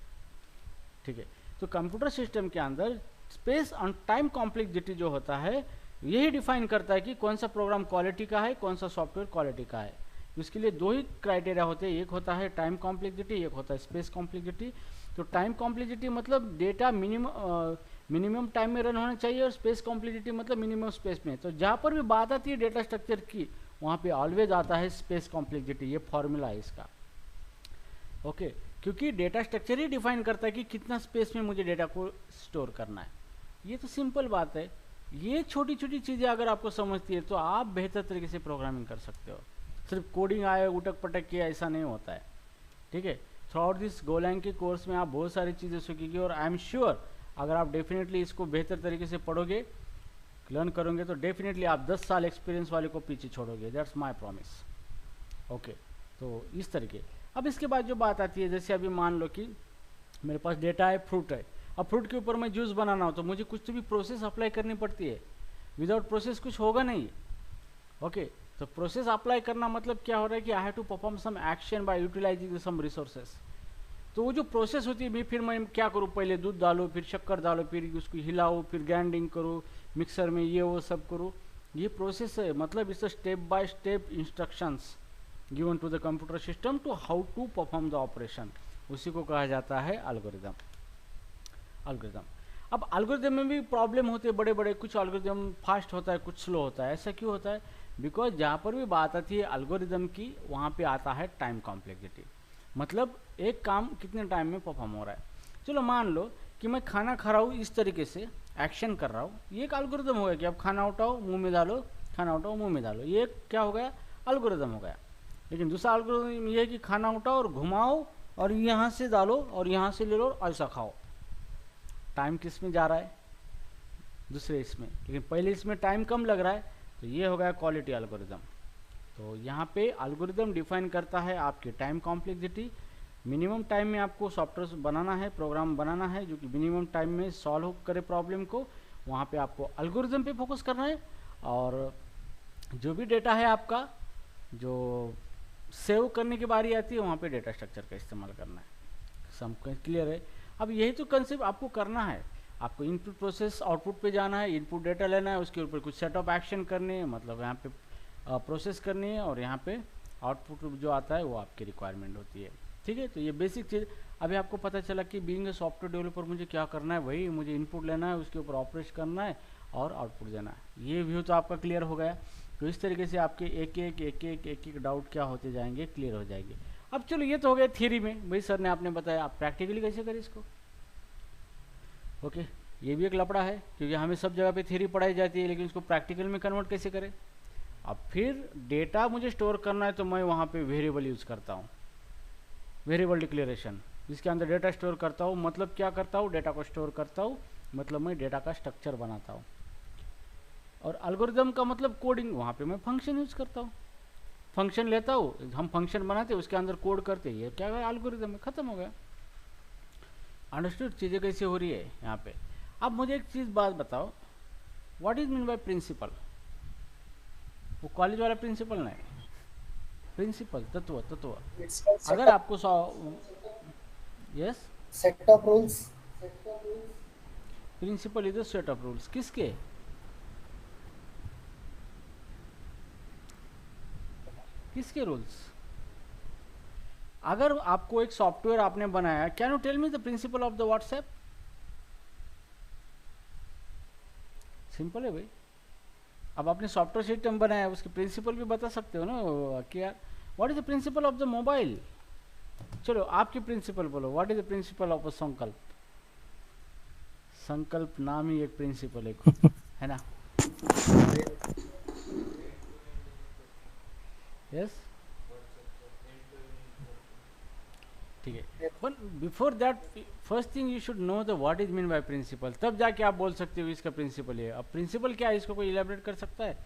ठीक है। तो कंप्यूटर सिस्टम के अंदर स्पेस और टाइम कॉम्प्लेक्सिटी जो होता है यही डिफाइन करता है कि कौन सा प्रोग्राम क्वालिटी का है, कौन सा सॉफ्टवेयर क्वालिटी का है। इसके लिए 2 ही क्राइटेरिया होते हैं, एक होता है टाइम कॉम्प्लेक्सिटी, एक होता है स्पेस कॉम्प्लेक्सिटी। तो टाइम कॉम्प्लेक्सिटी मतलब डेटा मिनिमम टाइम में रन होना चाहिए, और स्पेस कॉम्प्लेक्सिटी मतलब मिनिमम स्पेस में। तो जहाँ पर भी बात आती है डेटा स्ट्रक्चर की वहाँ पे ऑलवेज आता है स्पेस कॉम्प्लेक्सिटी, ये फॉर्मूला है इसका, ओके। क्योंकि डेटा स्ट्रक्चर ही डिफाइन करता है कि कितना स्पेस में मुझे डेटा को स्टोर करना है। ये तो सिंपल बात है। ये छोटी छोटी चीज़ें अगर आपको समझती है तो आप बेहतर तरीके से प्रोग्रामिंग कर सकते हो। सिर्फ कोडिंग आए उटक पटक किया ऐसा नहीं होता है, ठीक है। थ्रू आउट दिस गोलैंग के कोर्स में आप बहुत सारी चीज़ें सीखेंगे, और आई एम श्योर अगर आप डेफिनेटली इसको बेहतर तरीके से पढ़ोगे, लर्न करोगे, तो डेफिनेटली आप 10 साल एक्सपीरियंस वाले को पीछे छोड़ोगे, दैट्स माई प्रॉमिस, ओके। तो इस तरीके। अब इसके बाद जो बात आती है, जैसे अभी मान लो कि मेरे पास डेटा है, फ्रूट है, अब फ्रूट के ऊपर मैं जूस बनाना हो तो मुझे कुछ तो भी प्रोसेस अप्लाई करनी पड़ती है, विदाउट प्रोसेस कुछ होगा नहीं, ओके। तो प्रोसेस अप्लाई करना मतलब क्या हो रहा है कि I have to perform some action by utilising some resources. तो वो जो प्रोसेस होती है, फिर मैं क्या करूँ, पहले दूध डालो, फिर शक्कर डालो, फिर उसको हिलाओ, फिर ग्राइंडिंग करो मिक्सर में, ये वो सब करो, ये प्रोसेस है। मतलब it's step by step instructions given to the computer system to how to perform the operation, उसी को कहा जाता है एल्गोरिदम। अब एल्गोरिदम में भी प्रॉब्लम होते हैं बड़े बड़े, कुछ एल्गोरिदम फास्ट होता है, कुछ स्लो होता है। ऐसा क्यों होता है? बिकॉज जहाँ पर भी बात आती है एल्गोरिदम की, वहाँ पे आता है टाइम कॉम्प्लेक्सिटी, मतलब एक काम कितने टाइम में परफॉर्म हो रहा है। चलो मान लो कि मैं खाना खा रहा हूँ, इस तरीके से एक्शन कर रहा हूँ, ये एक एल्गोरिदम हो गया कि अब खाना उठाओ मुंह में डालो, खाना उठाओ मुंह में डालो, ये क्या हो गया? एल्गोरिदम हो गया। लेकिन दूसरा एल्गोरिदम ये है कि खाना उठाओ और घुमाओ और यहाँ से डालो और यहाँ से ले लो और ऐसा खाओ, टाइम किस में जा रहा है, दूसरे इसमें, लेकिन पहले इसमें टाइम कम लग रहा है, तो ये हो गया क्वालिटी एल्गोरिदम। तो यहाँ पे एल्गोरिदम डिफाइन करता है आपकी टाइम कॉम्प्लेक्सिटी, मिनिमम टाइम में आपको सॉफ्टवेयर बनाना है, प्रोग्राम बनाना है जो कि मिनिमम टाइम में सॉल्व करे प्रॉब्लम को, वहाँ पे आपको एल्गोरिदम पे फोकस करना है। और जो भी डेटा है आपका जो सेव करने की बारी आती है, वहाँ पे डेटा स्ट्रक्चर का इस्तेमाल करना है। सब क्लियर है? अब यही तो कंसेप्ट आपको करना है, आपको इनपुट प्रोसेस आउटपुट पे जाना है, इनपुट डेटा लेना है, उसके ऊपर कुछ सेट ऑफ एक्शन करने हैं, मतलब यहाँ पे प्रोसेस करनी है, और यहाँ पे आउटपुट जो आता है वो आपकी रिक्वायरमेंट होती है। ठीक है, तो ये बेसिक चीज़ अभी आपको पता चला कि बीइंग ए सॉफ्टवेयर डेवलपर मुझे क्या करना है, वही मुझे इनपुट लेना है, उसके ऊपर ऑपरेट करना है और आउटपुट देना है। ये व्यू तो आपका क्लियर हो गया। तो इस तरीके से आपके एक एक डाउट क्या होते जाएंगे, क्लियर हो जाएंगे। अब चलो ये तो हो गया थ्योरी में, भाई सर ने आपने बताया, आप प्रैक्टिकली कैसे करें इसको। ओके, ये भी एक लफड़ा है क्योंकि हमें सब जगह पे थ्योरी पढ़ाई जाती है, लेकिन उसको प्रैक्टिकल में कन्वर्ट कैसे करें। अब फिर डेटा मुझे स्टोर करना है तो मैं वहाँ पे वेरिएबल यूज़ करता हूँ, वेरिएबल डिक्लेरेशन, जिसके अंदर डेटा स्टोर करता हूँ। मतलब क्या करता हूँ, डेटा को स्टोर करता हूँ, मतलब मैं डेटा का स्ट्रक्चर बनाता हूँ। और एल्गोरिदम का मतलब कोडिंग, वहाँ पे मैं फंक्शन यूज़ करता हूँ, फंक्शन लेता हूँ, हम फंक्शन बनाते हैं, उसके अंदर कोड करते हैं, ये क्या है एल्गोरिदम है, खत्म हो गया। अंडरस्टूड चीज़ें कैसे हो रही है यहाँ पे। अब मुझे एक चीज़ बात बताओ, what is mean by principle. वो कॉलेज वाला प्रिंसिपल नहीं, प्रिंसिपल तत्व, तत्व। अगर आपको yes, set of rules, principle is a set of rules. किसके, किसके रूल्स। अगर आपको एक सॉफ्टवेयर आपने बनाया, can you tell me the principle of the WhatsApp. Simple है भाई। अब आपने सॉफ्टवेयर सिस्टम बनाया, उसके प्रिंसिपल भी बता सकते हो ना कि यार what is the principle of the mobile. चलो आपकी प्रिंसिपल बोलो, what is the principle of a संकल्प। संकल्प नाम ही एक प्रिंसिपल है ना। यस, ठीक है। But before that first thing you should know the what is mean by principle, तब जाके आप बोल सकते हो इसका प्रिंसिपल है। अब प्रिंसिपल क्या है, इसको कोई इलेबोरेट कर सकता है।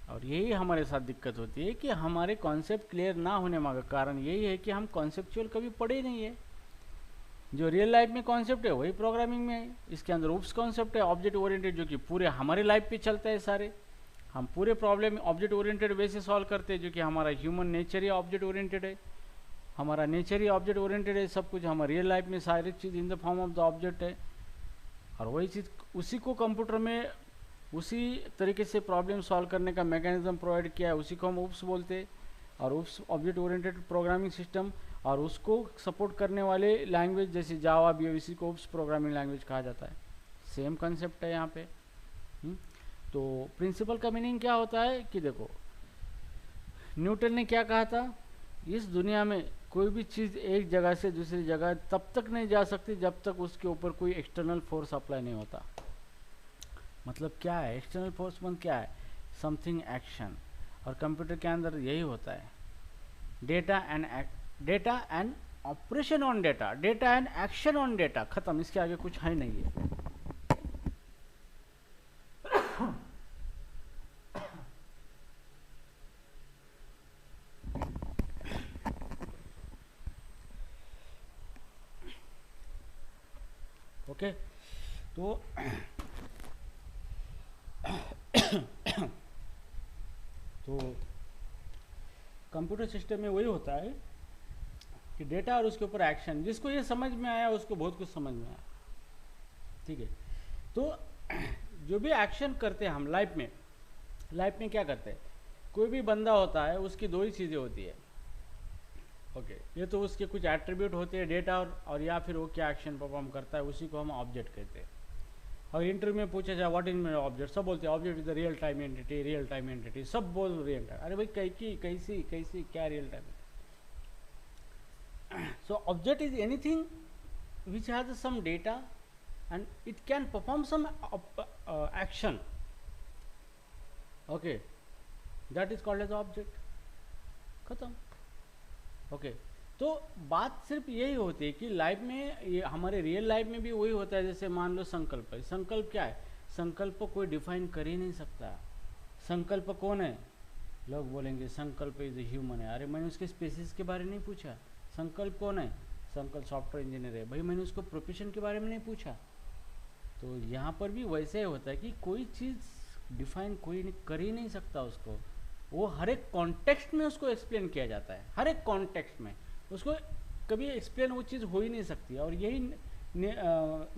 और यही हमारे साथ दिक्कत होती है कि हमारे कॉन्सेप्ट क्लियर ना होने का कारण यही है कि हम कॉन्सेप्चुअल कभी पढ़े ही नहीं है। जो रियल लाइफ में कॉन्सेप्ट है वही प्रोग्रामिंग में है। इसके अंदर उप्स कॉन्सेप्ट है, ऑब्जेक्ट ओरिएंटेड, जो कि पूरे हमारे लाइफ पे चलता है सारे। हम पूरे प्रॉब्लम ऑब्जेक्ट ओरिएंटेड वे से सॉल्व करते हैं, जो कि हमारा ह्यूमन नेचर ही ऑब्जेक्ट ओरिएंटेड है, हमारा नेचर ही ऑब्जेक्ट ओरिएंटेड है। सब कुछ हमारे रियल लाइफ में सारी चीज़ in the form of the object है। और वही चीज़ उसी को कंप्यूटर में उसी तरीके से प्रॉब्लम सॉल्व करने का मैकेनिज्म प्रोवाइड किया है, उसी को हम उप्स बोलते हैं। और उप्स ऑब्जेक्ट ओरिएंटेड प्रोग्रामिंग सिस्टम, और उसको सपोर्ट करने वाले लैंग्वेज जैसे जावा भी, इसी को उप्स प्रोग्रामिंग लैंग्वेज कहा जाता है। सेम कंसेप्ट है यहाँ पे। तो प्रिंसिपल का मीनिंग क्या होता है कि देखो, न्यूटन ने क्या कहा था, इस दुनिया में कोई भी चीज़ एक जगह से दूसरी जगह तब तक नहीं जा सकती जब तक उसके ऊपर कोई एक्सटर्नल फोर्स अप्लाई नहीं होता। मतलब क्या है एक्सटर्नल फोर्स, मतलब क्या है, समथिंग एक्शन। और कंप्यूटर के अंदर यही होता है, data and operation on data, data and action on data, खत्म। इसके आगे कुछ है नहीं है। ओके, तो कंप्यूटर सिस्टम में वही होता है कि डेटा और उसके ऊपर एक्शन। जिसको ये समझ में आया उसको बहुत कुछ समझ में आया, ठीक है। तो जो भी एक्शन करते हैं हम लाइफ में क्या करते हैं, कोई भी बंदा होता है उसकी दो ही चीज़ें होती है। ओके, ये तो उसके कुछ एट्रीब्यूट होते हैं डेटा और या फिर वो क्या एक्शन परफॉर्म करता है, उसी को हम ऑब्जेक्ट कहते हैं। और इंटरव्यू में पूछा जाए व्हाट इज मीन ऑब्जेक्ट, सब बोलते हैं object is the real time entity, real time entity, सब बोल रियल टाइम। अरे भाई कैसी क्या real time. So object is anything which has some data and it can perform some action. Okay, that is called as object, खत्म। Okay, तो बात सिर्फ यही होती है कि लाइफ में, ये हमारे रियल लाइफ में भी वही होता है। जैसे मान लो संकल्प है, संकल्प क्या है? संकल्प को कोई डिफाइन कर ही नहीं सकता। संकल्प कौन है? लोग बोलेंगे संकल्प इज ह्यूमन है। अरे मैंने उसके स्पेसिस के बारे में नहीं पूछा। संकल्प कौन है? संकल्प सॉफ्टवेयर इंजीनियर है। भाई मैंने उसको प्रोफेशन के बारे में नहीं पूछा। तो यहाँ पर भी वैसे ही होता है कि कोई चीज़ डिफाइन कोई नहीं कर ही नहीं सकता उसको। वो हर एक कॉन्टेक्स्ट में उसको एक्सप्लेन किया जाता है, हर एक कॉन्टेक्स्ट में उसको कभी एक्सप्लेन वो चीज़ हो ही नहीं सकती। और यही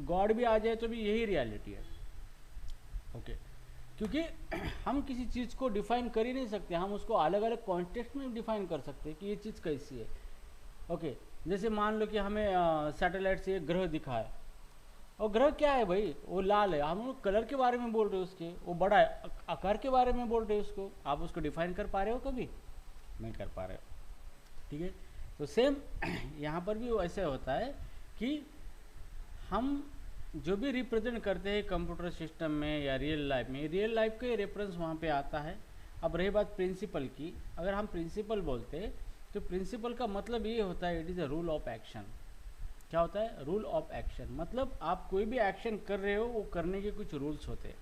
गॉड भी आ जाए तो भी यही रियलिटी है। ओके, क्योंकि हम किसी चीज़ को डिफाइन कर ही नहीं सकते, हम उसको अलग अलग कॉन्टेक्स्ट में डिफाइन कर सकते हैं कि ये चीज़ कैसी है। ओके, जैसे मान लो कि हमें सैटेलाइट से एक ग्रह दिखा है, और ग्रह क्या है भाई? वो लाल है। हम लोग कलर के बारे में बोल रहे हो उसके, वो बड़ा है, आकार के बारे में बोल रहे हो उसको। आप उसको डिफाइन कर पा रहे हो? कभी नहीं कर पा रहे हो। ठीक है, तो सेम यहाँ पर भी ऐसे होता है कि हम जो भी रिप्रेजेंट करते हैं कंप्यूटर सिस्टम में या रियल लाइफ में, रियल लाइफ का रेफरेंस वहाँ पे आता है। अब रही बात प्रिंसिपल की, अगर हम प्रिंसिपल बोलते हैं तो प्रिंसिपल का मतलब ये होता है, it is a rule of action. क्या होता है? Rule of action. मतलब आप कोई भी एक्शन कर रहे हो, वो करने के कुछ रूल्स होते हैं।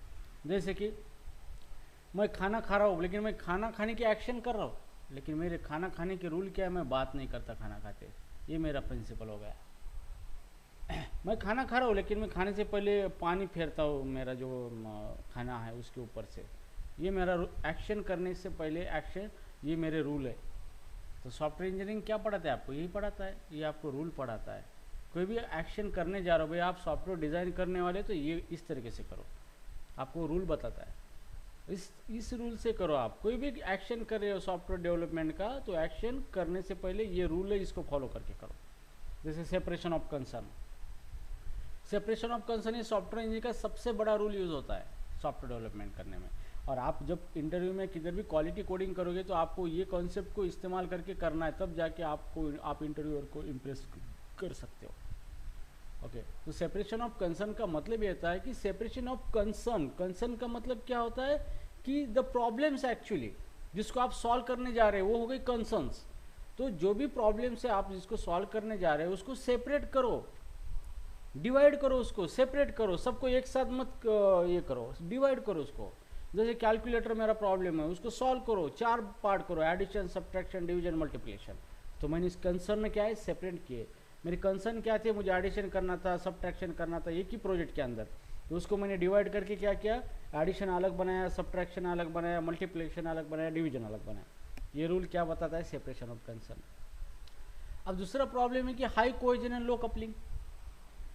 जैसे कि मैं खाना खा रहा हूँ, लेकिन मैं खाना खाने की एक्शन कर रहा हूँ, लेकिन मेरे खाना खाने के रूल क्या है? मैं बात नहीं करता खाना खाते। ये मेरा प्रिंसिपल हो गया। मैं खाना खा रहा हूँ, लेकिन मैं खाने से पहले पानी फेरता हूँ मेरा जो खाना है उसके ऊपर से। ये मेरा एक्शन करने से पहले एक्शन, ये मेरे रूल है। तो सॉफ्टवेयर इंजीनियरिंग क्या पढ़ाता है आपको? यही पढ़ाता है, ये आपको रूल पढ़ाता है। कोई भी एक्शन करने जा रहे हो भाई, आप सॉफ्टवेयर डिज़ाइन करने वाले तो ये इस तरीके से करो, आपको रूल बताता है। इस रूल से करो। आप कोई भी एक्शन कर रहे हो सॉफ्टवेयर डेवलपमेंट का, तो एक्शन करने से पहले ये रूल है, इसको फॉलो करके करो। जैसे separation of concern. Separation of concern ये सॉफ्टवेयर इंजीनियर का सबसे बड़ा रूल यूज़ होता है सॉफ्टवेयर डेवलपमेंट करने में। और आप जब इंटरव्यू में किधर भी क्वालिटी कोडिंग करोगे तो आपको ये कॉन्सेप्ट को इस्तेमाल करके करना है, तब जाके आप इंटरव्यूअर को इम्प्रेस कर सकते हो। ओके, तो सेपरेशन ऑफ कंसर्न का मतलब ये होता है कि सेपरेशन ऑफ कंसर्न, कंसर्न का मतलब क्या होता है कि द प्रॉब्लम्स एक्चुअली जिसको आप सॉल्व करने जा रहे हो वो हो गई कंसर्न्स। तो जो भी प्रॉब्लम से आप जिसको सॉल्व करने जा रहे हो उसको सेपरेट करो, डिवाइड करो, उसको सेपरेट करो, सबको एक साथ मत ये करो, डिवाइड करो उसको। जैसे कैलकुलेटर मेरा प्रॉब्लम है, उसको सॉल्व करो, 4 पार्ट करो, एडिशन, सब्ट्रैक्शन, डिवीजन, मल्टीप्लिकेशन। तो मैंने इस कंसर्न में क्या है सेपरेट किए। मेरे कंसर्न क्या थे? मुझे एडिशन करना था, सब्ट्रैक्शन करना था एक ही प्रोजेक्ट के अंदर, तो उसको मैंने डिवाइड करके क्या किया, एडिशन अलग बनाया, सब्ट्रैक्शन अलग बनाया, मल्टीप्लिकेशन अलग बनाया, डिवीजन अलग बनाया। ये रूल क्या बताता है? Separation of concern. अब दूसरा प्रॉब्लम है कि high cohesion and low coupling.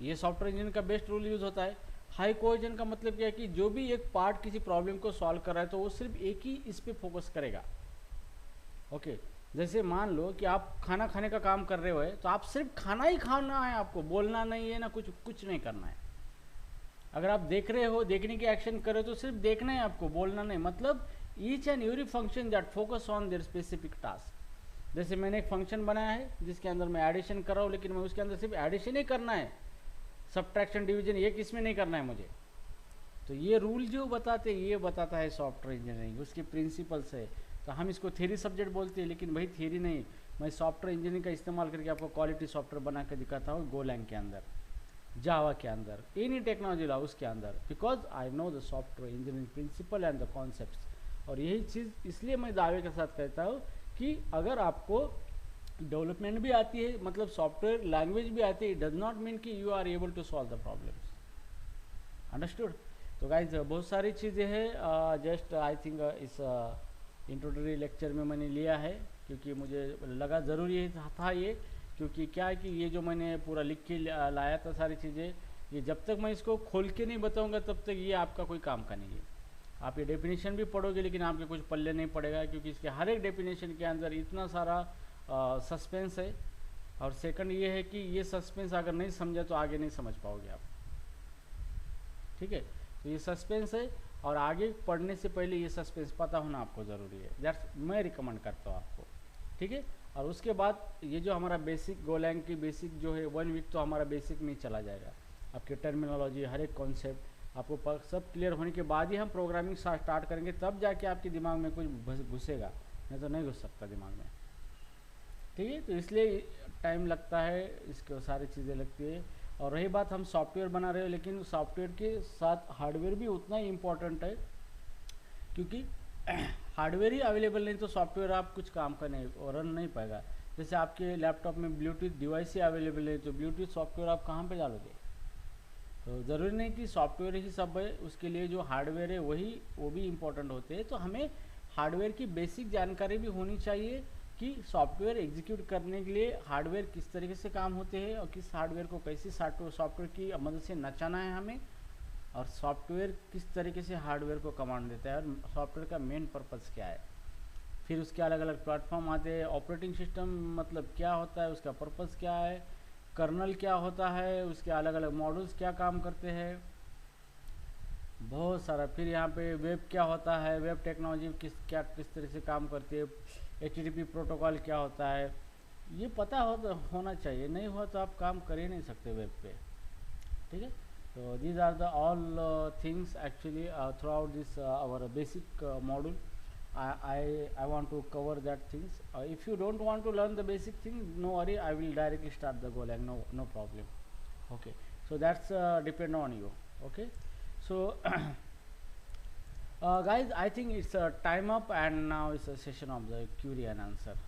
ये सॉफ्टवेयर इंजीनियर का बेस्ट रूल यूज होता है। हाई कोहेजन का मतलब क्या है कि जो भी एक पार्ट किसी प्रॉब्लम को सॉल्व कर रहा है तो वो सिर्फ एक ही इस पे फोकस करेगा। ओके, जैसे मान लो कि आप खाना खाने का काम कर रहे हो, तो आप सिर्फ खाना ही खाना है, आपको बोलना नहीं है ना, कुछ नहीं करना है। अगर आप देख रहे हो, देखने की एक्शन कर रहे हो, तो सिर्फ देखना है आपको, बोलना नहीं। मतलब each and every function that focus on their specific task. जैसे मैंने एक फंक्शन बनाया है जिसके अंदर मैं एडिशन कर रहा हूँ, लेकिन मैं उसके अंदर सिर्फ एडिशन ही करना है, सब्ट्रैक्शन, डिवीजन ये किसमें नहीं करना है मुझे। तो ये रूल जो बताते हैं, ये बताता है सॉफ्टवेयर इंजीनियरिंग, उसके प्रिंसिपल्स है। तो हम इसको थ्योरी सब्जेक्ट बोलते हैं, लेकिन भाई थ्योरी नहीं, मैं सॉफ्टवेयर इंजीनियरिंग का इस्तेमाल करके आपको क्वालिटी सॉफ्टवेयर बना के दिखाता हूँ गोलैंग के अंदर, जावा के अंदर, एनी टेक्नोलॉजी ला उसके अंदर, because I know the software engineering principle and the concepts. और यही चीज़ इसलिए मैं दावे के साथ कहता हूँ कि अगर आपको डेवलपमेंट भी आती है, मतलब सॉफ्टवेयर लैंग्वेज भी आती है, इट डज नॉट मीन कि you are able to solve the problems. Understood? तो गाइज बहुत सारी चीज़ें हैं, जस्ट आई थिंक इस इंट्रोडक्टरी लेक्चर में मैंने लिया है, क्योंकि मुझे लगा ज़रूरी था ये, क्योंकि क्या है कि ये जो मैंने पूरा लिख के लाया था सारी चीज़ें, ये जब तक मैं इसको खोल के नहीं बताऊंगा तब तक ये आपका कोई काम का नहीं है। आप ये डेफिनेशन भी पढ़ोगे लेकिन आपके कुछ पल्ले नहीं पड़ेगा, क्योंकि इसके हर एक डेफिनेशन के अंदर इतना सारा सस्पेंस है। और सेकंड ये है कि ये सस्पेंस अगर नहीं समझा तो आगे नहीं समझ पाओगे आप। ठीक है, तो ये सस्पेंस है, और आगे पढ़ने से पहले ये सस्पेंस पता होना आपको ज़रूरी है। दैट्स मैं रिकमेंड करता हूँ आपको। ठीक है, और उसके बाद ये जो हमारा बेसिक गोलैंग की बेसिक जो है 1 वीक तो हमारा बेसिक में चला जाएगा। आपकी टर्मिनोलॉजी, हर एक कॉन्सेप्ट आपको सब क्लियर होने के बाद ही हम प्रोग्रामिंग स्टार्ट करेंगे, तब जाके आपके दिमाग में कुछ घुसेगा, नहीं तो नहीं घुस सकता दिमाग में। ठीक है, तो इसलिए टाइम लगता है, इसको सारी चीज़ें लगती है। और रही बात हम सॉफ्टवेयर बना रहे हो, लेकिन सॉफ्टवेयर के साथ हार्डवेयर भी उतना ही इम्पोर्टेंट है, क्योंकि हार्डवेयर ही अवेलेबल नहीं तो सॉफ्टवेयर आप कुछ काम का नहीं रन नहीं पाएगा। जैसे आपके लैपटॉप में ब्लूटूथ डिवाइस ही अवेलेबल नहीं तो ब्लूटूथ सॉफ्टवेयर आप कहाँ पे डालोगे? तो ज़रूरी नहीं कि सॉफ्टवेयर ही सब है, उसके लिए जो हार्डवेयर है वो भी इम्पोर्टेंट होते हैं। तो हमें हार्डवेयर की बेसिक जानकारी भी होनी चाहिए कि सॉफ्टवेयर एग्जीक्यूट करने के लिए हार्डवेयर किस तरीके से काम होते हैं और किस हार्डवेयर को कैसे सॉफ्टवेयर की मदद से नचाना है हमें, और सॉफ्टवेयर किस तरीके से हार्डवेयर को कमांड देता है, और सॉफ्टवेयर का मेन पर्पज़ क्या है। फिर उसके अलग अलग प्लेटफॉर्म आते हैं। ऑपरेटिंग सिस्टम मतलब क्या होता है, उसका पर्पज़ क्या है, कर्नल क्या होता है, उसके अलग अलग मॉड्यूल्स क्या काम करते हैं, बहुत सारा। फिर यहाँ पे वेब क्या होता है, वेब टेक्नोलॉजी किस तरह से काम करती है, HTTP प्रोटोकॉल क्या होता है, ये पता होना चाहिए। नहीं हुआ तो आप काम कर ही नहीं सकते वेब पे, ठीक है। So these are the all things actually throughout this our basic module. I want to cover that things. If you don't want to learn the basic thing, no worry, I will directly start the Golang. No problem. Okay. So that's depend on you. Okay. So guys, I think it's time up, and now it's a session of the query and answer.